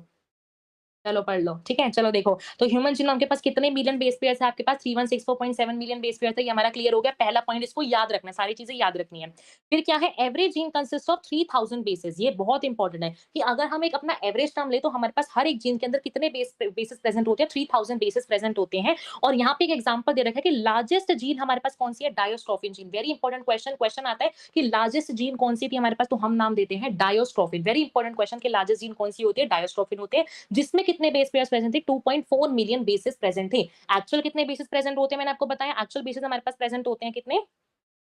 Speaker 1: चलो पढ़ लो, ठीक है? चलो देखो, तो ह्यूमन जीनोम के पास कितने मिलियन बेस पेयर्स है आपके पास? 3164.7 मिलियन बेस पेयर्स है, ये हमारा क्लियर हो गया। पहला पॉइंट इसको याद रखना है, सारी चीज़ें याद रखनी है। फिर क्या है? Every gene consist of 3000 bases, ये बहुत इंपॉर्टेंट है कि अगर हम एक अपना एवरेज टर्म ले तो हमारे पास हर एक जीन के अंदर कितने बेसेस प्रेज़ेंट होते हैं? 3000 बेसेस प्रेज़ेंट होते हैं। और यहाँ पे एक एग्जांपल दे रखा है कि लार्जेस्ट जीन हमारे पास कौन-सी है? Dystrophin gene. Very important question, question आता है कि लार्जेस्ट जीन कौन-सी थी हमारे पास? तो हम नाम देते हैं डायस्ट्रोफिन। वेरी इंपॉर्टेंट क्वेश्चन कि लार्जेस्ट जीन कौन-सी होती है? डायस्ट्रोफिन होते हैं। जिसमें कितने बेस पेयर्स प्रेजेंट थे? 2.4 मिलियन बेसेस प्रेजेंट थे। एक्चुअल कितने बेसेस प्रेजेंट होते हैं मैंने आपको बताया, एक्चुअल बेसेस हमारे पास प्रेजेंट होते हैं कितने?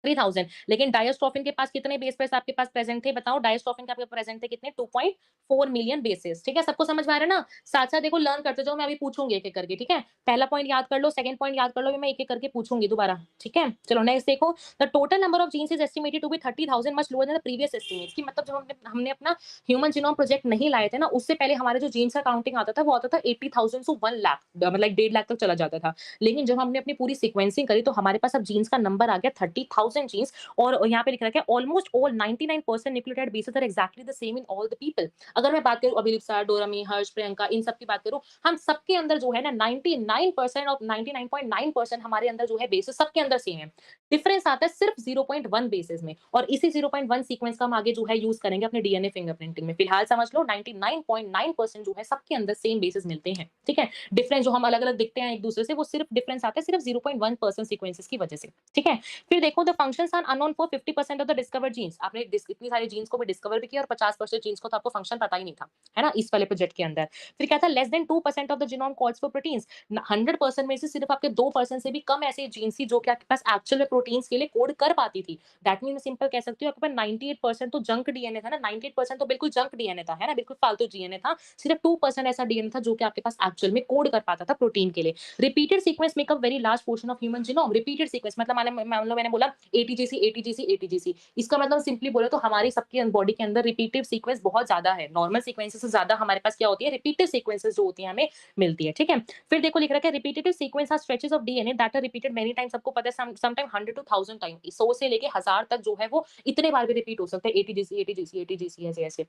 Speaker 1: 3000। लेकिन डायस्ट्रोफिन के पास कितने बेस पेयर्स आपके पास प्रेजेंट थे? बताओ, डायस्ट्रोफिन के आपके प्रेजेंट थे कितने? 2.4 मिलियन बेसेस। ठीक है, सबको समझ में आ रहा है ना? साथ-साथ देखो लर्न करते जाओ, मैं अभी पूछूंगी एक-एक करके, ठीक है? पहला पॉइंट याद कर लो, सेकंड पॉइंट याद कर लो, मैं एक-एक करके पूछूंगी दोबारा, ठीक है? चलो नेक्स्ट देखो, the total number of genes is estimated to be 30,000 much lower than the previous estimates. कि मतलब जब हमने हमने अपना ह्यूमन जीनोम प्रोजेक्ट नहीं लाए थे ना, उससे पहले हमारे जो जीन्स का काउंटिंग आता था वो आता था 80,000 टू 1 लाख, मतलब 1.5 लाख तक चला जाता था। लेकिन जब हमने अपनी पूरी सीक्वेंसिंग करी तो हमारे पास अब जीन्स का नंबर आ गया 30,000 जीन्स। और यहाँ पे लिख रखा है almost all 99% nucleotide bases are exactly the same in all the people. अगर मैं बात करूं अभिलिप्सा, डोरामी, हर्ष, प्रियंका, इन सब की बात करूं, हम सबके अंदर जो है ना 99% और 99.9% हमारे अंदर जो है बेसिस सबके अंदर सेम है। डिफरेंस आता है सिर्फ 0.1 बेसिस में, और इसी 0.1 सीक्वेंस का हम आगे जो है यूज करेंगे अपने डीएनए फिंगरप्रिंटिंग में। फिलहाल समझ लो 99.9% जो है सबके अंदर सेम बेसिस मिलते हैं, ठीक है? डिफरेंस जो हम अलग अलग दिखते हैं एक दूसरे से, वो सिर्फ डिफरेंस आता है सिर्फ 0.1% सीक्वेंसेस की वजह से, ठीक है? फिर देखो, the functions are unknown for 50% of the discovered genes. आपने इतनी सारी जीन्स को भी डिस्कवर भी किया और 50% जीन्स को तो आपको फंक्शन पता ही नहीं था, है ना, इस वाले प्रोजेक्ट के अंदर। फिर क्या था? Less than 2% of the genome codes for proteins. 100% में से सिर्फ आपके 2% से भी कम ऐसे जीन्स थी जो कि आपके पास एक्चुअल में प्रोटीन्स के लिए कोड कर पाती थी। दैट मीन सिंपल कह सकती हूँ, आपके पास 98% तो जंक डीएनए था ना, 98% तो बिल्कुल जंक डीएनए था, है ना, बिल्कुल फालतू डीएनए था। सिर्फ 2% ऐसा डीएनए था जो कि आपके पास एक्चुअल में कोड कर पाता था प्रोटीन के लिए। Repeated sequence make up very large portion of human genome. Repeated sequence मतलब मैंने बोला एटीजीसी एटीजीसी एटीजीसी, इसका मतलब सिंपली बोले तो हमारी सबकी बॉडी के अंदर रिपीटेड सीक्वेंस बहुत ज्यादा है। नॉर्मल सीक्वेंसेस से ज्यादा हमारे पास क्या होती है? रिपीटेड सीक्वेंसेस जो होती है हमें मिलती है, ठीक है? फिर देखो लिख रखा है repetitive sequence are stretches of DNA that are repeated many times. सबको पता है सम टाइम 100 टू 1000 टाइम, 100 से लेके 1000 तक जो है वो इतने बार भी रिपीट हो सकता है। एटीजीसी एटीजीसी एटीजीसी ऐसे ऐसे,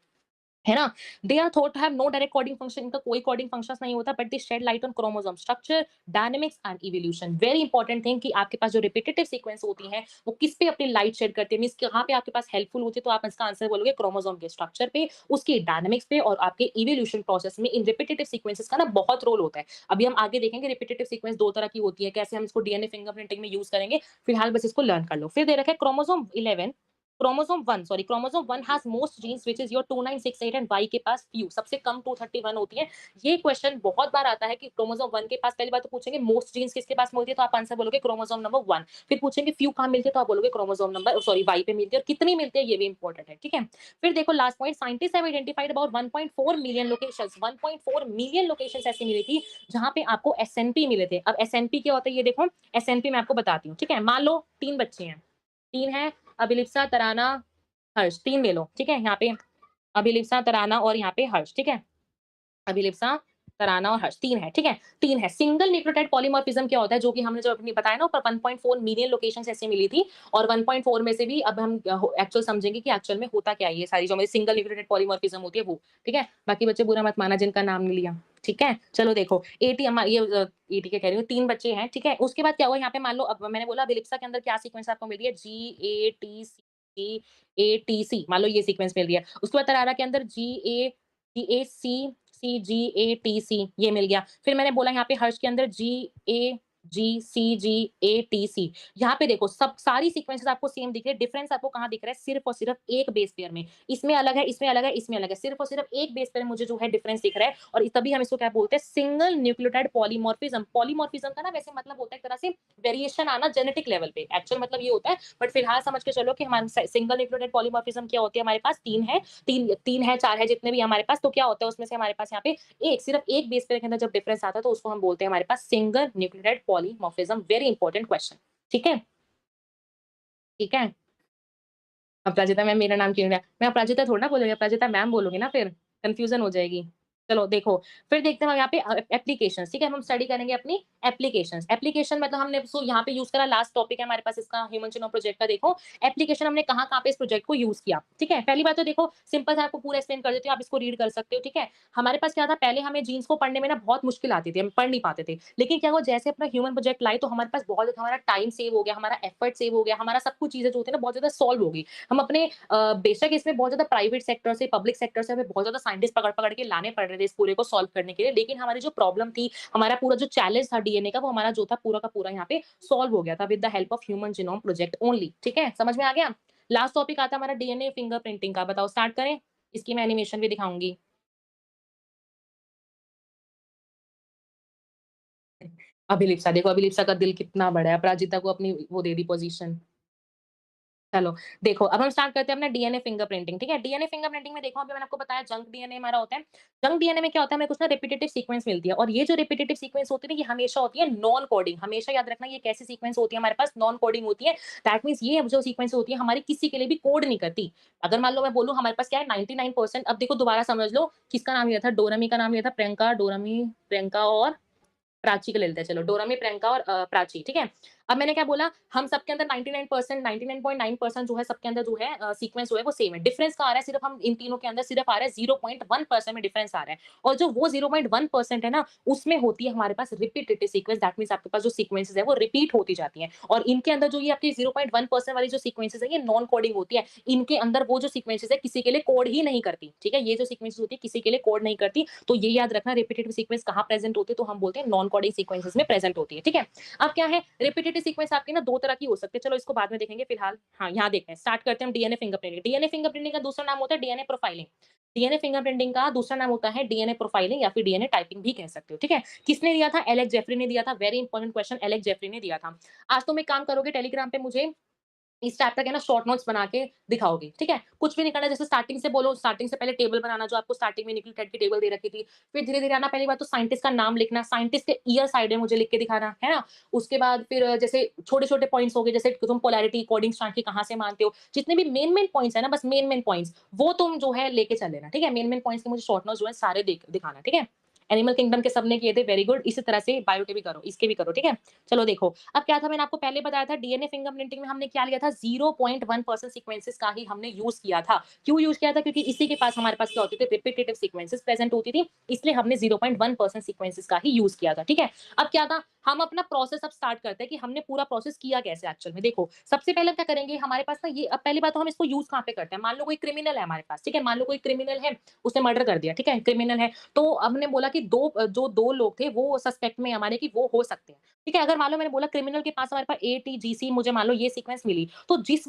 Speaker 1: है ना? They are thought to have no direct coding function, इनका कोई कोडिंग फंक्शंस नहीं होता, but they shed light on chromosome structure, dynamics and evolution. Very important thing कि आपके पास जो रिपीटेटिव सीक्वेंस होती हैं वो किस पे अपनी लाइट शेड करती है, मींस कहाँ पे आपके पास हेल्पफुल होती है? तो आप इसका आंसर बोलोगे क्रोमोसोम के स्ट्रक्चर पे, उसके डायनामिक्स पे, और आपके इवोल्यूशन प्रोसेस में इन रिपीटेटिव सीक्वेंसेस का ना बहुत रोल होता है। अभी हम आगे देखेंगे रिपीटेटिव सीक्वेंस दो तरह की होती है, कैसे हम इसको डीएनए फिंगरप्रिंटिंग में यूज करेंगे। फिलहाल बस इसको लर्न कर लो। फिर दे रखा है chromosome 11, chromosome 1 has most genes which is your 2968 and Y के पास फ्यू, सबसे कम 231 होती है। ये क्वेश्चन बहुत बार आता है कि क्रोमोसोम 1 के पास, पहली बात तो पूछेंगे मोस्ट जीन्स किसके पास मिलती है, तो आप आंसर बोलोगे क्रोमोसोम नंबर 1। फिर पूछेंगे फ्यू कहाँ मिलती है, तो आप बोलोगे क्रोमोसोम नंबर सॉरी वाई पे मिलती है, और कितनी मिलती है ये भी इंपॉर्टेंट है, ठीक है? फिर देखो last point, scientist have identified about 1.4 million locations, 1.4 million locations ऐसी मिली थी जहां पे आपको एसएनपी मिले थे। अब एसएनपी क्या होता है ये देखो, एसएनपी मैं आपको बताती हूँ, ठीक है? मान लो 3 बच्चे हैं, 3 है, अभिलिप्सा, तराना, हर्ष, 3 ले लो, ठीक है? यहाँ पे अभिलिप्सा, तराना और यहाँ पे हर्ष, ठीक है? अभिलिप्सा, तराना और हर्ष 3 है, ठीक है? 3 है। सिंगल न्यूक्लियोटाइड पॉलीमॉर्फिज्म क्या होता है? जो कि हमने जो अपनी बताया ना ऊपर 1.4 मिलियन लोकेशंस ऐसी मिली थी, और 1.4 में से भी अब हम एक्चुअल समझेंगे कि एक्चुअल में होता क्या है, ये सारी जो हमारी सिंगल न्यूक्लियोटाइड पॉलीमॉर्फिज्म होती है वो, ठीक है? बाकी बच्चे बुरा मत मानना जिनका नाम नहीं लिया, ठीक है? चलो देखो, एटी एटी क्या कह रही हूँ, 3 बच्चे हैं, ठीक है? उसके बाद क्या हुआ यहाँ पे, मान लो अब मैंने बोला अभिलिप्सा के अंदर क्या सीक्वेंस आपको मिल रही है? GATC मान लो ये सीक्वेंस मिल रही है। उसके बाद तरारा के अंदर GACCGATC ये मिल गया। फिर मैंने बोला यहाँ पे हर्ष के अंदर GAGCGATC। यहाँ पे देखो सब सारी सीक्वेंसेस आपको सेम दिख रहे हैं, डिफरेंस आपको कहाँ दिख रहा है? सिर्फ और सिर्फ एक बेस पेयर में। इसमें अलग है, इसमें अलग है, इसमें अलग है। सिर्फ और सिर्फ एक बेस पेयर में मुझे जो है डिफरेंस दिख रहा है, और तभी हम इसको क्या बोलते हैं? Single nucleotide polymorphism. पॉलीमॉर्फिज्म का ना वैसे मतलब होता है एक तरह से वेरिएशन आना जेनेटिक लेवल पे। एक्चुअल मतलब ये होता है, बट फिलहाल समझ के चलो कि हमारे सिंगल न्यूक्लियोटाइड पॉलीमॉर्फिज्म क्या होती है? हमारे पास 3 है, 3 है, 4 है, जितने भी हमारे पास, तो क्या होता है उसमें से हमारे पास यहाँ पे एक सिर्फ एक बेस पेयर के अंदर जब डिफरेंस आता है तो उसको हम बोलते हैं हमारे पास single nucleotide polymorphism. Very important question, ठीक है? ठीक है? अपराजिता मैम मेरा नाम क्यों लिया? मैं अपराजिता थोड़ा ना बोलूंगी, अपराजिता मैम बोलूंगी ना, फिर कंफ्यूजन हो जाएगी। चलो देखो, फिर देखते हैं हम यहाँ पे एप्लीकेशंस, ठीक है? हम स्टडी करेंगे अपनी एप्लीकेशंस। एप्लीकेशन मतलब हमने इसको यहाँ पे यूज़ करा, लास्ट टॉपिक है हमारे पास इसका ह्यूमन जीनोम प्रोजेक्ट का। देखो, एप्लीकेशन हमने कहाँ-कहाँ पे इस प्रोजेक्ट को यूज़ किया, ठीक है? पहली बात तो देखो, सिंपल सा आपको पूरा एक्सप्लेन कर देती हूँ, आप इसको रीड कर सकते हो, ठीक है? हमारे पास क्या था, पहले हमें जीन्स को पढ़ने में ना बहुत मुश्किल आती थी, हम पढ़ नहीं पाते थे। लेकिन क्या हुआ, जैसे अपना ह्यूमन प्रोजेक्ट लाए तो हमारे पास बहुत ज़्यादा हमारा टाइम सेव हो गया, हमारा एफर्ट सेव हो गया, हमारा सब कुछ चीज़ें जो होती है ना बहुत ज़्यादा सॉल्व हो गई। हम अपने बेशक इसमें बहुत ज़्यादा प्राइवेट सेक्टर से, पब्लिक सेक्टर से हमें बहुत ज़्यादा साइंटिस्ट पकड़-पकड़ के लाने पड़ रहे थे इस पूरे को सॉल्व करने के लिए। लेकिन हमारी जो प्रॉब्लम थी, हमारा पूरा जो चैलेंज था डीएनए का, वो हमारा जो था पूरा का पूरा यहाँ पे सॉल्व हो गया था with the help of human genome project only. ठीक है? समझ में आ गया? लास्ट टॉपिक आता है हमारा डीएनए फिंगरप्रिंटिंग का। बताओ स्टार्ट करें? इसकी मैं एनिमेशन भी दिखाऊँगी। अभिलिप्सा देखो, अभिलिप्सा का दिल कितना बड़ा है। अपराजिता को अपनी वो दे दी पोज़ीशन। चलो, देखो अब हम स्टार्ट करते हैं अपना डीएनए फिंगरप्रिंटिंग, ठीक है? डीएनए फिंगरप्रिंटिंग में देखो अभी मैंने आपको बताया जंक डीएनए हमारा होता है। जंक डीएनए में क्या होता है हमें कुछ ना रिपिटेटिव सीक्वेंस मिलती है और ये जो रिपिटेटिव सीक्वेंस होती है ना ये हमेशा होती है नॉन कोडिंग। हमेशा याद रखना ये कैसी सीक्वेंस होती है हमारे पास नॉन कोडिंग होती है। दैट मीन्स ये जो सीक्वेंस होती है हमारी किसी के लिए भी कोड नहीं करती। अगर मान लो मैं बोलूँ हमारे पास क्या है 99% अब देखो दोबारा समझ लो किसका नाम लिया था डोरेमी का नाम लिया था प्रियंका, डोरेमी, प्रियंका और प्राची का ले लेते हैं चलो, डोरामी, प्रियंका और प्राची, ठीक है? अब मैंने क्या बोला, हम सबके अंदर 99% 99.9% जो है सबके अंदर जो है सीक्वेंस जो है वो सेम है। डिफरेंस कहाँ आ रहा है सिर्फ हम इन तीनों के अंदर सिर्फ आ रहा है 0.1% में डिफरेंस आ रहा है और जो वो 0.1% है ना, उसमें होती है हमारे पास रिपिटेटिव सीक्वेंस दैट मीन्स आपके पास जो सीक्वेंसेस है वो रिपीट होती जाती हैं और इनके अंदर जो ये आपकी 0.1% वाली जो सीक्वेंसेस है ये नॉन कोडिंग होती है। इनके अंदर वो जो सीक्वेंसेस है किसी के लिए कोड ही नहीं करती, ठीक है? ये जो सीक्वेंसेस होती है किसी के लिए कोड नहीं करती तो ये याद रखना रिपीटेटिव सीक्वेंस कहाँ प्रेजेंट होती है तो हम बोलते हैं नॉन कोडिंग सीक्वेंसेस में प्रेजेंट होती है, ठीक है? अब क्या है रिपीटेटिव सीक्वेंस आपकी ना 2 तरह की हो सकती है, चलो इसको बाद में देखेंगे फिलहाल हाँ, यहाँ देखते हैं स्टार्ट करते हैं हम डीएनए फिंगरप्रिंटिंग। डीएनए फिंगरप्रिंटिंग का दूसरा नाम होता है डीएनए प्रोफाइलिंग। डीएनए फिंगरप्रिंटिंग का दूसरा नाम होता है डीएनए प्रोफाइलिंग या फिर डीएनए टाइपिंग भी कह सकते हो, ठीक है? किसने दिया था? एलेक्स जेफरी ने दिया था, very important question Alex Jeffrey ने दिया था। आज तुम एक काम करोगे टेलीग्राम पे मुझे इस टाइप का क्या है ना शॉर्ट नोट्स बना के दिखाओगे, ठीक है? कुछ भी नहीं करना जैसे स्टार्टिंग से बोलो, स्टार्टिंग से पहले टेबल बनाना जो आपको स्टार्टिंग में न्यूक्लियोटाइड की टेबल दे रखी थी। फिर धीरे-धीरे आना पहली बात तो साइंटिस्ट का नाम लिखना, साइंटिस्ट के ईयर साइड में मुझे लिख के दिखाना, है ना? उसके बाद फिर जैसे छोटे-छोटे पॉइंट्स हो गए जैसे तुम पोलैरिटी, कोडिंग स्ट्रैटेजी कहाँ से मानते हो? जितने भी मेन-मेन पॉइंट्स है ना बस मेन-मेन पॉइंट्स वो तुम जो है लेके चल लेना, ठीक है? मेन-मेन पॉइंट्स के मुझे शॉर्ट नोट्स जो है सारे दिखाना, ठीक है? एनिमल किंगडम के सबने किए थे वेरी गुड इसी तरह से बायो के भी करो, इसके भी करो, ठीक है? चलो देखो, अब क्या था मैंने आपको पहले बताया था डीएनए फिंगरप्रिंटिंग में हमने क्या लिया था 0.1% सीक्वेंसेस का ही हमने यूज़ किया था। क्यों यूज़ किया था? क्योंकि इसी के पास हमारे पास क्या होती थी रिपिटेटिव सीक्वेंसेस प्रेजेंट होती थी, इसलिए हमने 0.1% सीक्वेंसेस का ही यूज़ किया था, ठीक है? अब क्या था हम अपना प्रोसेस अब स्टार्ट करते हैं कि हमने पूरा प्रोसेस किया कैसे एक्चुअल में। देखो, सबसे पहले क्या करेंगे हमारे पास ना ये अब पहली बात तो हम इसको यूज़ कहाँ पे करते हैं? मान लो कोई क्रिमिनल है हमारे पास, ठीक है? मान लो कोई क्रिमिनल है, उसने मर्डर कर दिया, ठीक है? क्रिमिनल है, तो हमने बोला कि जो 2 लोग थे वो सस्पेक्ट में हमारे कि वो हो सकते हैं। ठीक है, अगर मान लो मैंने बोला क्रिमिनल के पास हमारे पास ए, टी, जी, सी मुझे मान लो ये सीक्वेंस मिली, तो जिस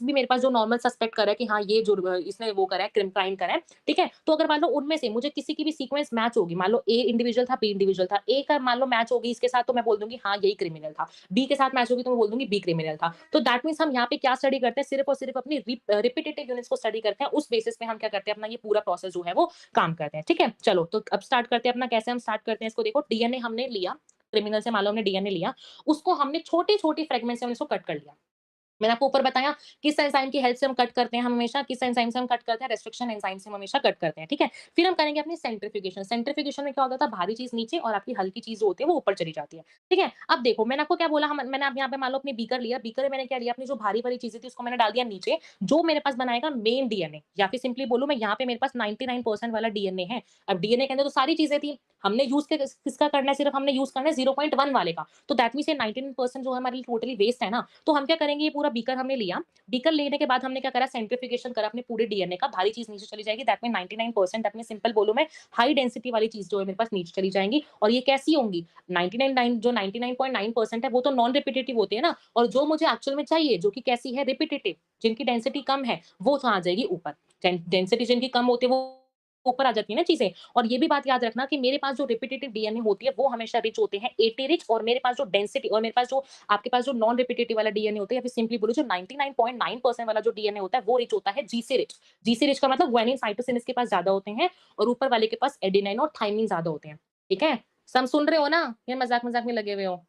Speaker 1: भी मेरे पास जो नॉर्मल सस्पेक्ट कर रहा है कि हाँ, ये जो इसने वो करा है, क्राइम करा है, ठीक है? तो अगर मान लो उनमें से मुझे किसी की भी सीक्वेंस मैच होगी, मान लो ए इंडिविजुअल था, बी इंडिविजुअल था, ए का मान लो मैच होगी इसके साथ तो मैं बोल दूँगी हाँ, यही क्रिमिनल था। बी के साथ मैच होगी तो मैं बोल दूँगी बी क्रिमिनल था। तो दैट मीन्स हम यहाँ पे क्या स्टडी करते हैं, सिर्फ़ और सिर्फ़ अपनी रिपिटेटिव यूनिट्स को स्टडी करते हैं, उस बेसिस पे हम क्या करते हैं, अपना ये पूरा प्रोसेस जो है वो काम करते हैं, ठीक है? चलो, तो अब स्टार्ट करते हैं अपना कैसे हम स्टार्ट करते हैं इसको देखो डीएनए हमने लिया, क्रिमिनल से मान लो हमने डीएनए लिया, उसको हमने छोटे-छोटे फ्रेगमेंट्स में हमने इसको कट कर लिया। मैंने आपको ऊपर बताया किस एंजाइम की हेल्प से हम कट करते हैं हम हमेशा, किस एंजाइम से हम कट करते हैं, रेस्ट्रिक्शन एंजाइम से हम हमेशा कट करते हैं, ठीक है? फिर हम करेंगे अपनी सेंट्रीफ्यूगेशन। सेंट्रीफ्यूगेशन में क्या होता था भारी चीज़ नीचे और आपकी हल्की चीज़ जो होती है वो ऊपर चली जाती है, ठीक है? अब देखो मैंने आपको क्या बोला हम मैंने अब यहाँ पे मान लो अपनी बीकर लिया, बीकर में मैंने क्या लिया अपनी जो भारी-भारी चीज़ें थी उसको मैंने डाल दिया नीचे, जो मेरे पास बनाएगा मेन डीएनए या फिर सिंपली बोलूँ मैं यहाँ पे मेरे पास 99% वाला डीएनए है। अब डीएनए के अंदर तो सारी चीज़ें थी, हमने यूज़ किसका करना है सिर्फ हमने यूज़ करना है 0.1 वाले का। तो दैट मीन्स ये 99% जो है हमारे लिए टोटली वेस्ट है ना, तो हम क्या करेंगे ये पूरा बीकर हमने लिया, बीकर लेने के बाद हमने क्या करा सेंट्रीफ्यूगेशन करा अपने पूरे डीएनए का, भारी चीज़ नीचे चली जाएगी that mean 99% that mean simple बोलूँ मैं हाई डेंसिटी वाली चीज़ जो है मेरे पास नीचे चली जाएँगी और ये कैसी होंगी 99 जो 99.9% है वो तो नॉन रिपिटेटिव होती है ना और जो मुझे एक्चुअल में चाहिए जो कि कैसी है रिपिटेटिव, जिनकी डेंसिटी कम है, वो तो आ जाएगी ऊपर। डेंसिटी जिनकी कम होती है वो ऊपर आ जाती है ना चीज़ें और ये भी बात याद रखना कि मेरे पास जो रिपिटेटिव डीएनए होती है वो हमेशा रिच होते हैं एटी रिच और मेरे पास जो डेंसिटी और मेरे पास जो आपके पास जो नॉन रिपिटेटिव वाला डीएनए होता है या फिर सिंपली बोलो जो 99.9% वाला जो डीएनए होता है वो रिच होता है जी से रिच। जी से रिच का मतलब गुआनिन साइटोसिन इसके पास ज़्यादा होते हैं और ऊपर वाले के पास एडेनाइन और थाइमिन ज़्यादा होते हैं। ठीक है? सब सुन रहे हो ना? या मज़ाक-मज़ाक में लगे हुए हो?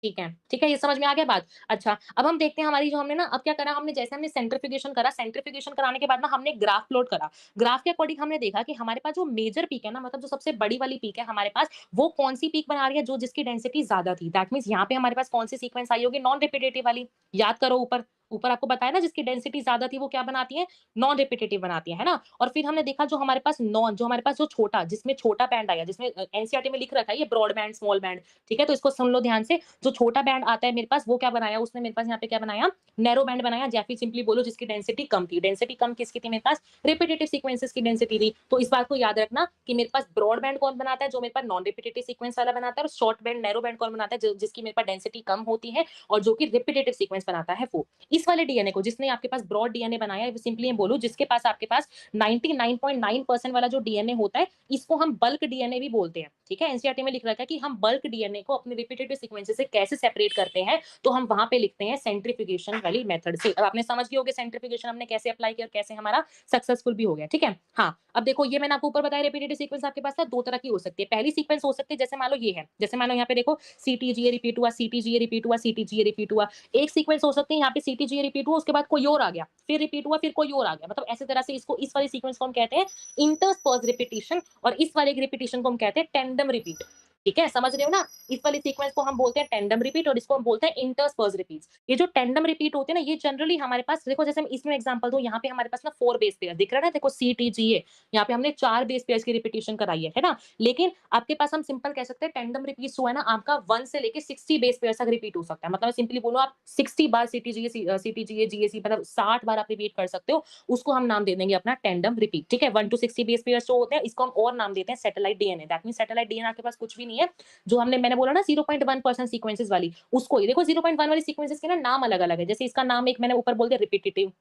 Speaker 1: ठीक है, ये समझ में आ गया बात? अच्छा, अब हम देखते हैं हमारी जो हमने ना अब क्या करा हमने जैसे हमने सेंट्रीफ्यूगेशन करा, सेंट्रीफ्यूगेशन कराने के बाद ना हमने ग्राफ प्लॉट करा। ग्राफ के अकॉर्डिंग हमने देखा कि हमारे पास जो मेजर पीक है ना मतलब जो सबसे बड़ी वाली पीक है हमारे पास, वो कौन-सी पीक बना रही है जो जिसकी डेंसिटी ज़्यादा थी। दैट मीन्स यहाँ पे हमारे पास कौन-सी सीक्वेंस आई होगी नॉन रिपिटेटिव वाली। याद करो ऊपर, ऊपर आपको बताया ना जिसकी डेंसिटी ज़्यादा थी वो क्या बनाती है? नॉन रिपिटेटिव बनाती है ना? और फिर हमने देखा जो हमारे पास नॉन जो हमारे पास जो छोटा जिसमें छोटा बैंड आया जिसमें एनसीईआरटी में लिख रखा है ये ब्रॉड बैंड, स्मॉल बैंड, ठीक है? तो इसको सुन लो ध्यान से। जो छोटा बैंड आता है मेरे पास वो क्या बनाया उसने मेरे पास यहाँ पे क्या बनाया नैरो बैंड बनाया या फिर सिंपली बोलो जिसकी डेंसिटी कम थी। डेंसिटी कम किसकी थी मेरे पास रिपीटेटिव सीक्वेंसेस की डेंसिटी थी। तो इस बात को याद रखना कि मेरे पास ब्रॉड बैंड कौन बनाता है जो मेरे पास नॉन रिपीटेटिव सीक्वेंस वाला बनाता है और शॉर्ट बैंड नैरो बैंड कौन बनाता है जिसकी मेरे पास डेंसिटी कम होती है और जो कि रिपीटेटिव सीक्वेंस बनाता है वो। इस वाले डीएनए को जिसने आपके पास ब्रॉड डीएनए बनाया है सिंपली बोलो जिसके पास आपके पास 99.9% वाला जो डीएनए होता है इसको हम बल्क डीएनए भी बोलते हैं। ठीक है एनसीईआरटी में लिख रखा है कि हम बल्क डीएनए को अपने रिपीटेटिव सीक्वेंसेस से कैसे सेपरेट करते हैं तो हम वहां पे लिखते हैं सेंट्रीफ्यूगेशन वाली मेथड से। अब आपने समझ गए होंगे सेंट्रीफ्यूगेशन हमने कैसे अप्लाई किया और कैसे हमारा सक्सेसफुल भी हो गया। ठीक है हाँ अब देखो ये मैंने आपको ऊपर बताया रिपीटेटिव सीक्वेंस आपके पास ना दो तरह की हो सकती है। पहली सीक्वेंस हो सकती है जैसे मान लो ये है जैसे मान लो यहाँ पे देखो सीटीजीए रिपीट हुआ सीटीजीए रिपीट हुआ सीटीजीए रिपीट हुआ। एक सीक्वेंस हो सकती है यहाँ पे सीटीजीए रिपीट हुआ उसके बाद कोई और आ गया फिर रिपीट हुआ फिर कोई और आ गया मतलब ऐसे तरह से इसको इस वाली सीक्वेंस को हम कहते हैं इंटरस्पर्स रिपीटिशन और इस वाले रिपीटिशन को हम कहते हैं टेंडम रिपीट। ठीक है समझ रहे हो ना इस वाली सीक्वेंस को हम बोलते हैं टेंडम रिपीट और इसको हम बोलते हैं इंटरस्पर्स रिपीट्स। ये जो टेंडम रिपीट होते हैं ना ये जनरली हमारे पास देखो जैसे मैं इसमें एग्जांपल दूं यहाँ पे हमारे पास ना 4 बेस पेयर दिख रहा है ना देखो सीटीजीए यहाँ पे हमने 4 बेस पेयर्स की रिपीटिशन कराई है ना। लेकिन आपके पास हम सिंपल कह सकते हैं टेंडम रिपीट जो है ना आपका 1 से लेके 60 बेस पेयर तक रिपीट हो सकता है। मतलब सिंपली बोलो आप 60 बार सीटीजीए सीटीजीए जीएसी मतलब 60 बार आप रिपीट कर सकते हो उसको हम नाम दे देंगे अपना टेंडम रिपीट। ठीक है 1 टू 60 बेस पेयर्स जो होते हैं इसको हम और नाम देते हैं satellite DNA. That means satellite DNA आपके पास कुछ भी नहीं है जो हमने मैंने बोला ना 0.1% सीक्वेंसेस वाली उसको ही देखो 0.1 वाली सीक्वेंसेस के ना नाम अलग-अलग है। जैसे इसका नाम एक मैंने ऊपर बोल दिया रिपीटेटिव।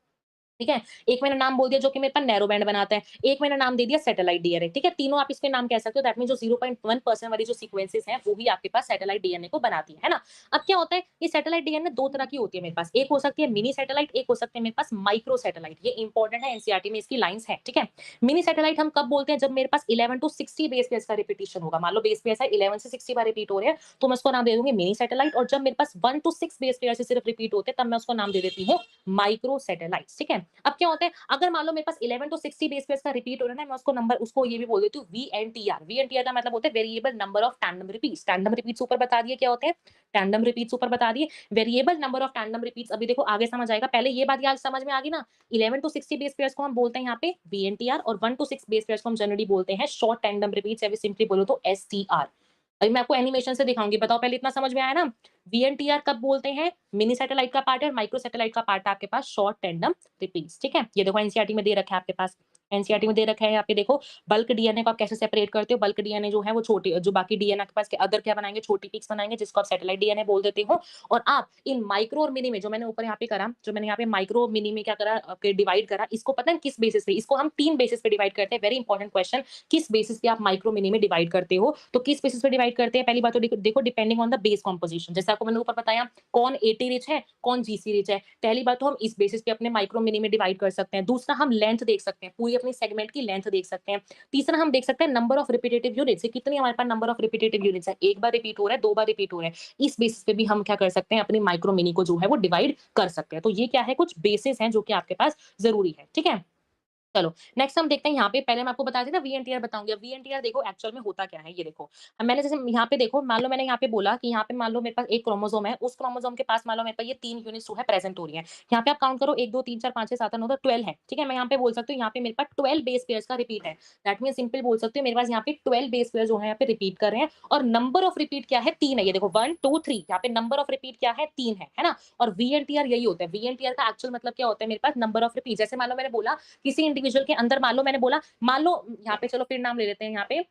Speaker 1: ठीक है एक मैंने नाम बोल दिया जो कि मेरे पास नैरो बैंड बनाता है एक मैंने नाम दे दिया सैटेलाइट डीएनए। ठीक है तीनों आप इसके नाम कह सकते हो। दैट मीन जो 0.1% वाली जो सीक्वेंसेस हैं वो ही आपके पास सैटेलाइट डीएनए को बनाती है ना। अब क्या होता है ये सैटेलाइट डीएनए दो तरह की होती है मेरे पास एक हो सकती है मिनी सैटेलाइट एक हो सकती है मेरे पास माइक्रो सैटेलाइट। ये इंपॉर्टेंट है एनसीईआरटी में इसकी लाइंस है। ठीक है मिनी सैटेलाइट हम कब बोलते हैं जब मेरे पास 11 टू 60 बेस पेयर्स का रिपीटिशन होगा। मान लो बेस पेयर्स है 11 से 60 बार रिपीट हो रहे हैं तो मैं उसको नाम दे दूंगी मिनी सैटेलाइट और जब मेरे पास 1 टू 6 बेस पेयर से सिर्फ रिपीट होते हैं तब मैं उसको नाम दे देती हूँ माइक्रो सैटेलाइट। ठीक है अब क्या होता है अगर मान लो मेरे पास 11 टू 60 बेस पेयर्स का रिपीट हो रहा है ना मैं उसको नंबर उसको ये भी बोल देती हूँ वीएनटीआर। वीएनटीआर का मतलब होता है variable number of tandem repeats. Tandem repeats ऊपर बता दिए क्या होते हैं टैंडम रिपीट्स ऊपर बता दिए variable number of tandem repeats. अभी देखो आगे समझ आएगा पहले ये बात याद समझ में आ गई ना 11 टू 60 बेस पेयर्स को हम बोलते हैं यहाँ पे वीएनटीआर और 1 टू 6 बेस पेयर्स को हम जनरली बोलते हैं शॉर्ट टैंडम रिपीट्स या फिर सिंपली बोलो तो एसटीआर। अभी मैं आपको एनिमेशन से दिखाऊंगी बताओ पहले इतना समझ में आया ना। वीएनटीआर कब बोलते हैं मिनी सैटेलाइट का पार्ट है और माइक्रो सैटेलाइट का पार्ट है आपके पास शॉर्ट टैंडम रिपीट्स। ठीक है ये देखो एनसीईआरटी में दे रखा है आपके पास एनसीईआरटी में दे रखा है यहाँ पे देखो बल्क डीएनए को आप कैसे सेपरेट करते हो। बल्क डीएनए जो है वो छोटे जो बाकी डीएनए के पास के अदर क्या बनाएंगे छोटी पीक्स बनाएंगे जिसको आप सैटेलाइट डीएनए बोल देते हो। और आप इन माइक्रो और मिनी में जो मैंने ऊपर यहाँ पे करा जो मैंने यहाँ पे माइक्रो मिनी में क्या करा आपके डिवाइड करा इसको पता है किस बेसिस पे इसको हम 3 बेसिस पे डिवाइड करते हैं। वेरी इंपॉर्टेंट क्वेश्चन किस बेसिस पे आप माइक्रो मिनी में डिवाइड करते हो तो किस बेसिस पे डिवाइड करते हैं। पहली बात तो देखो depending on the base composition जैसे आपको मैंने ऊपर बताया कौन एटी रिच है कौन जीसी रिच है। पहली बात तो हम इस बेसिस पे अपने माइक्रो मिनी में डिवाइड कर सकते हैं। दूसरा हम लेंथ देख सकते हैं पूरी अपनी सेगमेंट की लेंथ देख सकते हैं। तीसरा हम देख सकते हैं नंबर ऑफ रिपीटेटिव यूनिट्स कितनी हमारे पास नंबर ऑफ रिपीटेटिव यूनिट्स है एक बार रिपीट हो रहा है दो बार रिपीट हो रहा है। इस बेसिस पे भी हम क्या कर सकते हैं अपनी माइक्रो मिनी को जो है वो डिवाइड कर सकते हैं। तो ये क्या है कुछ बेसिस हैं जो कि आपके पास जरूरी है। ठीक है चलो नेक्स्ट हम देखते हैं यहाँ पे पहले मैं आपको बता दी ना वीएनटीआर बताऊंगी। अब वीएनटीआर देखो एक्चुअल में होता क्या है ये देखो। अब मैंने जैसे यहाँ पे देखो मान लो मैंने यहाँ पे बोला कि यहाँ पे मान लो मेरे पास एक क्रोमोसोम है उस क्रोमोसोम के पास मान लो मेरे पास ये 3 यूनिट्स जो है प्रेजेंट हो रही है। यहाँ पे आप काउंट करो 1 2 3 4 5 6 7 8 9 10 12 है। ठीक है मैं यहाँ पे बोल सकती हूँ यहाँ पे मेरे पास 12 बेस पेयर्स का रिपीट है। दैट मीन सिंपल बोल सकते हो मेरे पास यहाँ पे 12 बेस पेयर जो है यहाँ पे रिपीट कर रहे हैं और नंबर ऑफ रिपीट क्या है 3 है। ये देखो 1 2 3 यहाँ पे नंबर ऑफ रिपीट क्या है 3 है ना। और वीएनटीआर यही होता है। वीएनटीआर का एक्चुअल मतलब क्या होता है मेरे पास नंबर ऑफ रिपीट। जैसे मान लो मैंने बोला किसी इंडिविजुअल के अंदर मान लो मैंने बोला मान लो यहाँ पे चलो फिर नाम ले लेते हैं यहाँ पे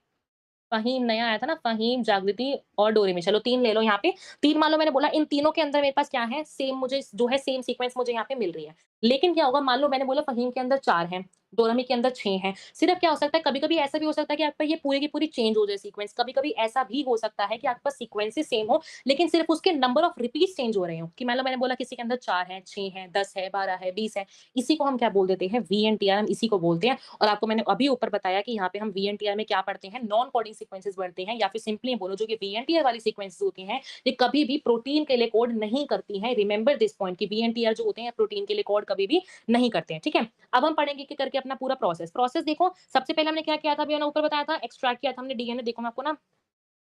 Speaker 1: फ़हीम नया आया था ना फ़हीम, जागृति और डोरेमी चलो 3 ले लो यहाँ पे। 3 मान लो मैंने बोला इन तीनों के अंदर मेरे पास क्या है सेम मुझे जो है सेम सीक्वेंस मुझे यहाँ पे मिल रही है। लेकिन क्या होगा, मान लो मैंने बोला फ़हीम के अंदर 4 हैं, डोरेमी के अंदर 6 हैं। सिर्फ़ क्या हो सकता है, कभी-कभी ऐसा भी हो सकता है कि आपका ये पूरी की पूरी चेंज हो जाए सीक्वेंस। कभी-कभी ऐसा भी हो सकता है कि आपके पास सीक्वेंसेस सेम हो, लेकिन सिर्फ़ उसके नंबर ऑफ रिपीट्स चेंज हो रहे हों। कि मान लो मैंने बोला किसी के अंदर 4 हैं, 6 हैं, 10 है, 12 है, 20 है। इसी को हम क्या बोल देते हैं, वीएनटीआर, हम इसी को बोलते हैं। और आपको मैंने अभी ऊपर बताया कि यहाँ पे हम वीएनटीआर में क्या पढ़ते हैं, नॉन कोडिंग सीक्वेंसेस पढ़ते हैं, या फिर सिंपली बोलो जो कि वीएनटीआर वाली सीक्वेंसेस होती हैं, ये कभी भी प्रोटीन के लिए कोड नहीं करती हैं। रिमेंबर दिस पॉइंट कि वीएनटीआर जो होते हैं, प्रोटीन के लिए कोड कभी भी नहीं करते हैं, ठीक है? अब हम पढ़ेंगे कि करके अपना पूरा प्रोसेस। प्रोसेस देखो, सबसे पहले हमने क्या किया था, अभी मैंने ऊपर बताया था, एक्सट्रैक्ट किया था हमने डीएनए। देखो मैं आपको ना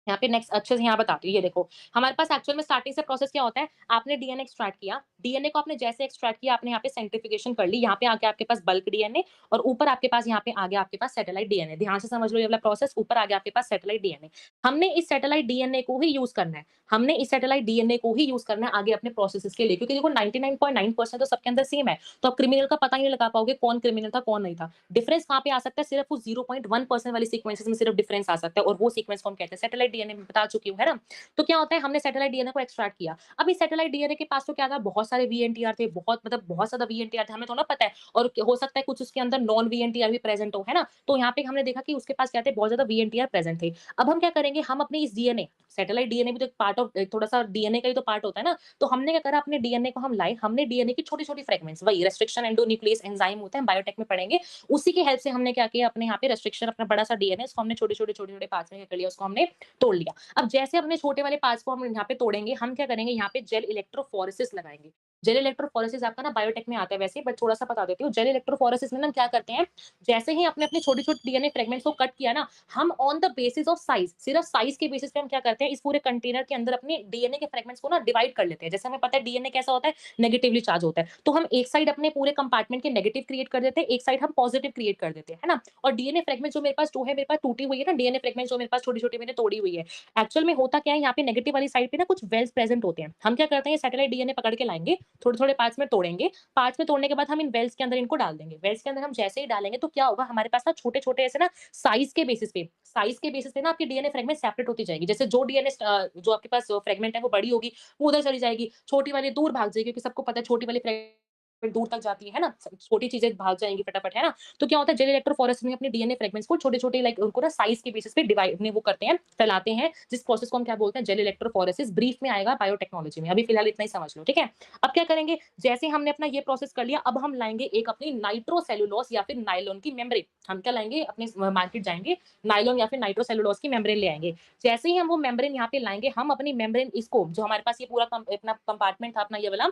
Speaker 1: यहाँ पे नेक्स्ट अच्छे से यहाँ बताती हूँ, ये देखो। हमारे पास एक्चुअल में स्टार्टिंग से प्रोसेस क्या होता है, आपने डीएनए एक्सट्रैक्ट किया, डीएनए को आपने जैसे एक्सट्रैक्ट किया, आपने यहाँ पे सेंट्रिफिकेशन कर ली, यहाँ पे आके आपके पास बल्क डीएनए, और ऊपर आपके पास यहाँ पे आ गया आपके पास सैटेलाइट डीएनए। ध्यान से समझ लो ये वाला प्रोसेस, ऊपर आ गया आपके पास सैटेलाइट डीएनए। हमने इस सैटेलाइट डीएनए को ही यूज़ करना है, हमने इस सैटेलाइट डीएनए को ही यूज़ करना है आगे अपने प्रोसेसेस के लिए, क्योंकि देखो 99.9% तो सबके अंदर सेम है, तो आप क्रिमिनल का पता ही नहीं लगा पाओगे कौन क्रिमिनल था, कौन नहीं था। डिफरेंस कहाँ पे आ सकता है, सिर्फ उस 0.1% वाली सीक्वेंसेस में सिर्फ डिफरेंस आ सकता है, और वो सीक्वेंस को हम कहते हैं सैटेलाइट डीएनए, में बता चुकी हूँ, है ना? तो क्या होता है, हमने सैटेलाइट डीएनए को एक्सट्रैक्ट किया। अब इस सैटेलाइट डीएनए के पास तो क्या था, बहुत सारे वीएनटीआर थे, बहुत मतलब बहुत ज़्यादा वीएनटीआर थे, हमें थोड़ा ना पता है, और हो सकता है कुछ उसके अंदर नॉन वीएनटीआर भी प्रेजेंट हो, है ना? तो यहाँ पे हमने देखा कि उसके पास क्या थे, बहुत ज़्यादा वीएनटीआर प्रेजेंट थे। अब हम क्या करेंगे, हम अपने इस डीएनए, सैटेलाइट डीएनए भी तो एक पार्ट ऑफ, थोड़ा-सा डीएनए का ही तो पार्ट होता है ना, तो हमने क्या करा, अपने डीएनए को हम लाए, हमने डीएनए की छोटी-छोटी फ्रेगमेंट्स, वही रेस्ट्रिक्शन एंडोन्यूक्लियस एंजाइम होते हैं, बायोटेक में पढ़ेंगे, उसी की हेल्प से हमने क्या किया, अपने यहाँ पे रेस्ट्रिक्शन, अपना बड़ा-सा डीएनए, उसको हमने छोटे-छोटे पार्ट्स में क्या कर लिया, उसको हमने तोड़ लिया। अब जैसे अपने छोटे वाले पार्ट्स को हम यहाँ पे तोड़ेंगे, हम क्या करेंगे, यहाँ पे जेल इलेक्ट्रोफोरेसिस लगाएँगे। जेल इलेक्ट्रोफोरेसिस आपका ना बायोटेक में आता है वैसे, बट थोड़ा-सा बता देती हूँ। जेल इलेक्ट्रोफोरेसिस में ना हम क्या करते हैं, जैसे ही आपने अपने छोटे-छोटे डीएनए फ्रेगमेंट्स को कट किया ना, हम on the basis of size, सिर्फ साइज़ के बेसिस पे हम क्या करते हैं, इस पूरे कंटेनर के अंदर अपने डीएनए के फ्रेगमेंट्स को ना डिवाइड कर लेते हैं। जैसे हमें पता है डीएनए कैसा होता है, नेगेटिवली चार्ज होता है। तो हम एक साइड अपने पूरे कंपार्टमेंट के नेगेटिव क्रिएट कर देते हैं, एक साइड हम पॉजिटिव क्रिएट कर देते हैं, है ना? और डीएनए फ्रेगमेंट जो मेरे पास जो है, मेरे पास टूटी हुई है ना, डीएनए फ्रेगमेंट जो मेरे पास छोटी-छोटी मैंने तोड़ी हुई है। एक्चुअल में होता क्या है, यहाँ पे नेगेटिव वाली साइड पे ना कुछ वेल्स प्रेजेंट होते हैं। हम क्या करते हैं, सैटेलाइट डीएनए पकड़ के लाएँगे, थोड़े-थोड़े पार्ट्स में तोड़ेंगे, पार्ट्स में तोड़ने के बाद हम इन वेल्स के अंदर इनको डाल देंगे। वेल्स के अंदर हम जैसे ही डालेंगे तो क्या होगा, हमारे पास ना छोटे-छोटे ऐसे ना साइज़ के बेसिस पे ना आपकी डीएनए फ्रेगमेंट सेपरेट होती जाएगी। जैसे जो जो आपके पास फ्रेगमेंट है वो बड़ी होगी, वो उधर चली जाएगी, छोटी वाली दूर भाग जाएगी, क्योंकि सबको पता है छोटी वाली फ्रेगमेंट दूर तक जाती है ना? छोटी चीज़ें भाग जाएँगी फटाफट, है ना? तो क्या होता है, जेल इलेक्ट्रोफोरेसिस में अपने डीएनए फ्रेगमेंट्स को छोटे-छोटे लाइक उनको ना साइज़ के बेसिस पे डिवाइड में वो करते हैं, फैलाते हैं, जिस प्रोसेस को हम क्या बोलते हैं, जेल इलेक्ट्रोफोरेसिस। ब्रीफ में आएगा बायोटेक्नोलॉजी में, अभी फिलहाल इतना ही समझ लो, ठीक है? अब क्या करेंगे, जैसे हमने अपना ये प्रोसेस कर लिया, अब हम लाएँगे एक अपनी नाइट्रोसेलुलोज या फिर नायलॉन की मेम्ब्रेन। हम क्या लाएँगे, अपने मार्केट जाएँगे, नायलॉन या फिर नाइट्रोसेलुलोज की मेम्ब्रेन ले आएँगे। जैसे ही हम वो मेम्ब्रेन यहाँ पे लाएँगे, हम अपनी मेम्ब्रेन इसको, जो हमारे पास ये पूरा अपना कंपार्टमेंट था अपना ये वाला,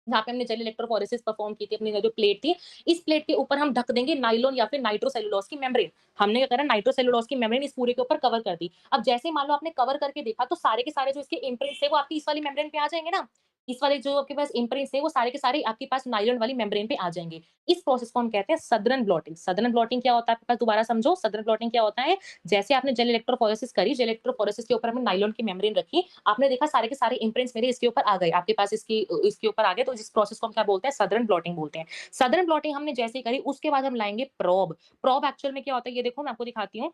Speaker 1: जहाँ पे हमने जेल इलेक्ट्रोफोरेसिस परफॉर्म की थी, अपनी जो प्लेट थी, इस प्लेट के ऊपर हम ढक देंगे नायलॉन या फिर नाइट्रोसेलुलोज की मेम्ब्रेन। हमने क्या करा, नाइट्रोसेलुलोज की मेम्ब्रेन इस पूरे के ऊपर कवर कर दी। अब जैसे ही मान लो आपने कवर करके देखा, तो सारे के सारे जो इसके इम्प्रिंट्स थे वो आपकी इस वाली मेम्ब्रेन पे आ जाएँगे ना। इस वाले जो आपके पास इम्प्रिंट्स थे वो सारे के सारे आपके पास नायलॉन वाली मेम्ब्रेन पे आ जाएँगे। इस प्रोसेस को हम कहते हैं सदरन ब्लॉटिंग। सदरन ब्लॉटिंग क्या होता है आपके पास, दोबारा समझो, सदरन ब्लॉटिंग क्या होता है, जैसे आपने जेल इलेक्ट्रोफोरेसिस करी, जेल इलेक्ट्रोफोरेसिस के ऊपर हमने नायलॉन की मेम्ब्रेन रखी, आपने देखा सारे के सारे इम्प्रिंट्स मेरे इसके ऊपर आ गए, आपके पास इसके ऊपर आ गए, तो इस प्रोसेस को हम क्या बोलते हैं, सदरन ब्लॉटिंग बोलते हैं। सदरन ब्लॉटिंग हमने जैसे ही करी, उसके बाद हम लाएँगे प्रोब। प्रोब एक्चुअल में क्या होता है, ये देखो मैं आपको दिखाती हूँ।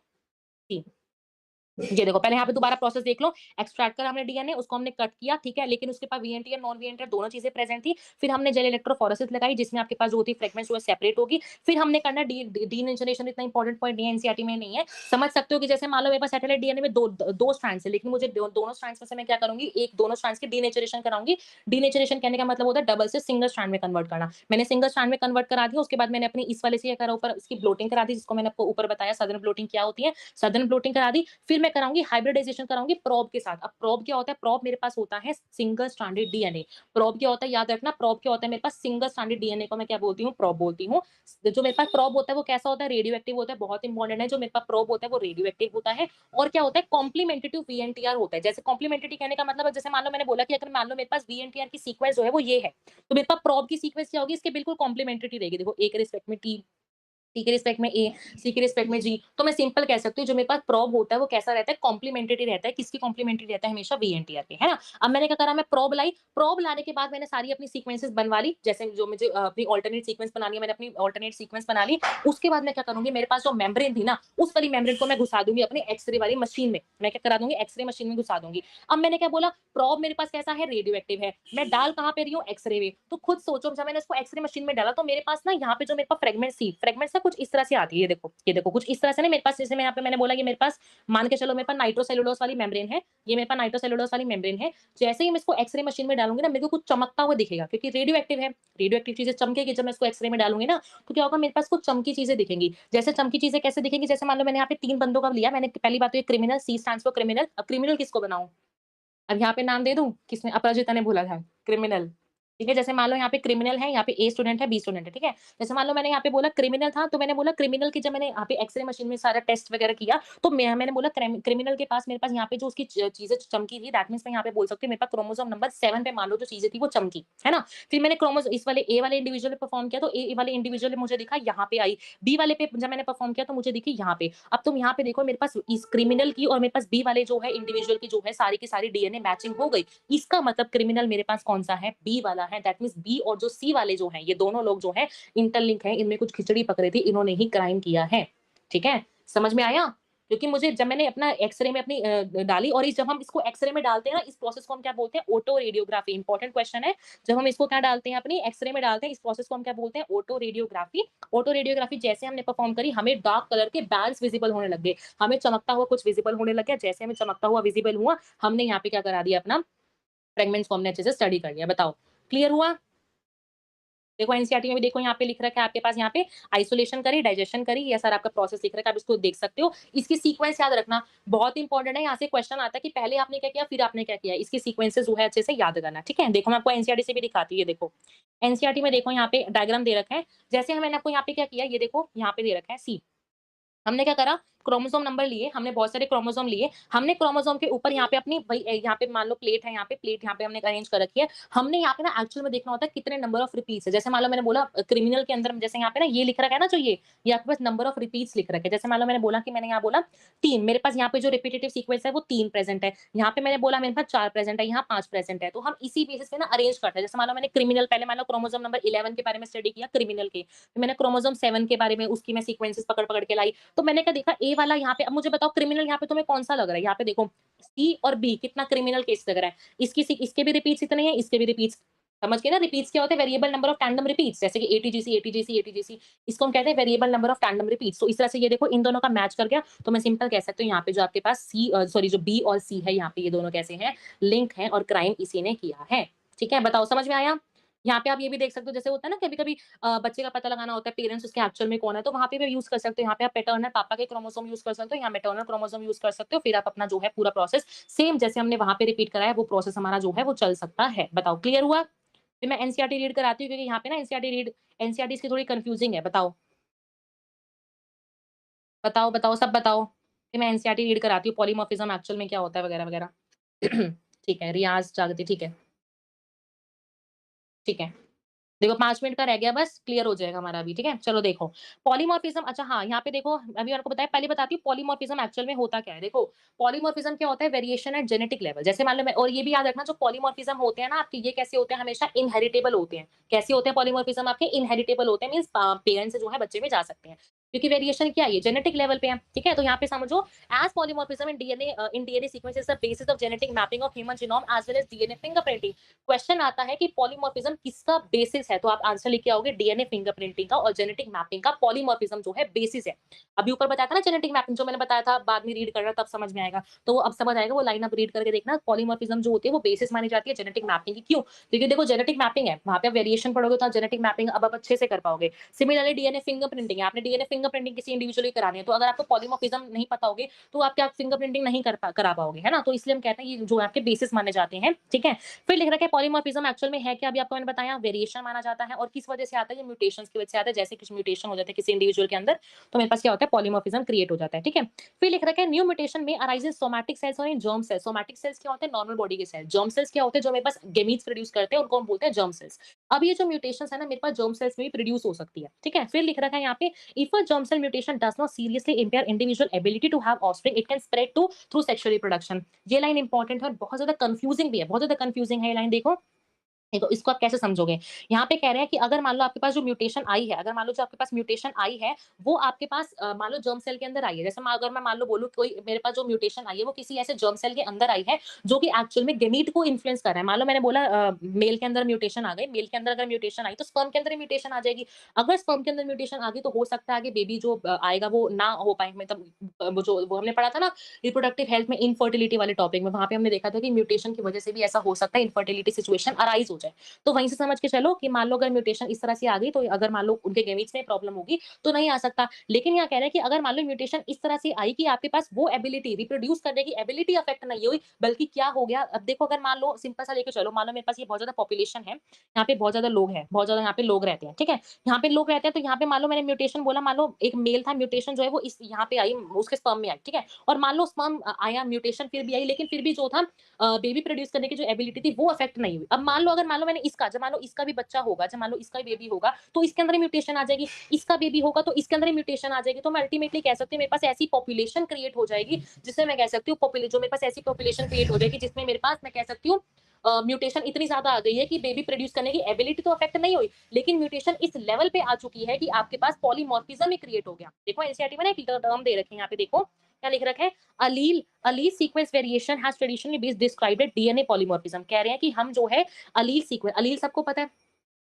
Speaker 1: जी। ये देखो, पहले यहाँ पे दोबारा प्रोसेस देख लो। एक्सट्रैक्ट करा हमने डीएनए, उसको हमने कट किया, ठीक है? लेकिन उसके पास वीएनटी और नॉन वीएनटी दोनों चीज़ें प्रेज़ेंट थी। फिर हमने जेल इलेक्ट्रोफोरेसिस लगाई, जिसमें आपके पास जो होती है फ्रेगमेंट्स वो सेपरेट होगी। फिर हमने करना है डीनेचरेशन, इतना इंपॉर्टेंट पॉइंट नहीं है, एनसीईआरटी में नहीं है। समझ सकते हो कि जैसे मान लो मेरे पास सैटेलाइट डीएनए में 2 स्ट्रैंड्स है, लेकिन मुझे दोनों स्ट्रैंड्स में से मैं क्या करूँगी, एक दोनों स्ट्रैंड्स की डीनेचरेशन कराऊँगी। डीनेचरेशन कहने का मतलब होता है डबल से सिंगल स्ट्रैंड में कन्वर्ट करना। मैंने सिंगल स्ट्रैंड में कन्वर्ट करा दिया, उसके बाद मैंने अपनी इस वाले से क्या करा, ऊपर इसकी ब्लोटिंग करा दी, जिसको मैंने आपको ऊपर बताया सदर्न ब्लोटिंग क्या होती है। सदर्न ब्लोटिंग करा दी, फिर मैं कराऊँगी हाइब्रिडाइजेशन कराऊँगी प्रोब के साथ। अब प्रोब क्या होता है? प्रोब मेरे पास होता है सिंगल स्ट्रैंडेड डीएनए। प्रोब क्या होता है? याद रखना, प्रोब क्या होता है मेरे पास, सिंगल स्ट्रैंडेड डीएनए को मैं क्या बोलती हूँ? प्रोब बोलती हूँ। जो मेरे पास प्रोब होता है वो कैसा होता है? रेडियो एक्टिव होता है, बहुत इंपॉर्टेंट है। जो मेरे पास प्रोब होता है वो रेडियो एक्टिव होता है, और क्या होता है? कॉम्प्लीमेंट्री टू वीएनटीआर होता है। जैसे कॉम्प्लीमेंट्री कहने का मतलब है, जैसे मान लो मैंने बोला कि अगर मान लो मेरे पास वीएनटीआर की सीक्वेंस जो है वो ये है, तो मेरे पास प्रोब की सीक्वेंस क्या होगी? इसके बिल्कुल कॉम्प्लीमेंट्री रहेगी। देखो, ए के रिस्पेक्ट में टी, टी के रिस्पेक्ट में ए, सी के रिस्पेक्ट में जी। तो मैं सिंपल कह सकती हूँ जो मेरे पास प्रोब होता है वो कैसा रहता है, कॉम्प्लीमेंट्री रहता है। किसकी कॉम्प्लीमेंट्री रहता है? हमेशा वीएनटीआर के, है ना? अब मैंने क्या करा, मैं प्रोब लाई, प्रोब लाने के बाद मैंने सारी अपनी सीक्वेंसेस बनवा ली, जैसे जो मुझे अपनी अल्टरनेट सीक्वेंस बनानी है, मैंने अपनी अल्टरनेट सीक्वेंस बना ली। उसके बाद मैं क्या करूँगी, मेरे पास जो मेम्ब्रेन थी ना, उस वाली मेम्ब्रेन को मैं घुसा दूँगी अपनी एक्स-रे वाली मशीन में। मैं क्या करा दूँगी, एक्स-रे मशीन में घुसा दूँगी। अब मैंने क्या बोला, प्रोब मेरे पास कैसा है, रेडियो एक्टिव है। मैं डाल कहाँ पे रही हूँ, एक्स-रे में। तो खुद सोचो, जब मैंने उसको एक्स-रे मशीन में डाला तो मेरे पास ना यहाँ पे जो मेरे पास फ्रेगमेंट्स थी, फ्रेगमेंट्स ना कुछ इस तरह से आती है, ये देखो कुछ इस तरह से ना मेरे पास, जैसे मैं यहाँ पे मैंने बोला कि मेरे पास, मान के चलो मेरे पास नाइट्रोसेलुलोज वाली मेम्ब्रेन है, ये मेरे पास नाइट्रोसेलुलोज वाली मेम्ब्रेन है। जैसे ही मैं इसको एक्स-रे मशीन में डालूँगी ना, मेरे को कुछ चमकता हुआ दिखेगा, क्योंकि रेडियो एक्टिव है। रेडियो एक्टिव चीज़ें चमकेगी, जब मैं इसको एक्स-रे में डालूँगी ना, तो क्या होगा, मेरे पास कुछ चमकी चीज़ें दिखेंगी। जैसे चमकी चीज़ें कैसे दिखेंगी, जैसे मान लो मैंने यहाँ पे 3 बंदों का लिया, मैंने पहली बात तो ये criminal, C stands for criminal. अब क्रिमिनल किसको बनाऊँ? अब यहाँ पे नाम दे दूँ? किसने? अपराजिता ने बोला था, क्रिमिनल। ठीक है? जैसे मान लो यहाँ पे क्रिमिनल है, यहाँ पे ए स्टूडेंट है, बी स्टूडेंट है, ठीक है? जैसे मान लो मैंने यहाँ पे बोला क्रिमिनल था, तो मैंने बोला क्रिमिनल की, जब मैंने यहाँ पे एक्स-रे मशीन में सारा टेस्ट वगैरह किया, तो मैंने बोला क्रिमिनल के पास, मेरे पास यहाँ पे जो उसकी चीज़ें चमकी थी, दैट मीन्स मैं यहाँ पे बोल सकती हूँ मेरे पास क्रोमोसोम नंबर 7 पे मान लो जो चीज़ें थी वो चमकी, है ना? फिर मैंने इस वाले ए वाले इंडिविजुअल पे परफॉर्म किया, तो ए वाले इंडिविजुअल मुझे दिखा यहाँ पे आई, बी वाले पे जब मैंने परफॉर्म किया तो मुझे दिखी यहाँ पे। अब तुम यहाँ पे देखो, मेरे पास इस क्रिमिनल की और मेरे पास बी वाले जो है इंडिविजुअल की जो है सारी की सारी डीएनए मैचिंग हो गई। इसका मतलब क्रिमिनल मेरे पास कौन-सा है? बी वाला है। दैट मीन्स बी और जो सी वाले जो हैं, ये दोनों लोग जो हैं इंटरलिंक हैं, इनमें कुछ खिचड़ी पक रही थी, इन्होंने ही क्राइम किया है। ठीक है? समझ में आया? क्योंकि मुझे, जब मैंने अपना एक्स-रे में अपनी डाली, और इस जब हम इसको एक्स-रे में डालते हैं ना, इस प्रोसेस को हम क्या बोलते हैं? Auto radiography. इंपॉर्टेंट क्वेश्चन है। जब हम इसको क्या डालते हैं, अपनी एक्स-रे में डालते हैं, इस प्रोसेस को हम क्या बोलते हैं? Auto radiography. ऑटो रेडियोग्राफी जैसे हमने परफॉर्म करी, हमें डार्क कलर के बैंड्स विजिबल होने लग गए। हमें चमकता हुआ कुछ विजिबल होने लग गया। जैसे हमें चमकता हुआ विजिबल हुआ, हमने यहाँ पे क्या करा दिया, अपना फ्रेगमेंट्स को हमने अच्छे से स्टडी कर लिया। बताओ, क्लियर हुआ? देखो एनसीईआरटी में भी देखो, यहाँ पे लिख रखा है आपके पास, यहाँ पे आइसोलेशन करी, डाइजेशन करी, ये सारा आपका प्रोसेस लिख रखा है, आप इसको देख सकते हो। इसकी सीक्वेंस याद रखना बहुत इंपॉर्टेंट है। यहाँ से क्वेश्चन आता है कि पहले आपने क्या किया, फिर आपने क्या किया। इसकी सीक्वेंसेस जो है अच्छे से याद करना, ठीक है? देखो मैं आपको एनसीईआरटी से भी दिखाती हूँ, ये देखो। एनसीईआरटी में देखो, यहाँ पे डायग्राम दे रखा है। जैसे मैंने आपको यहाँ पे क्या किया, ये देखो यहाँ पे दे रखा है सी। हमने क्या करा, क्रोमोसोम नंबर लिए, हमने बहुत सारे क्रोमोसोम लिए, हमने क्रोमोसोम के ऊपर यहाँ पे अपनी भई यहाँ पे मान लो प्लेट है, यहाँ पे प्लेट यहाँ पे हमने अरेंज कर रखी है। हमने यहाँ पे ना एक्चुअल में देखना होता है कितने नंबर ऑफ रिपीट्स है। जैसे मान लो मैंने बोला क्रिमिनल के अंदर, जैसे यहाँ पे ना ये लिख रखा है ना, जो ये आपके पास नंबर ऑफ रिपीट्स लिख रखे हैं। जैसे मान लो मैंने बोला कि मैंने यहाँ बोला 3, मेरे पास यहाँ पे जो रिपीटेटिव सीक्वेंस है वो 3 प्रेजेंट है। यहाँ पे मैंने बोला मेरे पास 4 प्रेजेंट है, यहाँ 5 प्रेजेंट है। तो हम इसी बेसिस पे ना अरेंज करते हैं। जैसे मान लो मैंने क्रिमिनल, पहले मान लो क्रोमोसोम नंबर 11 के बारे में स्टडी किया क्रिमिनल के, फिर मैंने क्रोमोसोम 7 के बारे में, उसकी मैं सीक्वेंसेस पकड़-पकड़ के लाई। तो मैंने क्या देखा, ए वाला यहाँ पे, अब मुझे बताओ क्रिमिनल यहाँ पे तुम्हें कौन-सा लग रहा है? यहाँ पे देखो सी और बी कितना क्रिमिनल केस लग रहा है। इसके भी रिपीट्स इतने हैं, इसके भी रिपीट्स। समझ गए ना? रिपीट्स क्या होते हैं? Variable number of tandem repeats, जैसे कि एटीजीसी, एटीजीसी, एटीजीसी, इसको हम कहते हैं variable number of tandem repeats. तो इस तरह से ये देखो, इन दोनों का मैच कर गया, तो मैं सिंपल कह सकती हूँ यहाँ पे जो आपके पास सॉरी जो बी और सी है, यहाँ पे ये दोनों कैसे हैं? लिंक हैं, और क्राइम इसी ने किया है। ठीक है? बताओ, समझ में आया? यहाँ पे आप ये भी देख सकते हो, जैसे होता है ना कभी-कभी बच्चे का पता लगाना होता है पेरेंट्स उसके एक्चुअल में कौन है, तो वहाँ पे भी यूज़ कर सकते हो। यहाँ पे आप पैटर्नल पापा के क्रोमोसोम यूज़ कर सकते हो, यहाँ मैटर्नल क्रोमोसोम यूज़ कर सकते हो। फिर आप अपना जो है पूरा प्रोसेस सेम जैसे हमने वहाँ पे रिपीट कराया, वो प्रोसेस हमारा जो है वो चल सकता है। बताओ, क्लियर हुआ? फिर मैं एनसीईआरटी रीड कराती हूँ, क्योंकि यहाँ पे ना एनसीईआरटी इसकी थोड़ी कन्फ्यूजिंग है। बताओ, बताओ, सब बताओ। फिर मैं एनसीईआरटी रीड कराती हूँ, पॉलीमॉर्फिज्म एक्चुअल में क्या होता है वगैरह-वगैरह। ठीक है, रियाज़ जागती, ठीक है, ठीक है। देखो 5 मिनट का रह गया बस, क्लियर हो जाएगा हमारा अभी, ठीक है? चलो देखो, पॉलीमॉर्फिज़्म, अच्छा हाँ, यहाँ पे देखो अभी मैंने आपको बताया, पहले बताती हूँ पॉलीमॉर्फिज़्म एक्चुअल में होता क्या है? देखो, पॉलीमॉर्फिज़्म क्या होता है? Variation at genetic level. जैसे मान लो मैं, और ये भी याद रखना, जो पॉलीमॉर्फिज़्म होते हैं ना आपके, ये कैसे होते हैं? हमेशा इनहेरिटेबल होते हैं। कैसे होते हैं पॉलीमॉर्फिज़्म आपके? इनहेरिटेबल होते हैं, मीन्स पेरेंट्स से जो है बच्चे में जा सकते हैं। क्योंकि वेरिएशन क्या है? ये जेनेटिक लेवल पे है, ठीक है? तो यहाँ पे समझो, as polymorphism in DNA sequence is the basis of genetic mapping of human genome as well as DNA fingerprinting. Question आता है कि पॉलीमॉर्फिज्म किसका बेसिस है, तो आप आंसर लिख के आओगे डीएनए फिंगरप्रिंटिंग का और जेनेटिक मैपिंग का। पॉलीमॉर्फिज्म जो है बेसिस है। अभी ऊपर बताया था ना जेनेटिक मैपिंग, जो मैंने बताया था, बाद में रीड करना तब समझ में आएगा। तो वो अब समझ आएगा, वो लाइन आप रीड करके देखना। पॉलीमॉर्फिज्म जो होती है वो बेसिस मानी जाती है जेनेटिक मैपिंग की। क्यों? क्योंकि देखो जेनेटिक मैपिंग है, वहां पे आप वेरिएशन पढ़ोगे तो जेनेटिक मैपिंग अब आप अच्छे से कर पाओगे। सिमिलरली डीएनए फिंगरप्रिंटिंग है, आपने डीएनए फिंगरप्रिंटिंग किसी इंडिविजुअल की करानी है, तो अगर आपको पॉलीमॉर्फिज्म नहीं पता होगे, तो आप क्या फिंगरप्रिंटिंग नहीं करा पाओगे, है ना? तो इसलिए हम कहते हैं ये जो आपके बेसिस माने जाते हैं, ठीक है? फिर लिख रखा है पॉलीमॉर्फिज्म एक्चुअल में है क्या? अभी आपको मैंने बताया वेरिएशन माना जाता है और किस वजह से आता है? ये म्यूटेशंस की वजह से आता है। जैसे कुछ म्यूटेशन हो जाते हैं किसी इंडिविजुअल के अंदर, तो मेरे पास क्या होता है? पॉलीमॉर्फिज्म क्रिएट हो जाता है, ठीक है? फिर लिख रखा है न्यू म्यूटेशन में अराइजेस सोमैटिक सेल्स और इन जर्म सेल्स। सोमैटिक सेल्स क्या होते हैं? नॉर्मल बॉडी के सेल। जर्म सेल्स क्या होते हैं? जो मेरे पास गेमीट्स प्रोड्यूस करते हैं, उनको हम बोलते हैं जर्म सेल्स। अब ये जो म्यूटेशंस है ना, मेरे पास जर्म सेल्स में भी प्रोड्यूस हो सकती है, ठीक है? फिर लिख रखा है यहाँ पे if a germ cell mutation does not seriously impair individual ability to have offspring, it can spread to through sexual reproduction. ये लाइन इंपॉर्टेंट है और बहुत ज्यादा कंफ्यूजिंग भी है, बहुत ज्यादा कंफ्यूजिंग है ये लाइन। देखो देखो इसको आप कैसे समझोगे? यहाँ पे कह रहे हैं कि अगर मान लो आपके पास जो म्यूटेशन आई है, अगर मान लो जो आपके पास म्यूटेशन आई है, वो आपके पास मान लो जर्म सेल के अंदर आई है। जैसे अगर मैं मान लो बोलूँ कोई मेरे पास जो म्यूटेशन आई है, वो किसी ऐसे जर्म सेल के अंदर आई है, जो कि एक्चुअल में गेमीट को इन्फ्लुएंस कर रहा है। मान लो मैंने बोला मेल के अंदर म्यूटेशन आ गई, मेल के अंदर अगर म्यूटेशन आई, तो स्पर्म के अंदर भी म्यूटेशन आ जाएगी। अगर स्पर्म के अंदर म्यूटेशन आ गई, तो हो सकता है आगे बेबी जो आएगा वो ना हो पाए, मतलब वो हमने पढ़ा था ना रिप्रोडक्टिव हेल्थ में इनफर्टिलिटी वाले टॉपिक में, वहाँ पे हमने देखा था कि म्यूटेशन की वजह से भी ऐसा हो सकता है, इनफर्टिलिटी सिचुएशन अराइज हो जाए। तो वहीं से समझ के चलो कि मान लो अगर म्यूटेशन इस तरह से आ गई, तो अगर मान लो उनके गेमीट्स में प्रॉब्लम होगी, तो नहीं आ सकता। लेकिन यहाँ कह रहे हैं कि अगर मान लो म्यूटेशन इस तरह से आई कि आपके पास वो एबिलिटी रिप्रोड्यूस करने की एबिलिटी अफेक्ट नहीं हुई, बल्कि क्या हो गया, अब देखो अगर मान लो सिंपल सा लेके चलो, मान लो मेरे पास ये बहुत ज्यादा पॉपुलेशन है, यहाँ पे बहुत ज्यादा लोग हैं, बहुत ज्यादा यहाँ पे लोग रहते हैं, ठीक है? यहाँ पे लोग रहते हैं, तो यहाँ पे मान लो मैंने म्यूटेशन बोला, मान लो एक मेल था, म्यूटेशन जो है वो इस यहाँ पे आई, उसके स्पर्म में आई, ठीक है? और मान लो स्पर्म आया, म्यूटेशन फिर भी आई, लेकिन फिर भी जो था बेबी प्रोड्यूस करने की जो एबिलिटी थी वो अफेक्ट नहीं हुई। अब मान लो अगर मान लो मैंने इसका, जब मान लो इसका भी बच्चा होगा, जब मान लो इसका भी बेबी होगा, तो इसके अंदर म्यूटेशन आ जाएगी, इसका बेबी होगा तो इसके अंदर म्यूटेशन आ जाएगी। तो मैं अल्टीमेटली कह सकती हूँ मेरे पास ऐसी पॉपुलेशन क्रिएट हो जाएगी, जिससे मैं कह सकती हूँ जो मेरे पास ऐसी पॉपुलेशन क्रिएट हो जाएगी जिसमें मेरे पास मैं कह सकती हूँ म्यूटेशन इतनी ज्यादा आ गई है कि बेबी प्रोड्यूस करने की एबिलिटी तो अफेक्ट नहीं हुई, लेकिन म्यूटेशन इस लेवल पे आ चुकी है कि आपके पास पॉलीमॉर्फिज्म ही क्रिएट हो गया। देखो एनसीईआरटी में ना एक टर्म दे रखे हैं, यहाँ पे देखो क्या लिख रखा है, allele sequence variation has traditionally been described as DNA polymorphism। कह रहे हैं कि हम जो है allele sequence, allele सबको पता है,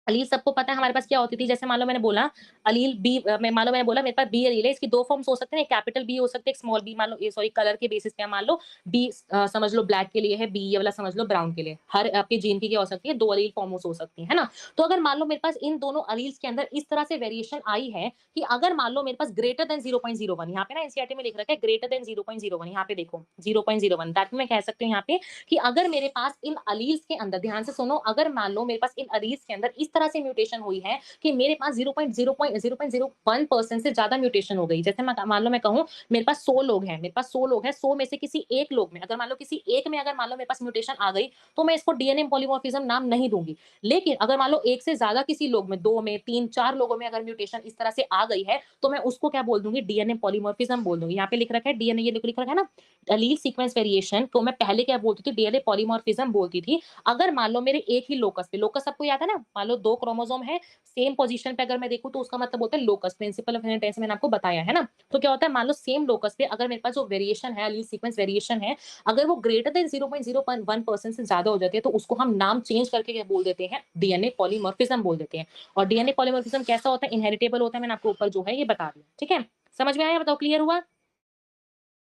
Speaker 1: अलील सबको पता है हमारे पास क्या होती थी। जैसे मान लो मैंने बोला अलील बी, मैं मान लो मैंने बोला मेरे पास बी अलील है, इसकी दो फॉर्म्स हो सकते हैं, एक कैपिटल बी हो सकते हैं, एक स्मॉल बी। मान लो सॉरी कलर के बेसिस पे मान लो बी समझ लो ब्लैक के लिए है, बी ये वाला समझ लो ब्राउन के लिए। हर आपके जीन की क्या हो सकती है, दो अलील फॉर्म्स हो सकती है ना? तो अगर मान लो मेरे पास इन दोनों अलील्स के अंदर इस तरह से वेरिएशन आई है कि अगर मान लो मेरे पास ग्रेटर देन 0.01, यहाँ पे ना एनसीईआरटी में लिख रखा है ग्रेटर देन 0.01, यहाँ पे देखो 0.01, दैट मैं कह सकती हूँ यहाँ पे कि अगर मेरे पास इन अलील्स के अंदर, ध्यान से सुनो, अगर मान लो मेरे पास इन अलील्स के अंदर इस तरह से म्यूटेशन हुई है कि मेरे पास 0.01% से ज्यादा म्यूटेशन हो गई। जैसे मान लो मैं कहूँ मेरे पास 100 लोग हैं, मेरे पास 100 लोग हैं, 100 में से किसी एक लोग में, अगर मान लो किसी एक में अगर मान लो मेरे पास म्यूटेशन आ गई, तो मैं इसको डीएनए पॉलीमॉर्फिज्म नाम नहीं दूंगी। लेकिन अगर मान लो एक से ज्यादा किसी लोग में, 2 में, 3, 4 लोगों में अगर म्यूटेशन इस तरह से आ गई है, तो मैं उसको क्या बोल दूंगी, डीएनए पॉलीमॉर्फिज्म बोल दूंगी। यहाँ पे लिख रखा है डीएनए, ये लिख रखा है ना एलील सीक्वेंस वेरिएशन को मैं पहले क्या बोलती थी, डीएनए पॉलीमॉर्फिज्म बोलती थी। अगर मान लो मेरे एक ही लोकस पे, लोकस सबको याद है ना, मान लो 2 क्रोमोसोम है सेम पोजीशन पे, अगर मैं देखूं तो उसका मतलब होता है लोकस, प्रिंसिपल ऑफ इनहेरिटेंस मैंने आपको बताया है ना? तो क्या होता है, मान लो सेम लोकस पे अगर मेरे पास जो वेरिएशन है, एलील सीक्वेंस वेरिएशन है, अगर वो ग्रेटर देन 0.01% से ज्यादा हो जाती है, तो उसको हम नाम चेंज करके क्या बोल देते हैं, डीएनए पॉलीमॉर्फिज्म बोल देते हैं। और डीएनए पॉलीमॉर्फिज्म कैसा होता है, इनहेरिटेबल होता है, मैंने आपको ऊपर जो है ये बता दिया, ठीक है? समझ में आया? बताओ क्लियर हुआ?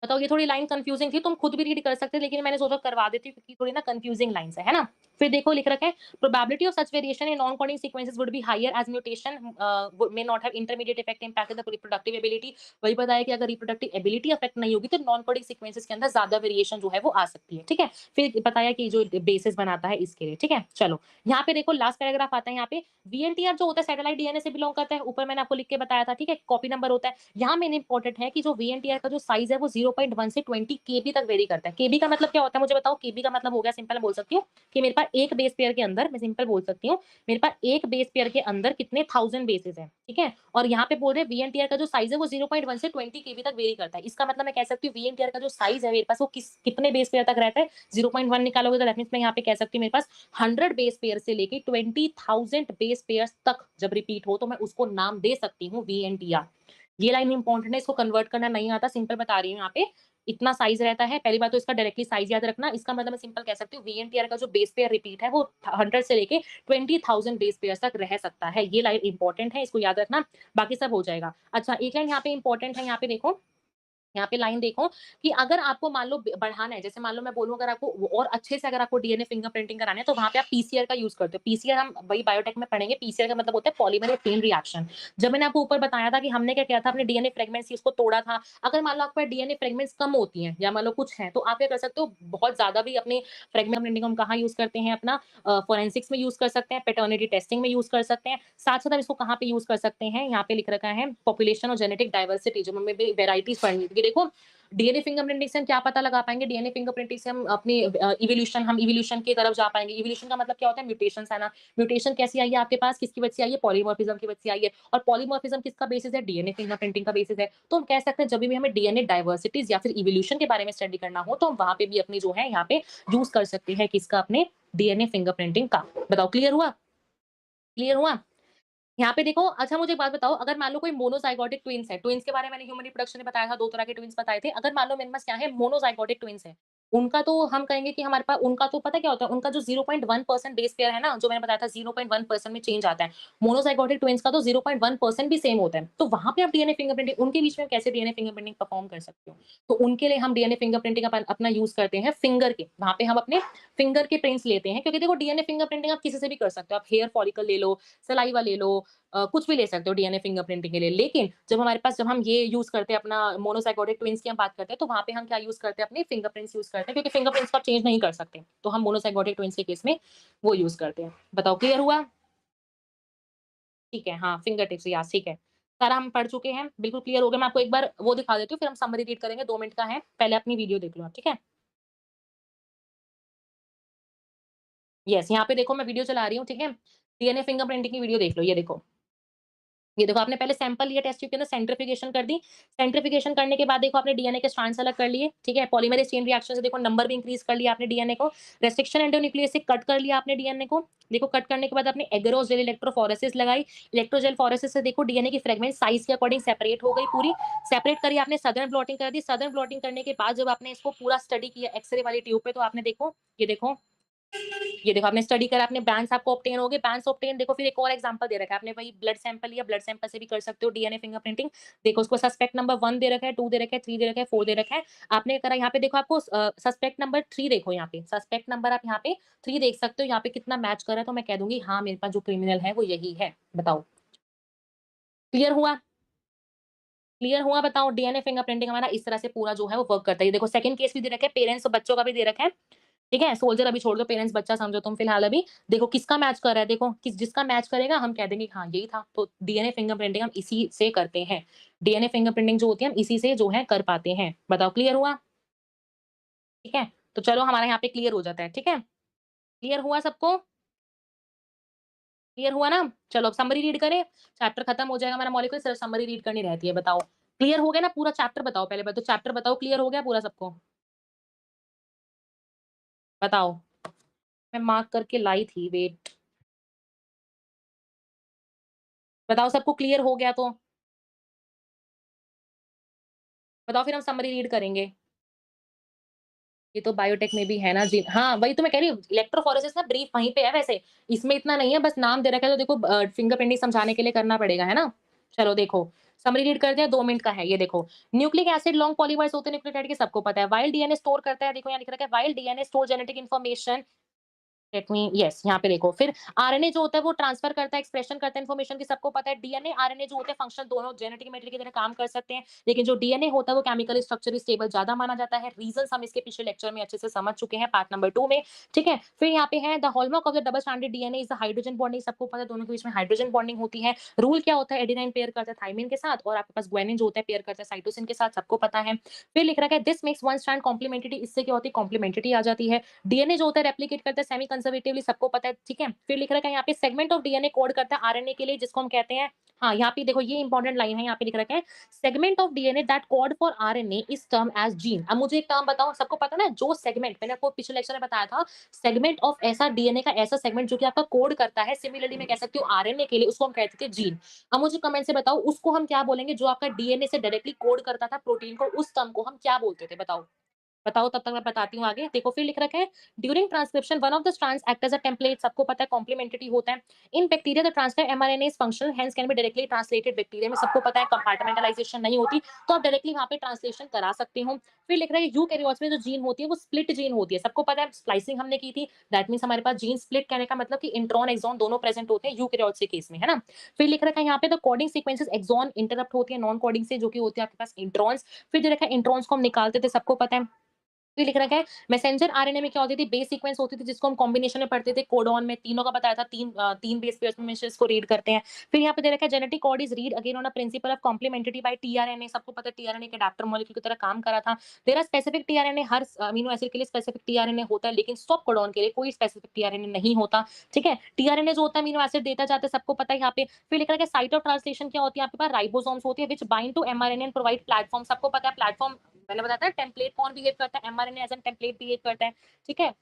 Speaker 1: बताओ, ये थोड़ी लाइन कंफ्यूजिंग थी, तुम खुद भी रीड कर सकते थे, लेकिन मैंने सोचा करवा देती हूँ क्योंकि थोड़ी ना कंफ्यूजिंग लाइंस है ना? फिर देखो लिख रखा है probability of such variation in non coding sequences would be higher as mutation may not have intermediate effect impact the reproductive ability. वही बताया कि अगर रिप्रोडक्टिव एबिलिटी अफेक्ट नहीं होगी, तो नॉन कोडिंग सीक्वेंसेस के अंदर ज्यादा वेरिएशन जो है वो आ सकती है, ठीक है? फिर बताया कि जो बेसिस बनाता है इसके लिए, ठीक है? चलो यहाँ पे देखो लास्ट पैराग्राफ आता है, यहाँ पे वीएनटीआर जो होता है सैटेलाइट डीएनए से बिलोंग करता है, ऊपर मैंने आपको लिख के बताया था, ठीक है? कॉपी नंबर होता है। यहाँ मेन इंपॉर्टेंट है कि जो वीएनटीआर का जो साइज है वो 0.1 से 20 केबी तक वेरी करता है। केबी का मतलब क्या होता है मुझे बताओ? केबी का मतलब हो गया, सिंपल बोल सकती हूँ कि मेरे पास एक बेस पेयर के अंदर, मैं सिंपल बोल सकती हूँ, मेरे पास एक बेस पेयर के अंदर कितने 1000 बेसेस हैं, ठीक है? और यहाँ पे बोल रहे हैं वीएनटीआर का जो साइज है वो 0.1 से 20 केबी तक वेरी करता है। इसका मतलब मैं कह सकती हूँ वीएनटीआर का जो साइज है मेरे पास वो कितने बेस पेयर तक रहता है, 0.1 निकालोगे तो दैट मींस मैं यहाँ पे कह सकती हूँ मेरे पास 100 बेस पेयर से लेके 20,000 बेस पेयर्स तक जब रिपीट हो, तो मैं उसको नाम दे सकती हूँ वीएनटीआर। ये लाइन इंपॉर्टेंट है, इसको कन्वर्ट करना नहीं आता, सिंपल बता रही हूँ यहाँ पे। इतना साइज रहता है, पहली बात तो इसका डायरेक्टली साइज याद रखना। इसका मतलब मैं सिंपल कह सकती हूँ वीएनटीआर का जो बेस पेयर रिपीट है वो 100 से लेके 20,000 बेस पेयर तक रह सकता है। ये लाइन इंपॉर्टेंट है, इसको याद रखना, बाकी सब हो जाएगा। अच्छा एक लाइन यहाँ पे इंपॉर्टेंट है, यहाँ पे देखो यहाँ पे लाइन देखो कि अगर आपको मान लो बढ़ाना है, जैसे मान लो मैं बोलूँ अगर आपको और अच्छे से अगर आपको डीएनए फिंगरप्रिंटिंग कराना है, तो वहाँ पे आप पीसीआर का यूज़ करते हो। पीसीआर हम वही बायोटेक में पढ़ेंगे, पीसीआर का मतलब होता है पॉलीमर चेन रिएक्शन। जब मैंने आपको ऊपर बताया था कि हमने क्या किया था, अपने डीएनए फ्रेगमेंट्स से उसको तोड़ा था। अगर मान लो आपके पास डीएनए फ्रेगमेंट्स कम होती हैं या मान लो कुछ हैं, तो आप क्या कर सकते हो, बहुत ज़्यादा भी अपने फ्रेगमेंट प्रिंटिंग हम कहाँ यूज़ करते हैं, अपना फोरेंसिक्स में यूज़ कर सकते हैं, पैटर्निटी टेस्टिंग में यूज़ कर सकते हैं। साथ-साथ हम इसको कहाँ पे यूज़ कर सकते हैं, यहाँ पे लिख रखा है पॉपुलेशन और जेनेटिक डाइवर्सिटी, जो हमें भी वैराइटीज़ पढ़नी थी। देखो डीएनए फिंगरप्रिंटिंग से हम क्या पता लगा पाएँगे, डीएनए फिंगरप्रिंटिंग से हम अपनी इवोल्यूशन की तरफ जा पाएँगे। इवोल्यूशन का मतलब क्या होता है, म्यूटेशंस आना। म्यूटेशन कैसी आई है आपके पास, किसकी वजह से आई है, पॉलीमॉर्फिज्म की वजह से आई है, और पॉलीमॉर्फिज्म किसका बेसिस है, डीएनए फिंगरप्रिंटिंग का बेसिस है। तो हम कह सकते हैं जब भी हमें डीएनए डाइवर्सिटीज़ या फिर इवोल्यूशन के बारे में स्टडी करना हो, तो हम वहाँ पे भी अपनी जो है यहाँ पे यूज़ कर सकते हैं किसका, अपने डीएनए फिंगरप्रिंटिंग का। बताओ क्लियर हुआ? क्लियर हुआ? यहाँ पे देखो, अच्छा मुझे एक बात बताओ, अगर मान लो कोई मोनोज़ाइगोटिक ट्विन्स है, ट्विन्स के बारे में मैंने ह्यूमन रिप्रोडक्शन में बताया था, 2 तरह के ट्विन्स बताए थे। अगर मान लो मेरे पास क्या है, मोनोज़ाइगोटिक ट्विन्स है, उनका तो हम कहेंगे कि हमारे पास उनका तो पता क्या होता है, उनका जो 0.1% बेस पेयर है ना, जो मैंने बताया था 0.1% में चेंज आता है। मोनोज़ाइगोटिक ट्विन्स का तो 0.1% भी सेम होता है। तो वहाँ पे आप डीएनए फिंगरप्रिंटिंग उनके बीच में कैसे डीएनए फिंगरप्रिंटिंग परफ़ॉर्म कर सकते हो? तो उनके लिए हम डीएनए फिंगरप्रिंटिंग अपना यूज़ करते हैं फिंगर के। वहाँ पे हम अपने फिंगर के प्रिंट्स लेते हैं, क्योंकि देखो डीएनए फिंगरप्रिंटिंग आप किसी से भी कर सकते हो। आप हेयर फॉलिकल ले लो, सलाइवा ले लो, कुछ भी ले सकते हो डीएनए फिंगरप्रिंटिंग के लिए। लेकिन जब हम ये यूज़ करते हैं, अपना मोनोज़ाइगोटिक ट्विन्स की हम बात करते हैं, तो वहाँ पे हम क्या यूज़ करते हैं, अपने फिंगरप्रिंट्स यूज़ करते हैं, क्योंकि फिंगरप्रिंट्स को आप चेंज नहीं कर सकते। तो हम मोनोज़ाइगोटिक ट्विन्स के केस में वो यूज़ करते हैं। बताओ क्लियर हुआ? ठीक है, हाँ, फिंगर टिप्स यस ठीक है। सारा हम पढ़ चुके हैं, बिल्कुल क्लियर हो गया। मैं आपको एक बार वो दिखा देती हूँ, फिर हम समरी रीड करेंगे, 2 मिनट का है। पहले अपनी वीडियो देख लो आप, ठीक है? यस, यहाँ पे देखो मैं वीडियो चला रही हूँ, ठीक है? डीएनए फिंगरप्रिंटिंग की वीडियो देख लो, ये देखो। ये देखो आपने पहले सैंपल लिया टेस्ट ट्यूब के अंदर, सेंट्रीफ्यूगेशन कर दी। सेंट्रीफ्यूगेशन करने के बाद देखो आपने डीएनए के स्ट्रैंड्स अलग कर लिए, ठीक है? पॉलीमरेज़ चेन रिएक्शन से देखो नंबर भी इंक्रीज़ कर लिया आपने डीएनए को। रेस्ट्रिक्शन एंडोन्यूक्लियस से कट कर लिया आपने डीएनए को। देखो कट करने के बाद आपने एगरोस जेल इलेक्ट्रोफोरेसिस लगाई। इलेक्ट्रोजेल फोरेसिस से देखो डीएनए की फ्रेगमेंट साइज़ के अकॉर्डिंग सेपरेट हो गई पूरी। सेपरेट करी आपने, सदर्न ब्लॉटिंग कर दी। सदर्न ब्लॉटिंग करने के बाद जब आपने इसको पूरा स्टडी किया एक्स-रे वाली ट्यूब पे, तो आपने देखो, ये देखो आपने स्टडी करा, आपने बैंड्स आपको ऑब्टेन हो गए, बैंड्स ऑब्टेन देखो, फिर एक और एग्जांपल दे रखा है, आपने वही ब्लड सैंपल लिया, ब्लड सैंपल से भी कर सकते हो डीएनए फिंगरप्रिंटिंग। देखो उसको सस्पेक्ट नंबर 1 दे रखा है, 2 दे रखा है, 3 दे रखा है, 4 दे रखा है। आपने करा यहाँ पे देखो आपको सस्पेक्ट नंबर 3 देखो यहाँ पे, सस्पेक्ट नंबर आप यहाँ पे 3 देख सकते हो, यहाँ पे कितना मैच कर रहा है, तो मैं कह दूँगी हाँ, मेरे पास जो क्रिमिनल है वो यही है। बताओ, क्लियर हुआ? क्लियर हुआ बताओ? डीएनए फिंगरप्रिंटिंग हमारा इस तरह से पूरा जो है वो वर्क करता है। ये देखो सेकंड केस भी दे रखा है, पेरेंट्स और बच्चों का भी दे रखा है। ठीक है? सोल्जर अभी छोड़ दो, पेरेंट्स बच्चा समझो तुम फिलहाल अभी। देखो किसका मैच कर रहा है, देखो किस जिसका मैच करेगा हम कह देंगे हाँ, यही था। तो डीएनए फिंगरप्रिंटिंग हम इसी से करते हैं। डीएनए फिंगरप्रिंटिंग जो होती है हम इसी से जो है कर पाते हैं। बताओ क्लियर हुआ? ठीक है? तो चलो हमारा यहाँ पे क्लियर हो जाता है, ठीक है? क्लियर हुआ सबको? क्लियर हुआ ना? चलो अब समरी रीड करें? चैप्टर खत्म हो जाएगा हमारा मॉलिक्यूल, सिर्फ समरी रीड करनी रहती है, बताओ। क्लियर हो गया ना पूरा चैप्टर बताओ पहले तो चैप्टर बताओ क्लियर हो गया पूरा सबको? बताओ। मैं मार्क करके लाई थी, वेट। बताओ सबको क्लियर हो गया तो? बताओ फिर हम समरी रीड करेंगे। ये तो बायोटेक में भी है ना जी हाँ, वही तो मैं कह रही हूँ इलेक्ट्रोफोरेसिस ना ब्रीफ वहीं पे है वैसे। इसमें इतना नहीं है बस नाम दे रखा है तो देखो फिंगरप्रिंटिंग समझाने के लिए करना पड़ेगा, है ना? चलो देखो, समरी रीड करते हैं 2 मिनट का है ये देखो। न्यूक्लिक एसिड लॉन्ग पॉलीमर्स होते हैं न्यूक्लियोटाइड के सबको पता है। व्हाइल डीएनए स्टोर करता है देखो यहाँ लिख रखा है while DNA store genetic information let me yes यहाँ पे देखो फिर आरएनए जो होता है वो ट्रांसफर करता है एक्सप्रेशन करता है इन्फॉर्मेशन की सबको पता है डीएनए आरएनए जो होते हैं फंक्शन दोनों जेनेटिक मेटेरियल की तरह काम कर सकते हैं लेकिन जो डीएनए होता है वो केमिकल स्ट्रक्चर स्टेबल ज्यादा माना जाता है रीजन हम इसके पिछले लेक्चर में अच्छे से समझ चुके हैं पार्ट नंबर 2 में ठीक है फिर यहाँ पे है the hallmark of the double stranded DNA is the hydrogen bonding सबको पता है दोनों के बीच में हाइड्रोजन बॉन्डिंग होती है रूल क्या होता है एडेनाइन पेयर करता है थाइमिन के साथ और आपके पास ग्वानिन जो होता है पेयर करता है साइटोसिन के साथ सबको पता है फिर लिख रखा है this makes one strand complementary इससे क्या होती है कॉम्प्लीमेंट्री आ जाती है डीएनए जो होता है रेप्लिकेट करता है सेमी कंजर्वेटिवली सबको पता है ठीक है फिर लिख रखा है यहाँ पे सेगमेंट ऑफ डीएनए कोड करता है आरएनए के लिए जिसको हम कहते हैं हाँ यहाँ पे देखो ये इंपॉर्टेंट लाइन है यहाँ पे लिख रखा है segment of DNA that code for RNA is term as gene अब मुझे एक टर्म बताओ सबको पता ना जो सेगमेंट मैंने आपको पिछले लेक्चर में बताया था सेगमेंट ऑफ ऐसा डीएनए का ऐसा सेगमेंट जो कि आपका कोड करता है सिमिलरली मैं कह सकती हूँ आरएनए के लिए उसको हम कहते थे जीन अब मुझे कमेंट से बताओ उसको हम क्या बोलेंगे जो आपका डीएनए से डायरेक्टली कोड करता था प्रोटीन को उस टर्म को हम क्या बोलते थे बताओ बताओ, तब तक मैं बताती हूँ आगे। देखो फिर लिख रखा है, during transcription one of the strands act as a template, सबको पता है कॉम्प्लीमेंट्री होता है। इन bacteria the transcribe mRNA is functional, hence can be directly translated. Bacteria में सबको पता है कंपार्टमेंटलाइजेशन नहीं होती, तो आप डायरेक्टली वहाँ पे ट्रांसलेशन करा सकते हो। फिर लिख रहा है यूकेरियोट्स में जो जीन होती है वो स्प्लिट जीन होती है, सबको पता है स्प्लाइसिंग हमने की थी, दैट मीन्स हमारे पास जीन स्प्लिट कहने का मतलब कि इंट्रॉन एक्सॉन दोनों प्रेजेंट होते हैं यूकेरियोट्स के केस में, है ना। फिर लिख रखा है यहाँ पे the coding sequences exon interrupt होती है नॉन कोडिंग से, जो कि होती है आपके पास इंट्रॉन्स। फिर जो रखा है इंट्रॉन्स को हम निकालते थे, सबको पता है। फिर लिख रखा है मैसेंजर आरएनए में क्या होती थी, बेस सीक्वेंस होती थी जिसको हम कॉम्बिनेशन में पढ़ते थे कोडॉन में, तीनों का बताया था, तीन बेस पेयर्स में से इसको रीड करते हैं। फिर यहाँ पे दे रखा है genetic code is read again on a principle of complementary by tRNA, सबको पता है टीआरएनए के अडैप्टर मॉलिक्यूल की तरह काम करा था। देयर आर स्पेसिफिक टीआरएनए, हर अमीनो एसिड के लिए स्पेसिफिक टीआरएनए होता है, लेकिन स्टॉप कोडॉन के लिए कोई स्पेसिफिक टीआरएनए नहीं होता। ठीक है, टीआरएनए जो होता है अमीनो एसिड देता जाता है, सबको पता है यहाँ पे। फिर लिख रखा है साइट ऑफ ट्रांसलेशन क्या होती है, आपके पास राइबोसोम्स होती है which bind to mRNA and provide platform, सबको पता है प्लेटफॉर्म, मैंने बताया था टेम्पलेट कौन बिहेव करता है, mRNA as an template behave करता है। ठीक है।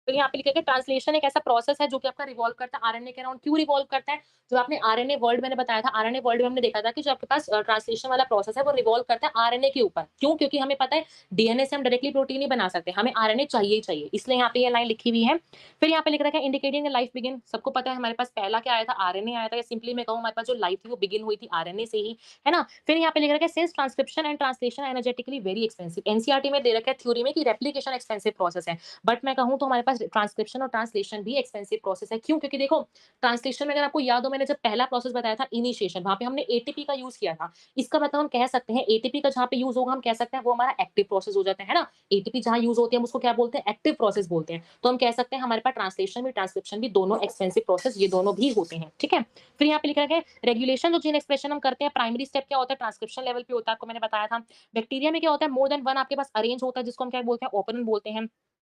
Speaker 1: तो यहाँ पे लिखा है ट्रांसलेशन एक ऐसा प्रोसेस है जो कि आपका रिवॉल्व करता है आरएनए के अराउंड। क्यों रिवॉल्व करता है? जो आपने आरएनए वर्ल्ड मैंने बताया था, आरएनए वर्ल्ड में हमने देखा था कि जो आपके पास ट्रांसलेशन वाला प्रोसेस है वो रिवॉल्व करता है आरएनए के ऊपर। क्यों? क्योंकि हमें पता है डीएनए से हम डायरेक्टली प्रोटीन नहीं बना सकते, हमें आरएनए चाहिए ही चाहिए, इसलिए यहाँ पे ये लाइन लिखी हुई है। फिर यहाँ पे लिख रखा है इंडिकेटिंग लाइफ बिगिन, सबको पता है हमारे पास पहला क्या आया था, आरएनए आया था, या सिंपली मैं कहूँ हमारे पास जो लाइफ थी वो बिगिन हुई थी आरएनए से ही, है ना। फिर यहाँ पे लिख रखा है since transcription and translation energetically very expensive, NCERT में दे रखा है थ्योरी में कि रेप्लिकेशन एक्सपेंसिव प्रोसेस है, बट मैं कहूँ तो हमारे पास ट्रांसक्रिप्शन और ट्रांसलेशन भी एक्सपेंसिव प्रोसेस है। क्यों? क्योंकि देखो ट्रांसलेशन में अगर आपको याद हो, मैंने जब पहला प्रोसेस बताया था इनिशिएशन, वहां पे हमने एटीपी का यूज किया था। इसका मतलब हम कह सकते हैं एटीपी का जहां पे यूज होगा हम कह सकते हैं वो हमारा एक्टिव प्रोसेस हो जाता है ना। एटीपी जहां यूज होती है हम उसको क्या बोलते हैं, एक्टिव प्रोसेस बोलते हैं। तो हम कह सकते हैं हमारे पास ट्रांसलेशन भी ट्रांसक्रिप्शन भी दोनों एक्सपेंसिव प्रोसेस, ये दोनों भी होते हैं। ठीक है। फिर यहाँ पे लिखा है रेगुलेशन, जो जीन एक्सप्रेशन हम करते हैं प्राइमरी स्टेप क्या होता है, ट्रांसक्रिप्शन लेवल पे होता है, आपको मैंने बताया था। बैक्टीरिया में क्या होता है, मोर देन वन आपके पास अरेंज होता है, जिसको हम क्या बोलते हैं, ओपरन बोलते हैं।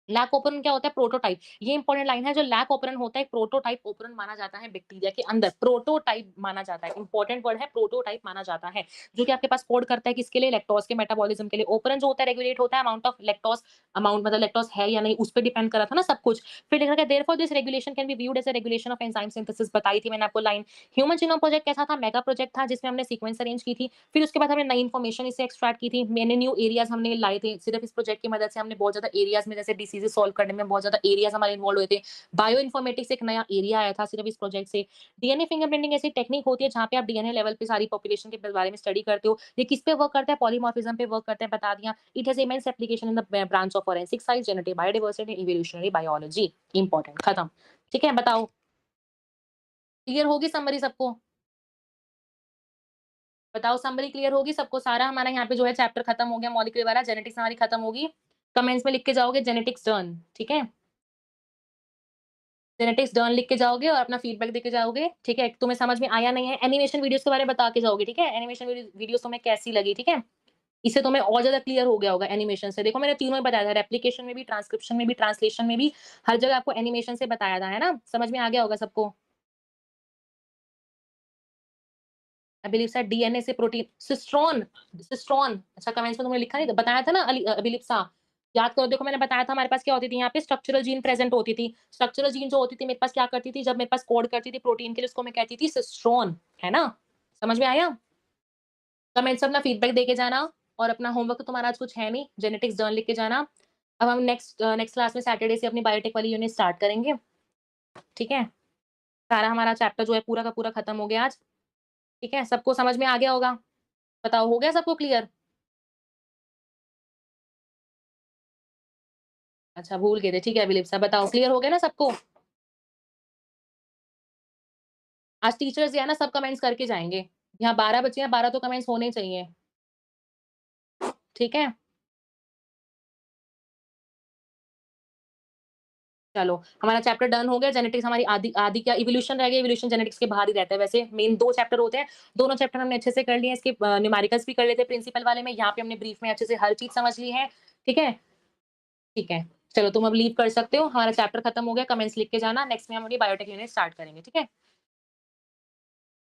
Speaker 1: लैक ओपरन क्या होता है, प्रोटोटाइप। ये इंपॉर्टेंट लाइन है, जो लैक ओपरन होता है प्रोटोटाइप ओपरन माना जाता है बैक्टीरिया के अंदर, प्रोटोटाइप माना जाता है, इंपॉर्टेंट वर्ड है प्रोटोटाइप माना जाता है, जो कि आपके पास कोड करता है किसके लिए, लैक्टोज के मेटाबॉलिज्म के लिए। ओपरन जो होता है रेगुलेट होता है अमाउंट ऑफ लैक्टोज, अमाउंट मतलब लैक्टोज है या नहीं उस पर डिपेंड करा था ना सब कुछ। फिर लिखा है therefore this regulation can be viewed as a regulation of enzyme synthesis, बताई थी मैंने आपको लाइन। ह्यूमन जीनोम प्रोजेक्ट कैसा था, मेगा प्रोजेक्ट था जिसमें हमने सीक्वेंस अरेंज की थी। फिर उसके बाद हमने नई इन्फॉर्मेशन इससे एक्सट्रैक्ट की थी, मैंने न्यू एरियाज हमने लाए थे, सिर्फ इस प्रोजेक्ट की मदद से हमने बहुत ज्यादा एरियाज में जैसे डिसीजेस सॉल्व करने में बहुत ज्यादा एरियाज हमारे इन्वॉल्व हुए थे। बायो इन्फॉर्मेटिक्स एक नया एरिया आया था सिर्फ इस प्रोजेक्ट से। डीएनए फिंगरप्रिंटिंग ऐसी टेक्निक होती है जहाँ पे आप डीएनए लेवल पे सारी पॉपुलेशन के बारे में स्टडी करते हो। ये किस पे वर्क करता है, पॉलीमॉर्फिज्म पे वर्क करता है, बता दिया। It has immense application in the branch of forensic science, genetic biodiversity, evolutionary biology. Important, खत्म। ठीक है, बताओ क्लियर होगी समरी सबको? बताओ समरी क्लियर होगी सबको? सारा हमारा यहाँ पे जो है चैप्टर खत्म हो गया, मॉलिक्यूलर वाला, जेनेटिक्स हमारी खत्म होगी। कमेंट्स में लिख के जाओगे जेनेटिक्स डन, ठीक है। जेनेटिक्स डन लिख के जाओगे और अपना फीडबैक देके जाओगे, ठीक है। तुम्हें समझ में आया नहीं है, एनिमेशन वीडियोस के बारे में बता के जाओगे, ठीक है। एनिमेशन वीडियोस तुम्हें कैसी लगी, ठीक है। इससे तुम्हें और ज्यादा क्लियर हो गया होगा एनिमेशन से। देखो मैंने तीनों ही बताया था, रेप्लिकेशन में भी, ट्रांसक्रिप्शन में भी, ट्रांसलेशन में भी, हर जगह आपको एनिमेशन से बताया था, है ना। समझ में आ गया होगा सबको। आई बिलीव सर डीएनए से प्रोटीन सिस्ट्रॉन, सिस्ट्रॉन, अच्छा कमेंट्स में तुमने लिखा नहीं था, बताया था ना अभिलिप्सा। याद करो, देखो मैंने बताया था हमारे पास क्या होती थी, यहाँ पे स्ट्रक्चरल जीन प्रेजेंट होती थी। स्ट्रक्चरल जीन जो होती थी मेरे पास क्या करती थी, जब मेरे पास कोड करती थी प्रोटीन के लिए, उसको मैं कहती थी सिस्ट्रॉन, है ना। समझ में आया? कमेंट्स अपना फीडबैक देके जाना। और अपना होमवर्क तो तुम्हारा आज कुछ है नहीं, जेनेटिक्स जर्नल लिख के जाना। अब हम नेक्स्ट क्लास में सैटरडे से अपनी बायोटेक वाली यूनिट स्टार्ट करेंगे, ठीक है। सारा हमारा चैप्टर जो है पूरा का पूरा खत्म हो गया आज, ठीक है। सबको समझ में आ गया होगा? बताओ हो गया सबको क्लियर? अच्छा भूल गए थे, ठीक है अभिलिप्सा, बताओ क्लियर हो गया ना सबको? आज टीचर्स या ना सब कमेंट्स करके जाएंगे। यहाँ 12 बच्चे हैं, 12 तो कमेंट्स होने ही चाहिए, ठीक है। चलो हमारा चैप्टर डन हो गया। जेनेटिक्स हमारी आदि आदि क्या इवोल्यूशन रह गया, इवोल्यूशन जेनेटिक्स के बाहर ही रहता है, वैसे मेन 2 चैप्टर होते हैं। दोनों चैप्टर हमने अच्छे से कर लिए हैं, इसके न्यूमेरिकल्स भी कर लेते हैं प्रिंसिपल वाले में। यहाँ पे हमने ब्रीफ में अच्छे से हर चीज समझ ली है, ठीक है। ठीक है, चलो तुम अब लीव कर सकते हो, हमारा चैप्टर खत्म हो गया। कमेंट्स लिख के जाना, नेक्स्ट में हम अपनी बायोटेक यूनिट स्टार्ट करेंगे, ठीक है।